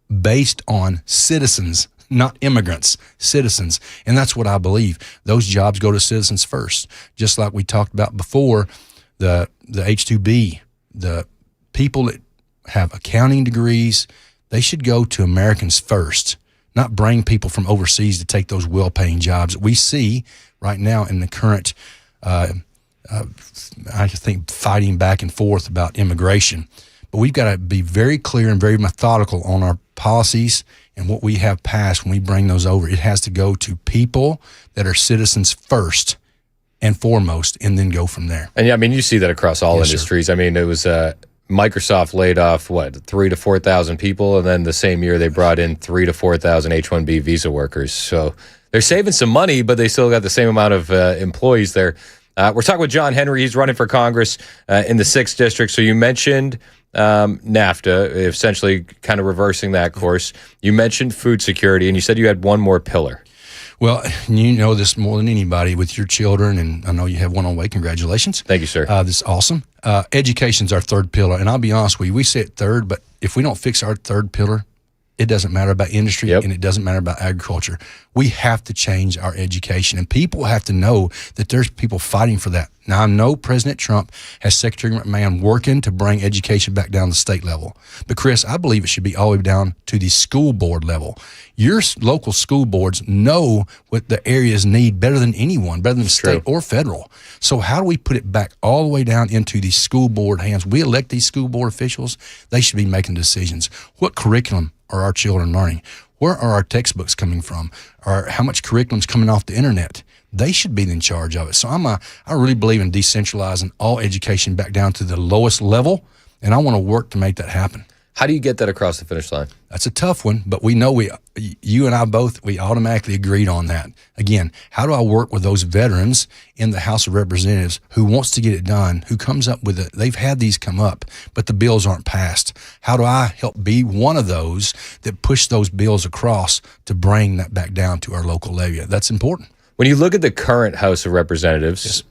based on citizens, not immigrants, citizens. And that's what I believe. Those jobs go to citizens first. Just like we talked about before, the H-2B, the people that have accounting degrees, they should go to Americans first, not bring people from overseas to take those well-paying jobs that we see right now in the current I think fighting back and forth about immigration. But we've got to be very clear and very methodical on our policies and what we have passed when we bring those over. It has to go to people that are citizens first and foremost, and then go from there. And you see that across all industries. Sir. It was Microsoft laid off 3,000 to 4,000 people, and then the same year they brought in 3,000 to 4,000 H-1B visa workers. So they're saving some money, but they still got the same amount of employees there. We're talking with John Henry. He's running for Congress in the 6th District. So you mentioned NAFTA, essentially kind of reversing that course. You mentioned food security, and you said you had one more pillar. Well, you know this more than anybody with your children, and I know you have one on the way. Congratulations. Thank you, sir. This is awesome. Education's our third pillar, and I'll be honest with you, we say it third, but if we don't fix our third pillar, it doesn't matter about industry and it doesn't matter about agriculture. We have to change our education, and people have to know that there's people fighting for that. Now, I know President Trump has Secretary McMahon working to bring education back down to the state level. But, Chris, I believe it should be all the way down to the school board level. Your local school boards know what the areas need better than anyone, better than the state or federal. So how do we put it back all the way down into the school board hands? We elect these school board officials. They should be making decisions. What curriculum are our children learning? Where are our textbooks coming from? Or how much curriculum's coming off the internet? They should be in charge of it. So I really believe in decentralizing all education back down to the lowest level, and I want to work to make that happen. How do you get that across the finish line? That's a tough one, but we know you and I both, we automatically agreed on that. Again, how do I work with those veterans in the House of Representatives who wants to get it done, who comes up with it? They've had these come up, but the bills aren't passed. How do I help be one of those that push those bills across to bring that back down to our local levy? That's important. When you look at the current House of Representatives,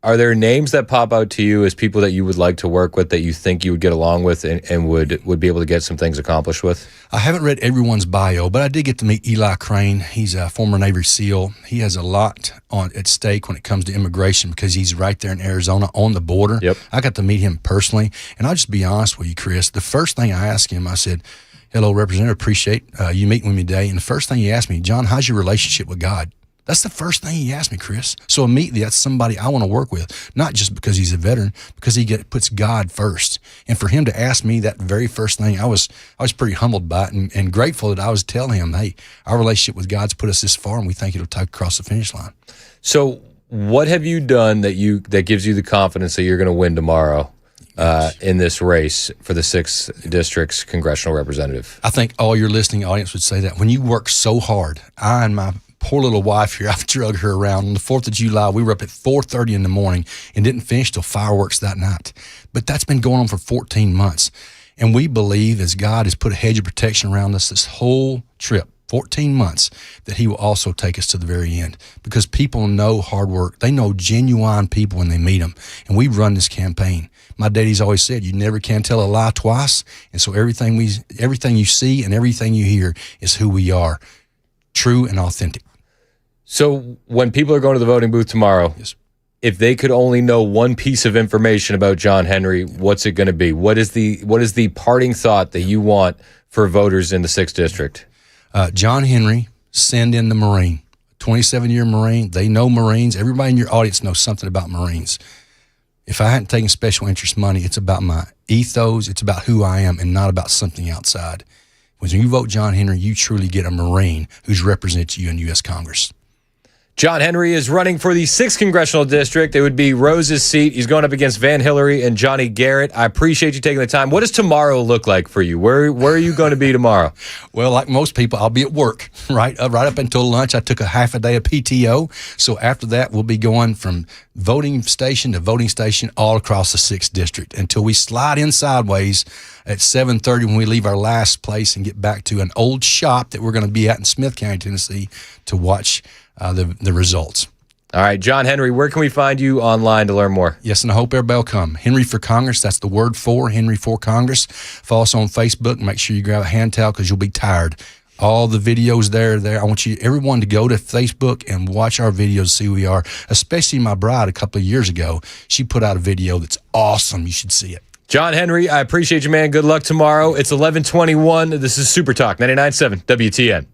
are there names that pop out to you as people that you would like to work with, that you think you would get along with and would be able to get some things accomplished with? I haven't read everyone's bio, but I did get to meet Eli Crane. He's a former Navy SEAL. He has a lot at stake when it comes to immigration because he's right there in Arizona on the border. I got to meet him personally, and I'll just be honest with you, Chris. The first thing I asked him, I said, "Hello, Representative, appreciate you meeting with me today." And the first thing he asked me, "John, how's your relationship with God?" That's the first thing he asked me, Chris. So immediately, that's somebody I want to work with, not just because he's a veteran, because he puts God first. And for him to ask me that very first thing, I was pretty humbled by it and grateful that I was telling him, hey, our relationship with God's put us this far, and we think it'll take across the finish line. So what have you done that gives you the confidence that you're going to win tomorrow in this race for the 6th District's congressional representative? I think all your listening audience would say that. When you work so hard, I and my poor little wife here, I've drugged her around. On the 4th of July, we were up at 4:30 in the morning and didn't finish till fireworks that night. But that's been going on for 14 months. And we believe, as God has put a hedge of protection around us this whole trip, 14 months, that he will also take us to the very end. Because people know hard work. They know genuine people when they meet them. And we run this campaign. My daddy's always said, you never can tell a lie twice. And so everything you see and everything you hear is who we are, true and authentic. So when people are going to the voting booth tomorrow, if they could only know one piece of information about John Henry, what's it going to be? What is the parting thought that you want for voters in the 6th District? John Henry, send in the Marine. 27-year Marine. They know Marines. Everybody in your audience knows something about Marines. If I hadn't taken special interest money, it's about my ethos. It's about who I am and not about something outside. When you vote John Henry, you truly get a Marine who's represents you in U.S. Congress. John Henry is running for the 6th Congressional District. It would be Rose's seat. He's going up against Van Hillary and Johnny Garrett. I appreciate you taking the time. What does tomorrow look like for you? Where are you going to be tomorrow? Well, like most people, I'll be at work, right up until lunch. I took a half a day of PTO. So after that, we'll be going from voting station to voting station all across the 6th District until we slide in sideways at 7:30 when we leave our last place and get back to an old shop that we're going to be at in Smith County, Tennessee, to watch the results. All right, John Henry, where can we find you online to learn more? Yes, and I hope everybody will come. Henry for Congress, that's the word for Henry for Congress. Follow us on Facebook. Make sure you grab a hand towel because you'll be tired. All the videos there. I want everyone to go to Facebook and watch our videos, see who we are, especially my bride a couple of years ago. She put out a video that's awesome. You should see it. John Henry, I appreciate you, man. Good luck tomorrow. It's 11:21. This is Super Talk 99.7 WTN.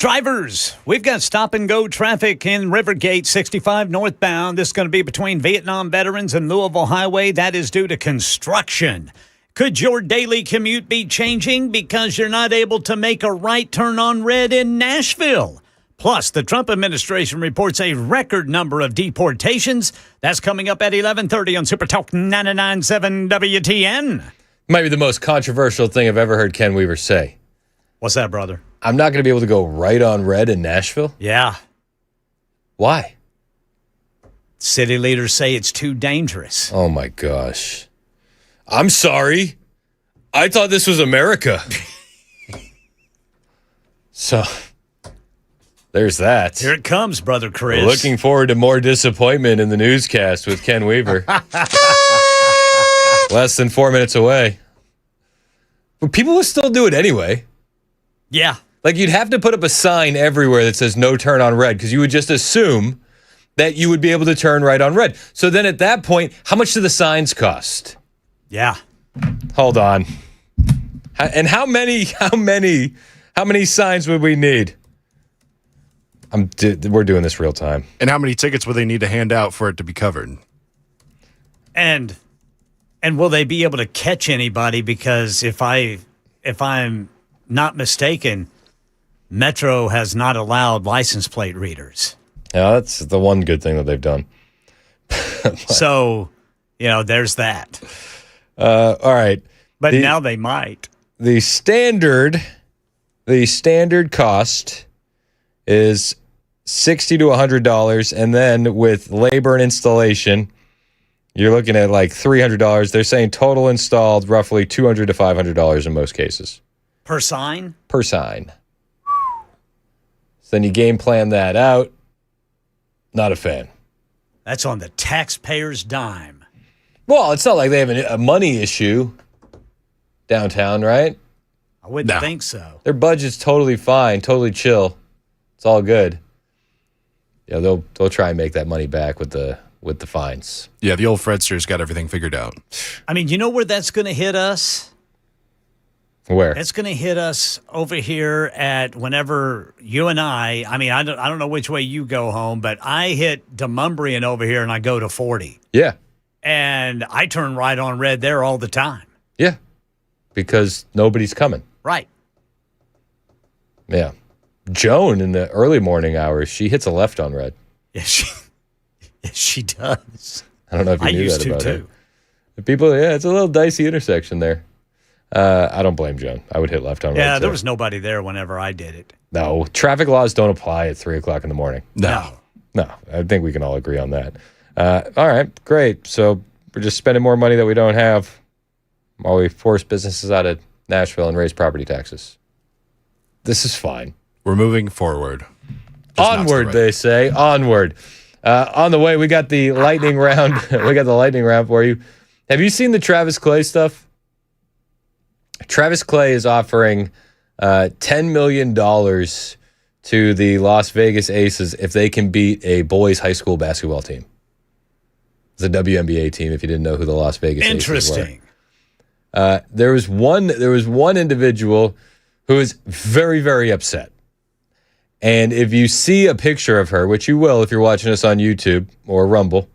Drivers, we've got stop-and-go traffic in Rivergate 65 northbound. This is going to be between Vietnam Veterans and Louisville Highway. That is due to construction. Could your daily commute be changing because you're not able to make a right turn on red in Nashville? Plus, the Trump administration reports a record number of deportations. That's coming up at 11:30 on Super Talk 99.7 WTN. Might be the most controversial thing I've ever heard Ken Weaver say. What's that, brother? I'm not going to be able to go right on red in Nashville? Yeah. Why? City leaders say it's too dangerous. Oh, my gosh. I'm sorry. I thought this was America. So, there's that. Here it comes, Brother Chris. Looking forward to more disappointment in the newscast with Ken Weaver. Less than 4 minutes away. But people will still do it anyway. Yeah. Like, you'd have to put up a sign everywhere that says no turn on red because you would just assume that you would be able to turn right on red. So then at that point, how much do the signs cost? Yeah. Hold on. And how many signs would we need? We're doing this real time. And how many tickets would they need to hand out for it to be covered? And will they be able to catch anybody? Because if I'm not mistaken, Metro has not allowed license plate readers. Yeah, that's the one good thing that they've done. So, there's that. All right. But now they might. The standard cost is $60 to $100, and then with labor and installation, you're looking at like $300. They're saying total installed roughly $200 to $500 in most cases. Per sign? Per sign. So then you game plan that out. Not a fan. That's on the taxpayer's dime. Well, it's not like they have a money issue downtown, right? I wouldn't think so. Their budget's totally fine, totally chill. It's all good. Yeah, they'll try and make that money back with the fines. Yeah, the old Fredster's got everything figured out. I mean, you know where that's going to hit us? Where? It's going to hit us over here at whenever you and I don't know which way you go home, but I hit Demonbreun over here and I go to 40. Yeah. And I turn right on red there all the time. Yeah. Because nobody's coming. Right. Yeah. Joan in the early morning hours, she hits a left on red. Yes, she does. I don't know if you knew used that to about too. her. People, it's a little dicey intersection there. I don't blame Joan. I would hit left on red. Yeah, there too. was nobody there whenever I did it. No, traffic laws don't apply at 3 o'clock in the morning. No. I think we can all agree on that. All right, great. So we're just spending more money that we don't have while we force businesses out of Nashville and raise property taxes. This is fine. We're moving forward. Onward, they say. Onward. On the way, we got the lightning round. We got the lightning round for you. Have you seen the Travis Clay stuff? Travis Clay is offering $10 million to the Las Vegas Aces if they can beat a boys' high school basketball team. It's a WNBA team, if you didn't know who the Las Vegas Aces were. Interesting. There was one individual who is very, very upset. And if you see a picture of her, which you will if you're watching us on YouTube or Rumble,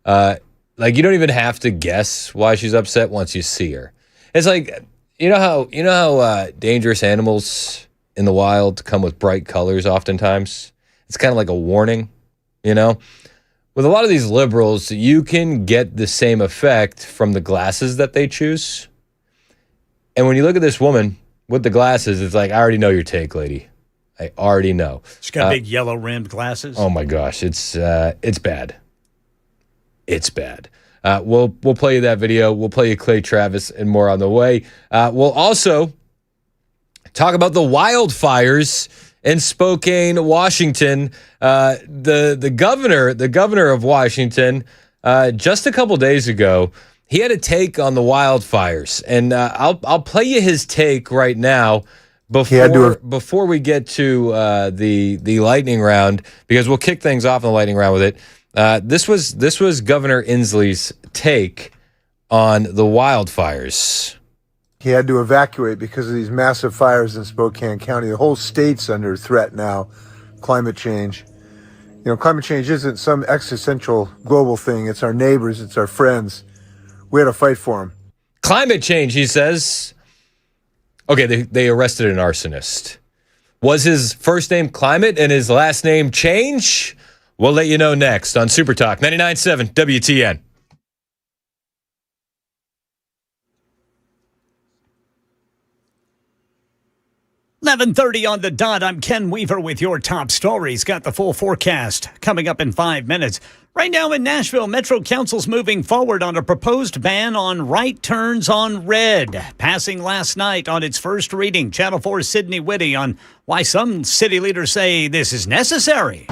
you don't even have to guess why she's upset once you see her. It's like, you know how dangerous animals in the wild come with bright colors oftentimes? It's kind of like a warning, With a lot of these liberals, you can get the same effect from the glasses that they choose. And when you look at this woman with the glasses, it's like, I already know your take, lady. I already know. She's got big yellow rimmed glasses. Oh my gosh, it's bad. It's bad. We'll play you that video. We'll play you Clay Travis and more on the way. We'll also talk about the wildfires in Spokane, Washington. The governor of Washington, just a couple days ago, he had a take on the wildfires, and I'll play you his take right now. Before we get to the lightning round, because we'll kick things off in the lightning round with it. This was Governor Inslee's take on the wildfires. he had to evacuate because of these massive fires in Spokane County. The whole state's under threat now. Climate change. You know, climate change isn't some existential global thing. It's our neighbors. It's our friends. We had to fight for them. Climate change, he says. Okay, they arrested an arsonist. Was his first name Climate and his last name Change? We'll let you know next on Super Talk 99.7 WTN. .30 on the dot. I'm Ken Weaver with your top stories. Got the full forecast coming up in 5 minutes. Right now in Nashville, Metro Council's moving forward on a proposed ban on right turns on red, passing last night on its first reading. Channel 4's Sydney Whitty on why some city leaders say this is necessary.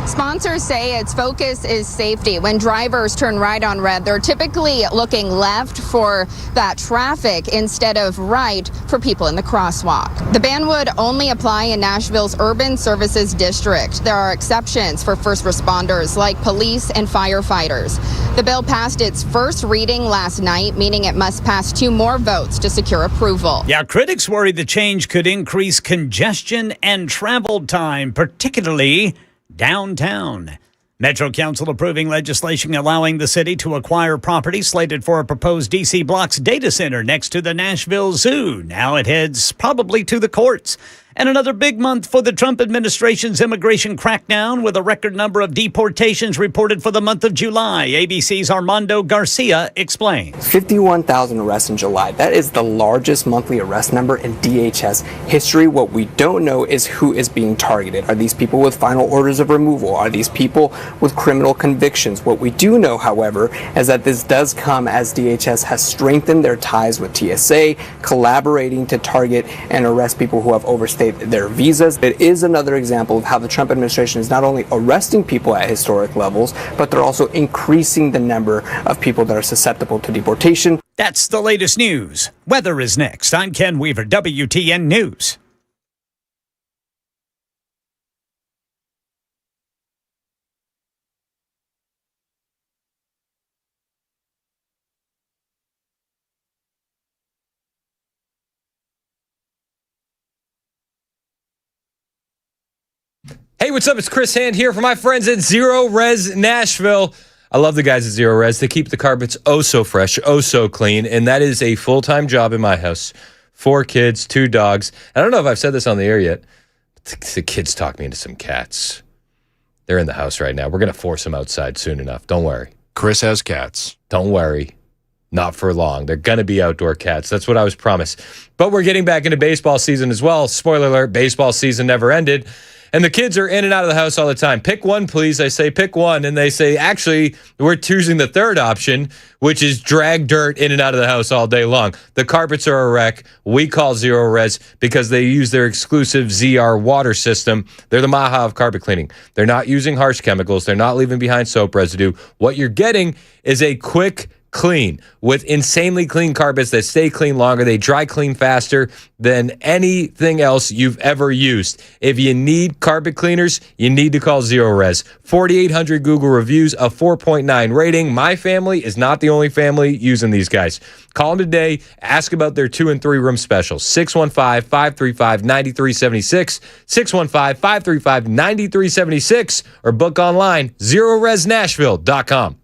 Sponsors say its focus is safety. When drivers turn right on red, they're typically looking left for that traffic instead of right for people in the crosswalk. The ban would only apply in Nashville's Urban Services District. There are exceptions for first responders like police and firefighters. The bill passed its first reading last night, meaning it must pass 2 more votes to secure approval. Yeah, critics worry the change could increase congestion and travel time, particularly downtown. Metro Council approving legislation allowing the city to acquire property slated for a proposed DC Blocks data center next to the Nashville Zoo. Now it heads probably to the courts. And another big month for the Trump administration's immigration crackdown, with a record number of deportations reported for the month of July. ABC's Armando Garcia explains. 51,000 arrests in July. That is the largest monthly arrest number in DHS history. What we don't know is who is being targeted. Are these people with final orders of removal? Are these people with criminal convictions? What we do know, however, is that this does come as DHS has strengthened their ties with TSA, collaborating to target and arrest people who have overstayed their visas. It is another example of how the Trump administration is not only arresting people at historic levels, but they're also increasing the number of people that are susceptible to deportation. That's the latest news. Weather is next. I'm Ken Weaver, WTN News. Hey, what's up? It's Chris Hand here for my friends at Zero Res Nashville. I love the guys at Zero Res. They keep the carpets oh so fresh, oh so clean, and that is a full-time job in my house. 4 kids, 2 dogs. I don't know if I've said this on the air yet. The kids talk me into some cats. They're in the house right now. We're going to force them outside soon enough. Don't worry. Chris has cats. Don't worry. Not for long. They're going to be outdoor cats. That's what I was promised. But we're getting back into baseball season as well. Spoiler alert, baseball season never ended. And the kids are in and out of the house all the time. Pick one, please. I say, pick one. And they say, actually, we're choosing the third option, which is drag dirt in and out of the house all day long. The carpets are a wreck. We call Zero Res because they use their exclusive ZR water system. They're the Maha of carpet cleaning. They're not using harsh chemicals. They're not leaving behind soap residue. What you're getting is a quick clean with insanely clean carpets that stay clean longer. They dry clean faster than anything else you've ever used. If you need carpet cleaners, you need to call Zero Res. 4,800 Google reviews, a 4.9 rating. My family is not the only family using these guys. Call them today. Ask about their 2 and 3 room specials. 615-535-9376. 615-535-9376 or book online, ZeroResNashville.com.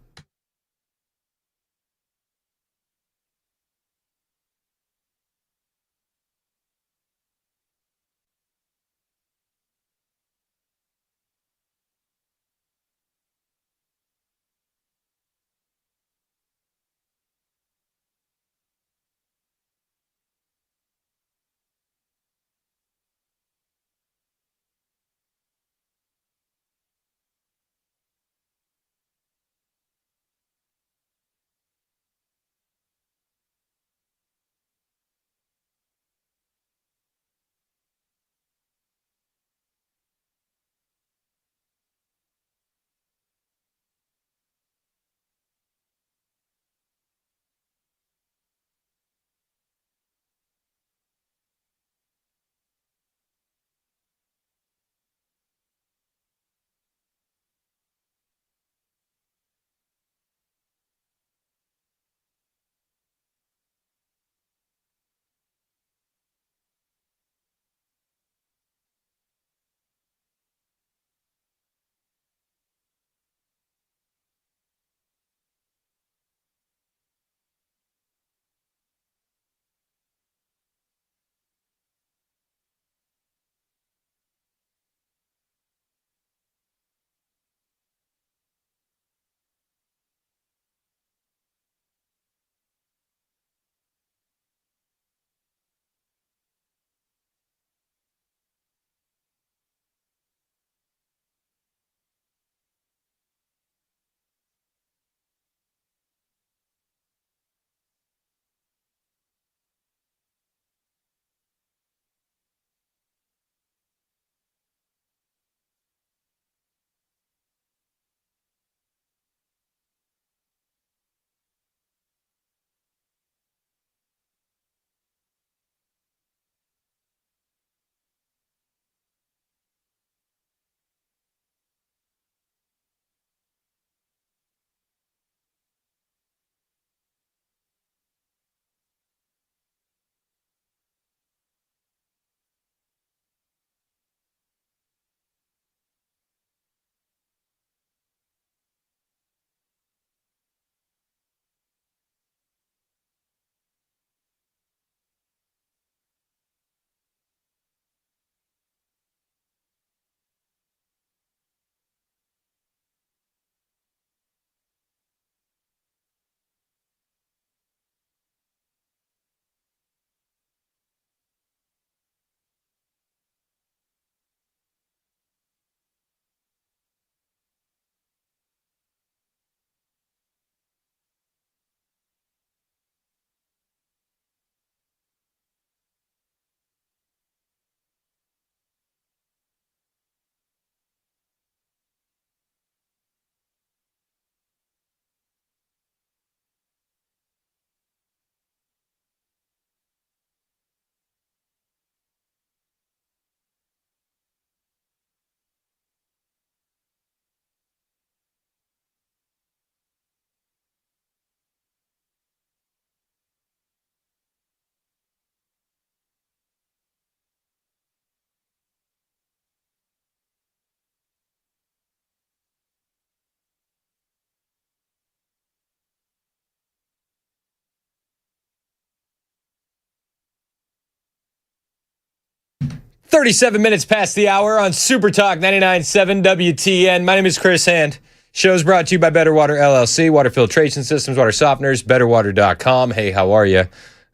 37 minutes past the hour on Super Talk 99.7 WTN. My name is Chris Hand. Show's brought to you by Better Water LLC, water filtration systems, water softeners, betterwater.com. Hey, how are you?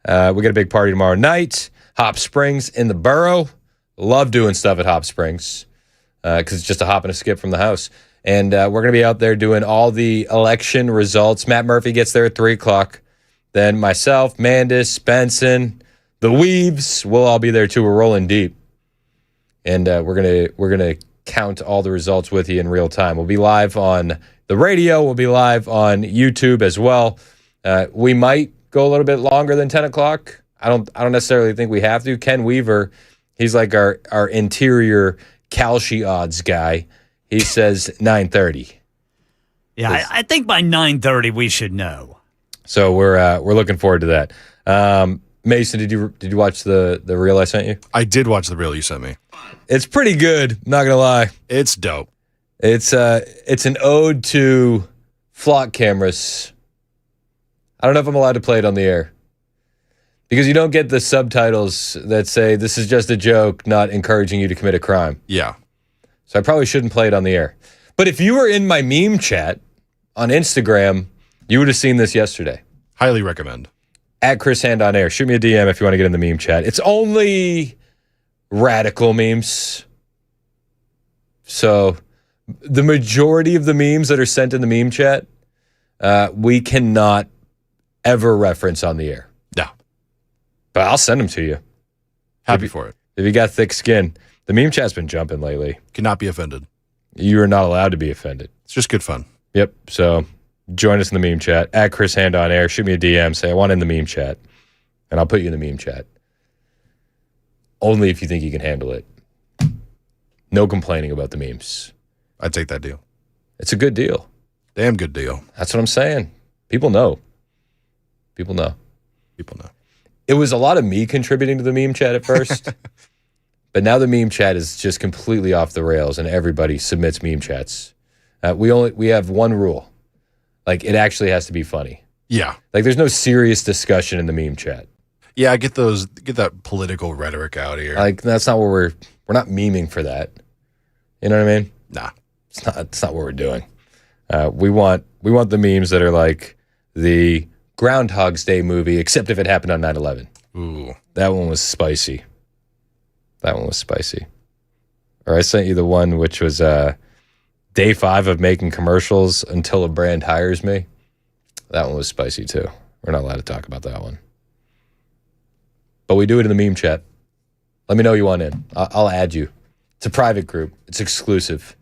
We got a big party tomorrow night. Hop Springs in the borough. Love doing stuff at Hop Springs because it's just a hop and a skip from the house. And we're going to be out there doing all the election results. Matt Murphy gets there at 3 o'clock. Then myself, Mandis, Benson, the Weaves, we'll all be there too. We're rolling deep. And we're gonna count all the results with you in real time. We'll be live on the radio. We'll be live on YouTube as well. We might go a little bit longer than 10 o'clock. I don't necessarily think we have to. Ken Weaver, he's like our interior Kalshi odds guy. He says 9:30. Yeah, I think by 9:30 we should know. So we're looking forward to that. Mason, did you watch the reel I sent you? I did watch the reel you sent me. It's pretty good, not gonna lie. It's dope. It's an ode to flock cameras. I don't know if I'm allowed to play it on the air. Because you don't get the subtitles that say this is just a joke, not encouraging you to commit a crime. Yeah. So I probably shouldn't play it on the air. But if you were in my meme chat on Instagram, you would have seen this yesterday. Highly recommend. At Chris Hand on Air. Shoot me a DM if you want to get in the meme chat. It's only radical memes. So the majority of the memes that are sent in the meme chat, we cannot ever reference on the air. No. But I'll send them to you. Happy for it. If you got thick skin. The meme chat's been jumping lately. Cannot be offended. You are not allowed to be offended. It's just good fun. Yep. So join us in the meme chat. At Chris Hand on Air. Shoot me a DM. Say, I want in the meme chat. And I'll put you in the meme chat. Only if you think you can handle it. No complaining about the memes. I'd take that deal. It's a good deal. Damn good deal. That's what I'm saying. People know. People know. People know. It was a lot of me contributing to the meme chat at first. But now the meme chat is just completely off the rails and everybody submits meme chats. We have one rule. Like, it actually has to be funny. Yeah. Like, there's no serious discussion in the meme chat. Yeah, get that political rhetoric out here. Like, that's not what we're not memeing for that. You know what I mean? Nah. It's not what we're doing. We want the memes that are like the Groundhog's Day movie, except if it happened on 9/11. Ooh. That one was spicy. Or I sent you the one which was day 5 of making commercials until a brand hires me. That one was spicy too. We're not allowed to talk about that one. But we do it in the meme chat. Let me know you want in. I'll add you. It's a private group. It's exclusive.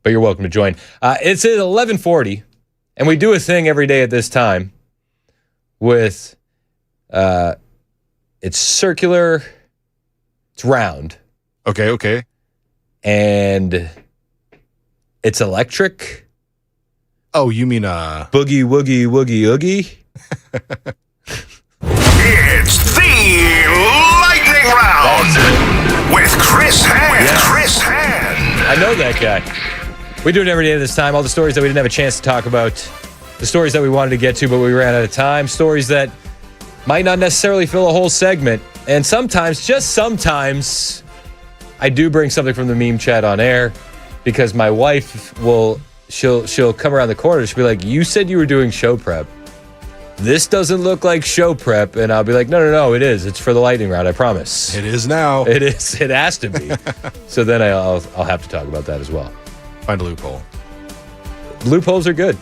But you're welcome to join. It's at 11:40, and we do a thing every day at this time with it's circular, it's round. Okay. And it's electric. Oh, you mean boogie woogie woogie oogie? It's the Lightning Round with Chris Hand. Yeah. Chris Hand. I know that guy. We do it every day at this time. All the stories that we didn't have a chance to talk about. The stories that we wanted to get to, but we ran out of time. Stories that might not necessarily fill a whole segment. And sometimes, just sometimes, I do bring something from the meme chat on air because my wife she'll come around the corner. She'll be like, you said you were doing show prep. This doesn't look like show prep. And I'll be like, no, it is. It's for the lightning round. I promise. It is now. It is. It has to be. So then I'll have to talk about that as well. Find a loophole. Loopholes are good.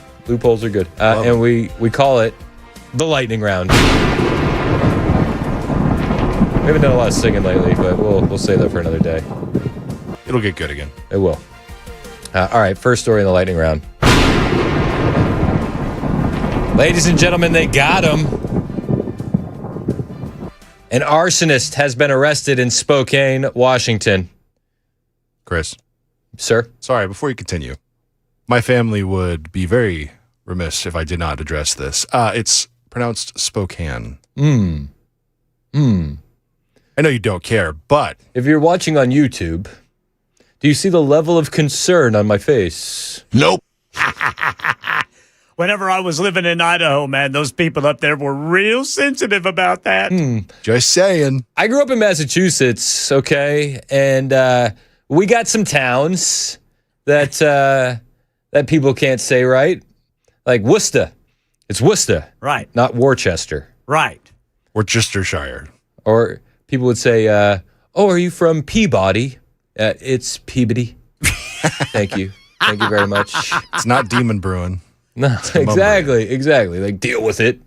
And we call it the lightning round. We haven't done a lot of singing lately, but we'll save that for another day. It'll get good again. It will. All right, first story in the lightning round. Ladies and gentlemen, they got him. An arsonist has been arrested in Spokane, Washington. Chris. Sir? Sorry, before you continue. My family would be very remiss if I did not address this. It's pronounced Spokane. I know you don't care, but... If you're watching on YouTube, do you see the level of concern on my face? Nope. Whenever I was living in Idaho, man, those people up there were real sensitive about that. Just saying. I grew up in Massachusetts, okay, and we got some towns that that people can't say right, like Worcester. It's Worcester, right? Not Worcester, right? Worcestershire. Or people would say, "Oh, are you from Peabody?" It's Peabody. Thank you very much. It's not Demon Brewing. No, exactly. Like, deal with it.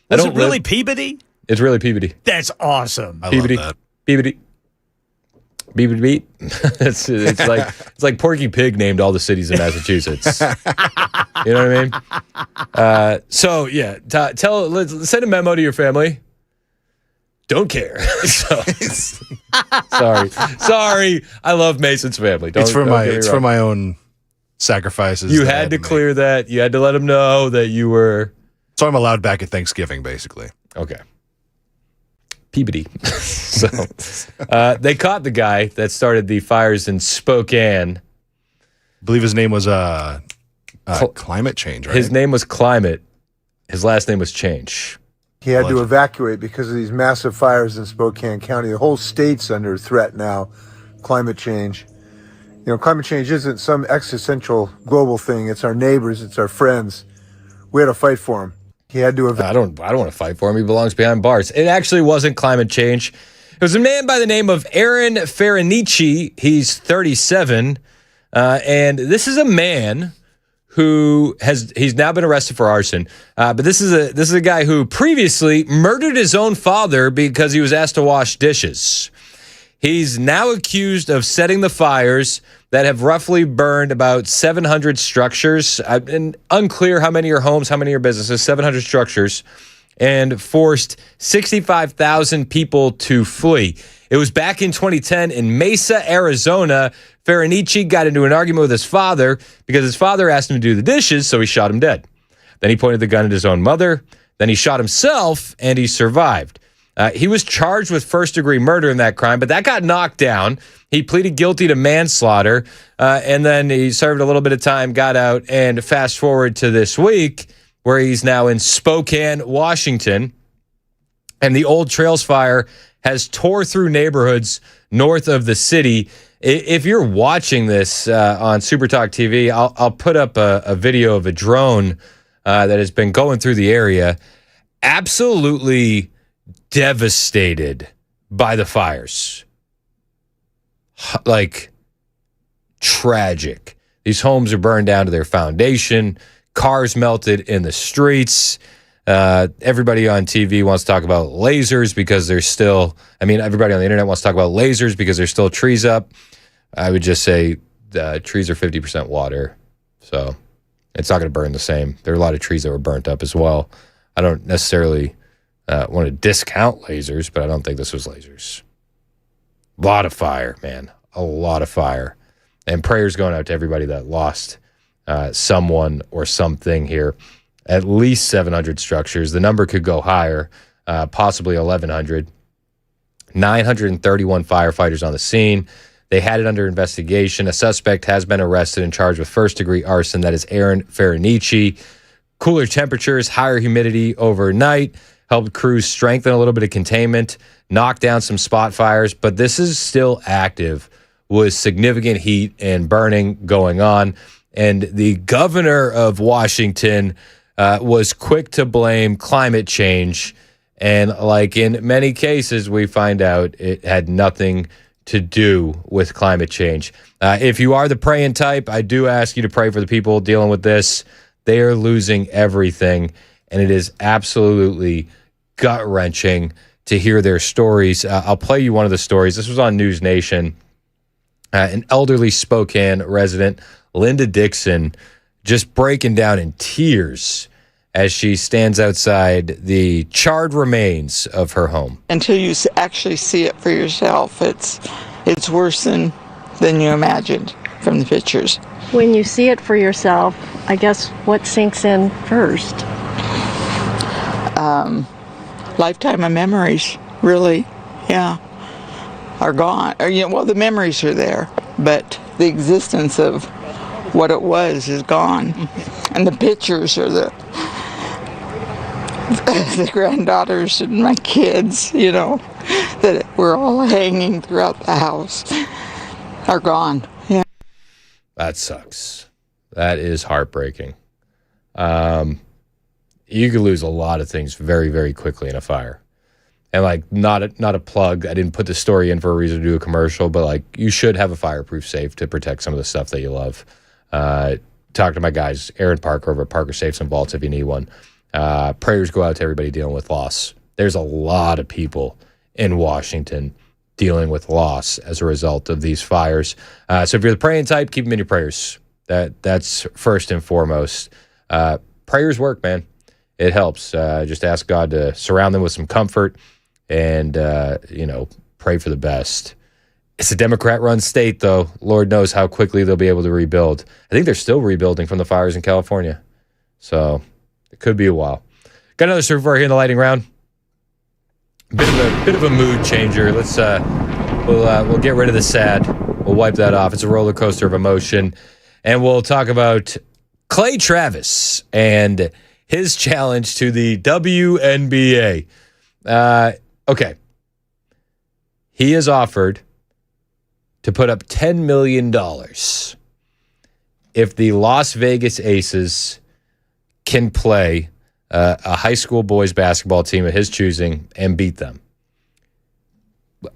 Was it really Peabody? It's really Peabody. That's awesome. I Peabody. love that. Peabody. Beat. it's like Porky Pig named all the cities in Massachusetts. You know what I mean? So yeah, send a memo to your family. Don't care. Sorry. I love Mason's family. It's for my own sacrifices. You had to clear that. You had to let them know that you were. So I'm allowed back at Thanksgiving, basically. Okay. Peabody. So they caught the guy that started the fires in Spokane. I believe his name was Climate Change, right? His name was Climate. His last name was Change. He had to evacuate because of these massive fires in Spokane County. The whole state's under threat now. Climate change. You know, climate change isn't some existential global thing. It's our neighbors. It's our friends. We had to fight for him. He had to I don't want to fight for him. He belongs behind bars. It actually wasn't climate change. It was a man by the name of Aaron Ferenici. He's 37. And this is a man who he's now been arrested for arson. But this is a guy who previously murdered his own father because he was asked to wash dishes. He's now accused of setting the fires that have roughly burned about 700 structures. And unclear how many are homes, how many are businesses, 700 structures, and forced 65,000 people to flee. It was back in 2010 in Mesa, Arizona. Ferenici got into an argument with his father because his father asked him to do the dishes, so he shot him dead. Then he pointed the gun at his own mother. Then he shot himself, and he survived. He was charged with first-degree murder in that crime, but that got knocked down. He pleaded guilty to manslaughter, and then he served a little bit of time, got out, and fast forward to this week, where he's now in Spokane, Washington, and the Old Trails fire has tore through neighborhoods north of the city. If you're watching this on SuperTalk TV, I'll put up a video of a drone that has been going through the area. Absolutely devastated by the fires. Like, tragic. These homes are burned down to their foundation. Cars melted in the streets. Everybody on TV wants to talk about lasers because there's still, everybody on the internet wants to talk about lasers because there's still trees up. I would just say trees are 50% water. So it's not going to burn the same. There are a lot of trees that were burnt up as well. I don't necessarily want to discount lasers, but I don't think this was lasers. A lot of fire, man. A lot of fire. And prayers going out to everybody that lost someone or something here. At least 700 structures. The number could go higher, possibly 1,100. 931 firefighters on the scene. They had it under investigation. A suspect has been arrested and charged with first-degree arson. That is Aaron Ferenici. Cooler temperatures, higher humidity overnight helped crews strengthen a little bit of containment, knock down some spot fires, but this is still active with significant heat and burning going on. And the governor of Washington was quick to blame climate change. And like in many cases, we find out it had nothing to do with climate change. If you are the praying type, I do ask you to pray for the people dealing with this. They are losing everything, and it is absolutely gut-wrenching to hear their stories. I'll play you one of the stories. This was on News Nation. An elderly Spokane resident, Linda Dixon, just breaking down in tears as she stands outside the charred remains of her home. Until you actually see it for yourself, it's worse than you imagined from the pictures. When you see it for yourself, I guess what sinks in first? Lifetime of memories, really, yeah, are gone. Or, well, the memories are there, but the existence of what it was is gone. And the pictures are the granddaughters and my kids, that were all hanging throughout the house are gone. Yeah. That sucks. That is heartbreaking. You could lose a lot of things very, very quickly in a fire. And not a plug. I didn't put the story in for a reason to do a commercial, but you should have a fireproof safe to protect some of the stuff that you love. Talk to my guys, Aaron Parker over at Parker Safes and Vaults if you need one. Prayers go out to everybody dealing with loss. There's a lot of people in Washington dealing with loss as a result of these fires. So if you're the praying type, keep them in your prayers. That's first and foremost. Prayers work, man. It helps. Just ask God to surround them with some comfort and, pray for the best. It's a Democrat-run state, though. Lord knows how quickly they'll be able to rebuild. I think they're still rebuilding from the fires in California. So it could be a while. Got another survey here in the lightning round. Bit of a mood changer. Let's we'll get rid of the sad. We'll wipe that off. It's a roller coaster of emotion, and we'll talk about Clay Travis and his challenge to the WNBA. Okay, he has offered to put up $10 million if the Las Vegas Aces can play a high school boys basketball team of his choosing and beat them.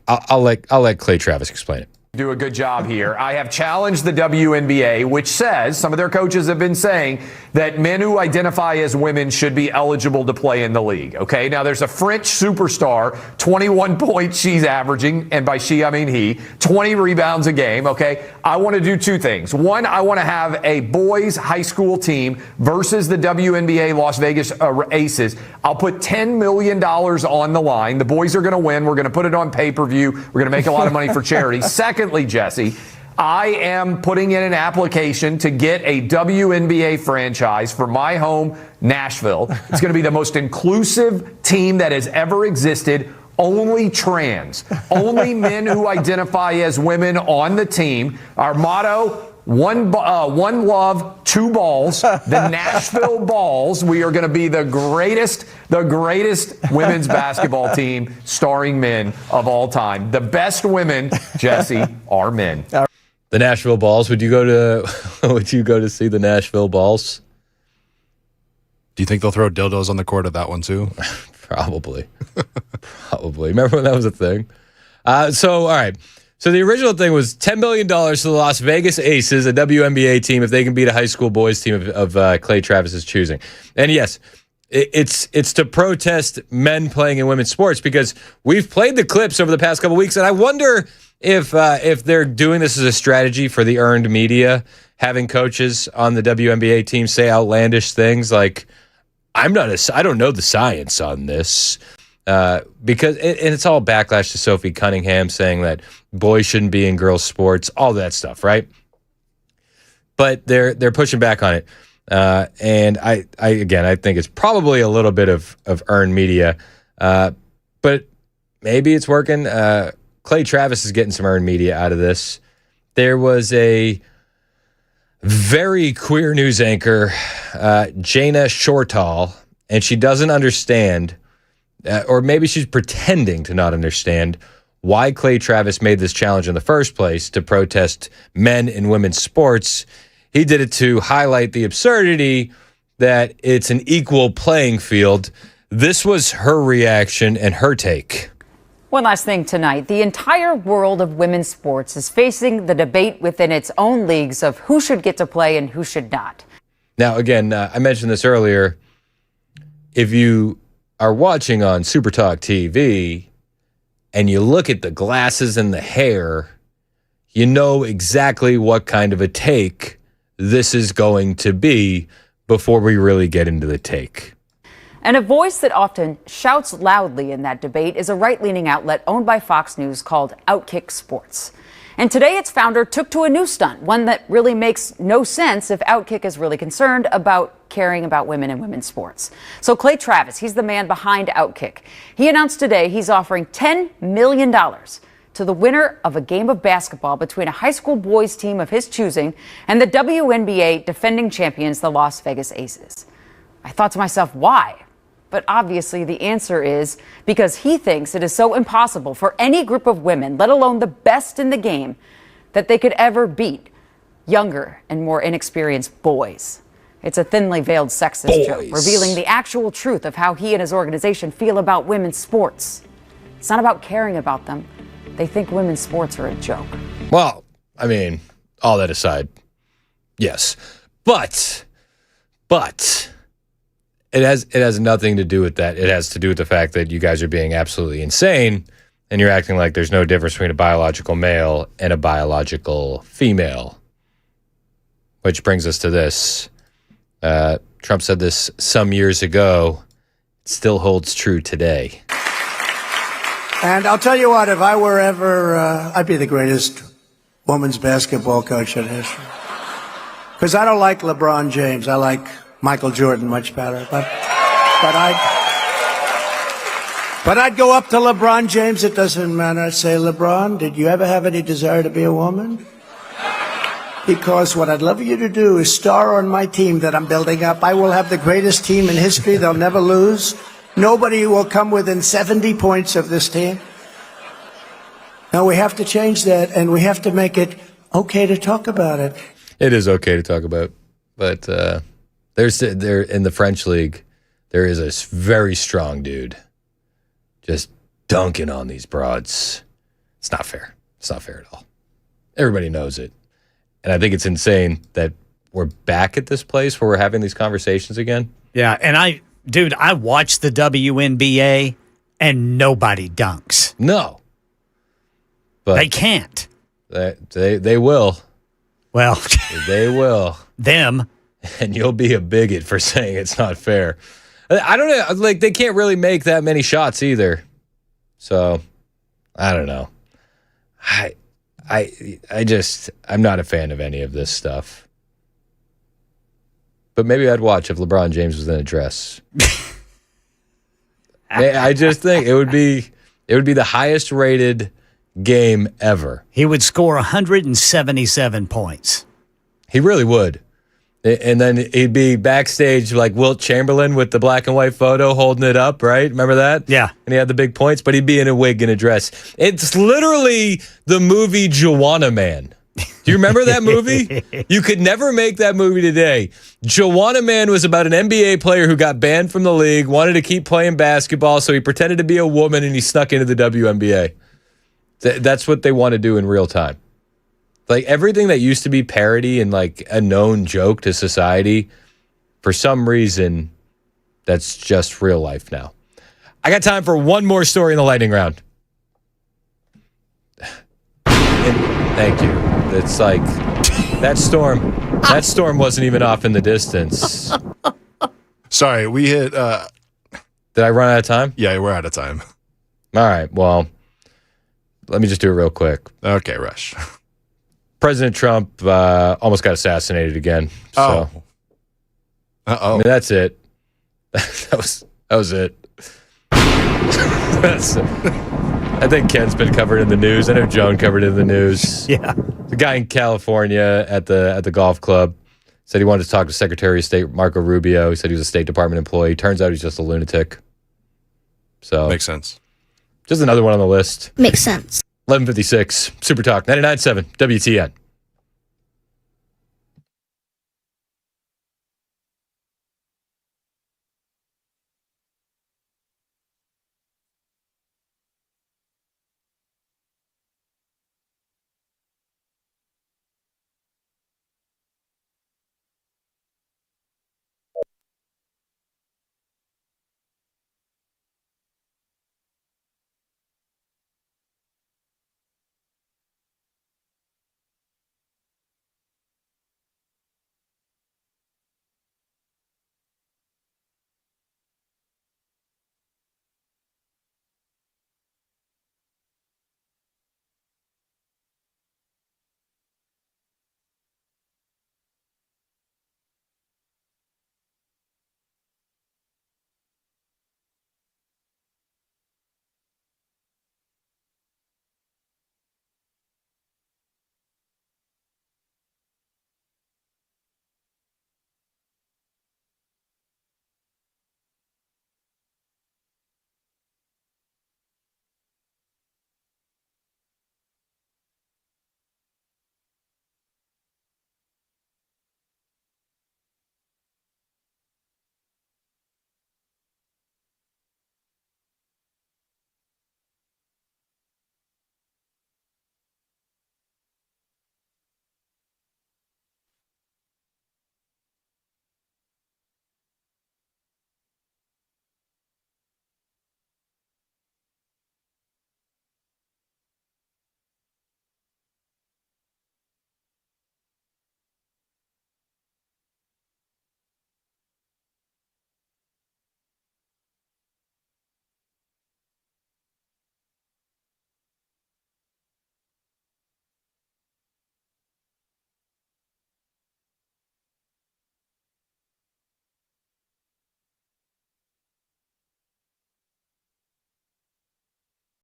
I'll let Clay Travis explain it. Do a good job here. I have challenged the WNBA, which says some of their coaches have been saying that men who identify as women should be eligible to play in the league. Okay, now there's a French superstar, 21 points she's averaging, and by she I mean he, 20 rebounds a game. Okay, I want to do two things. One, I want to have a boys high school team versus the WNBA Las Vegas Aces. I'll put $10 million on the line. The boys are going to win. We're going to put it on pay-per-view. We're going to make a lot of money for charity. Secondly, Jesse, I am putting in an application to get a WNBA franchise for my home, Nashville. It's going to be the most inclusive team that has ever existed. Only trans, only men who identify as women on the team. Our motto, one love, two balls, the Nashville Balls. We are going to be the greatest women's basketball team starring men of all time. The best women, Jesse, are men. The Nashville Balls. Would you go to see the Nashville Balls? Do you think they'll throw dildos on the court of that one too? Probably. Remember when that was a thing? All right. So the original thing was $10 million to the Las Vegas Aces, a WNBA team, if they can beat a high school boys team of Clay Travis's choosing. And yes, it's to protest men playing in women's sports, because we've played the clips over the past couple weeks, and I wonder if they're doing this as a strategy for the earned media, having coaches on the WNBA team say outlandish things like, I don't know the science on this. Because it's all backlash to Sophie Cunningham saying that boys shouldn't be in girls' sports, all that stuff, right? But they're pushing back on it, and I think it's probably a little bit of earned media, but maybe it's working. Clay Travis is getting some earned media out of this. There was a very queer news anchor, Jana Shortall, and she doesn't understand. Or maybe she's pretending to not understand why Clay Travis made this challenge in the first place to protest men in women's sports. He did it to highlight the absurdity that it's an equal playing field. This was her reaction and her take. One last thing tonight. The entire world of women's sports is facing the debate within its own leagues of who should get to play and who should not. Now, again, I mentioned this earlier. If you are watching on Super Talk TV and you look at the glasses and the hair, you know exactly what kind of a take this is going to be before we really get into the take. And a voice that often shouts loudly in that debate is a right-leaning outlet owned by Fox News called Outkick Sports. And today its founder took to a new stunt, one that really makes no sense if Outkick is really concerned about caring about women in women's sports. So Clay Travis, he's the man behind Outkick. He announced today he's offering $10 million to the winner of a game of basketball between a high school boys team of his choosing and the WNBA defending champions, the Las Vegas Aces. I thought to myself, why? But obviously the answer is because he thinks it is so impossible for any group of women, let alone the best in the game, that they could ever beat younger and more inexperienced boys. It's a thinly veiled sexist joke, revealing the actual truth of how he and his organization feel about women's sports. It's not about caring about them. They think women's sports are a joke. Well, I mean, all that aside, yes. But it has nothing to do with that. It has to do with the fact that you guys are being absolutely insane and you're acting like there's no difference between a biological male and a biological female. Which brings us to this. Trump said this some years ago. It still holds true today. And I'll tell you what, if I were ever, I'd be the greatest women's basketball coach in history. Because I don't like LeBron James. I like Michael Jordan much better. But I'd go up to LeBron James. It doesn't matter. I'd say, LeBron, did you ever have any desire to be a woman? Because what I'd love you to do is star on my team that I'm building up. I will have the greatest team in history. They'll never lose. Nobody will come within 70 points of this team. Now we have to change that, and we have to make it okay to talk about it. It is okay to talk about, but there in the French league, there is a very strong dude just dunking on these broads. It's not fair. It's not fair at all. Everybody knows it. And I think it's insane that we're back at this place where we're having these conversations again. Yeah, and I watch the WNBA and nobody dunks. No. But they can't. They will. Well, they will. Them. And you'll be a bigot for saying it's not fair. I don't know. Like, they can't really make that many shots either. So, I don't know. I'm not a fan of any of this stuff. But maybe I'd watch if LeBron James was in a dress. I just think it would be the highest rated game ever. He would score 177 points. He really would. And then he'd be backstage like Wilt Chamberlain with the black and white photo holding it up, right? Remember that? Yeah. And he had the big points, but he'd be in a wig and a dress. It's literally the movie Joanna Man. Do you remember that movie? You could never make that movie today. Joanna Man was about an NBA player who got banned from the league, wanted to keep playing basketball, so he pretended to be a woman and he snuck into the WNBA. That's what they want to do in real time. Like, everything that used to be parody and like a known joke to society, for some reason, that's just real life now. I got time for one more story in the lightning round. And thank you. It's like that storm wasn't even off in the distance. Sorry, we hit Did I run out of time? Yeah, we're out of time. All right. Well, let me just do it real quick. Okay, Rush. President Trump almost got assassinated again. So. Uh-oh. I mean, that's it. that was it. I think Ken's been covered in the news. I know Joan covered it in the news. Yeah. The guy in California at the golf club said he wanted to talk to Secretary of State Marco Rubio. He said he was a State Department employee. Turns out he's just a lunatic. So makes sense. Just another one on the list. Makes sense. 11:56 Super Talk 99.7 WTN.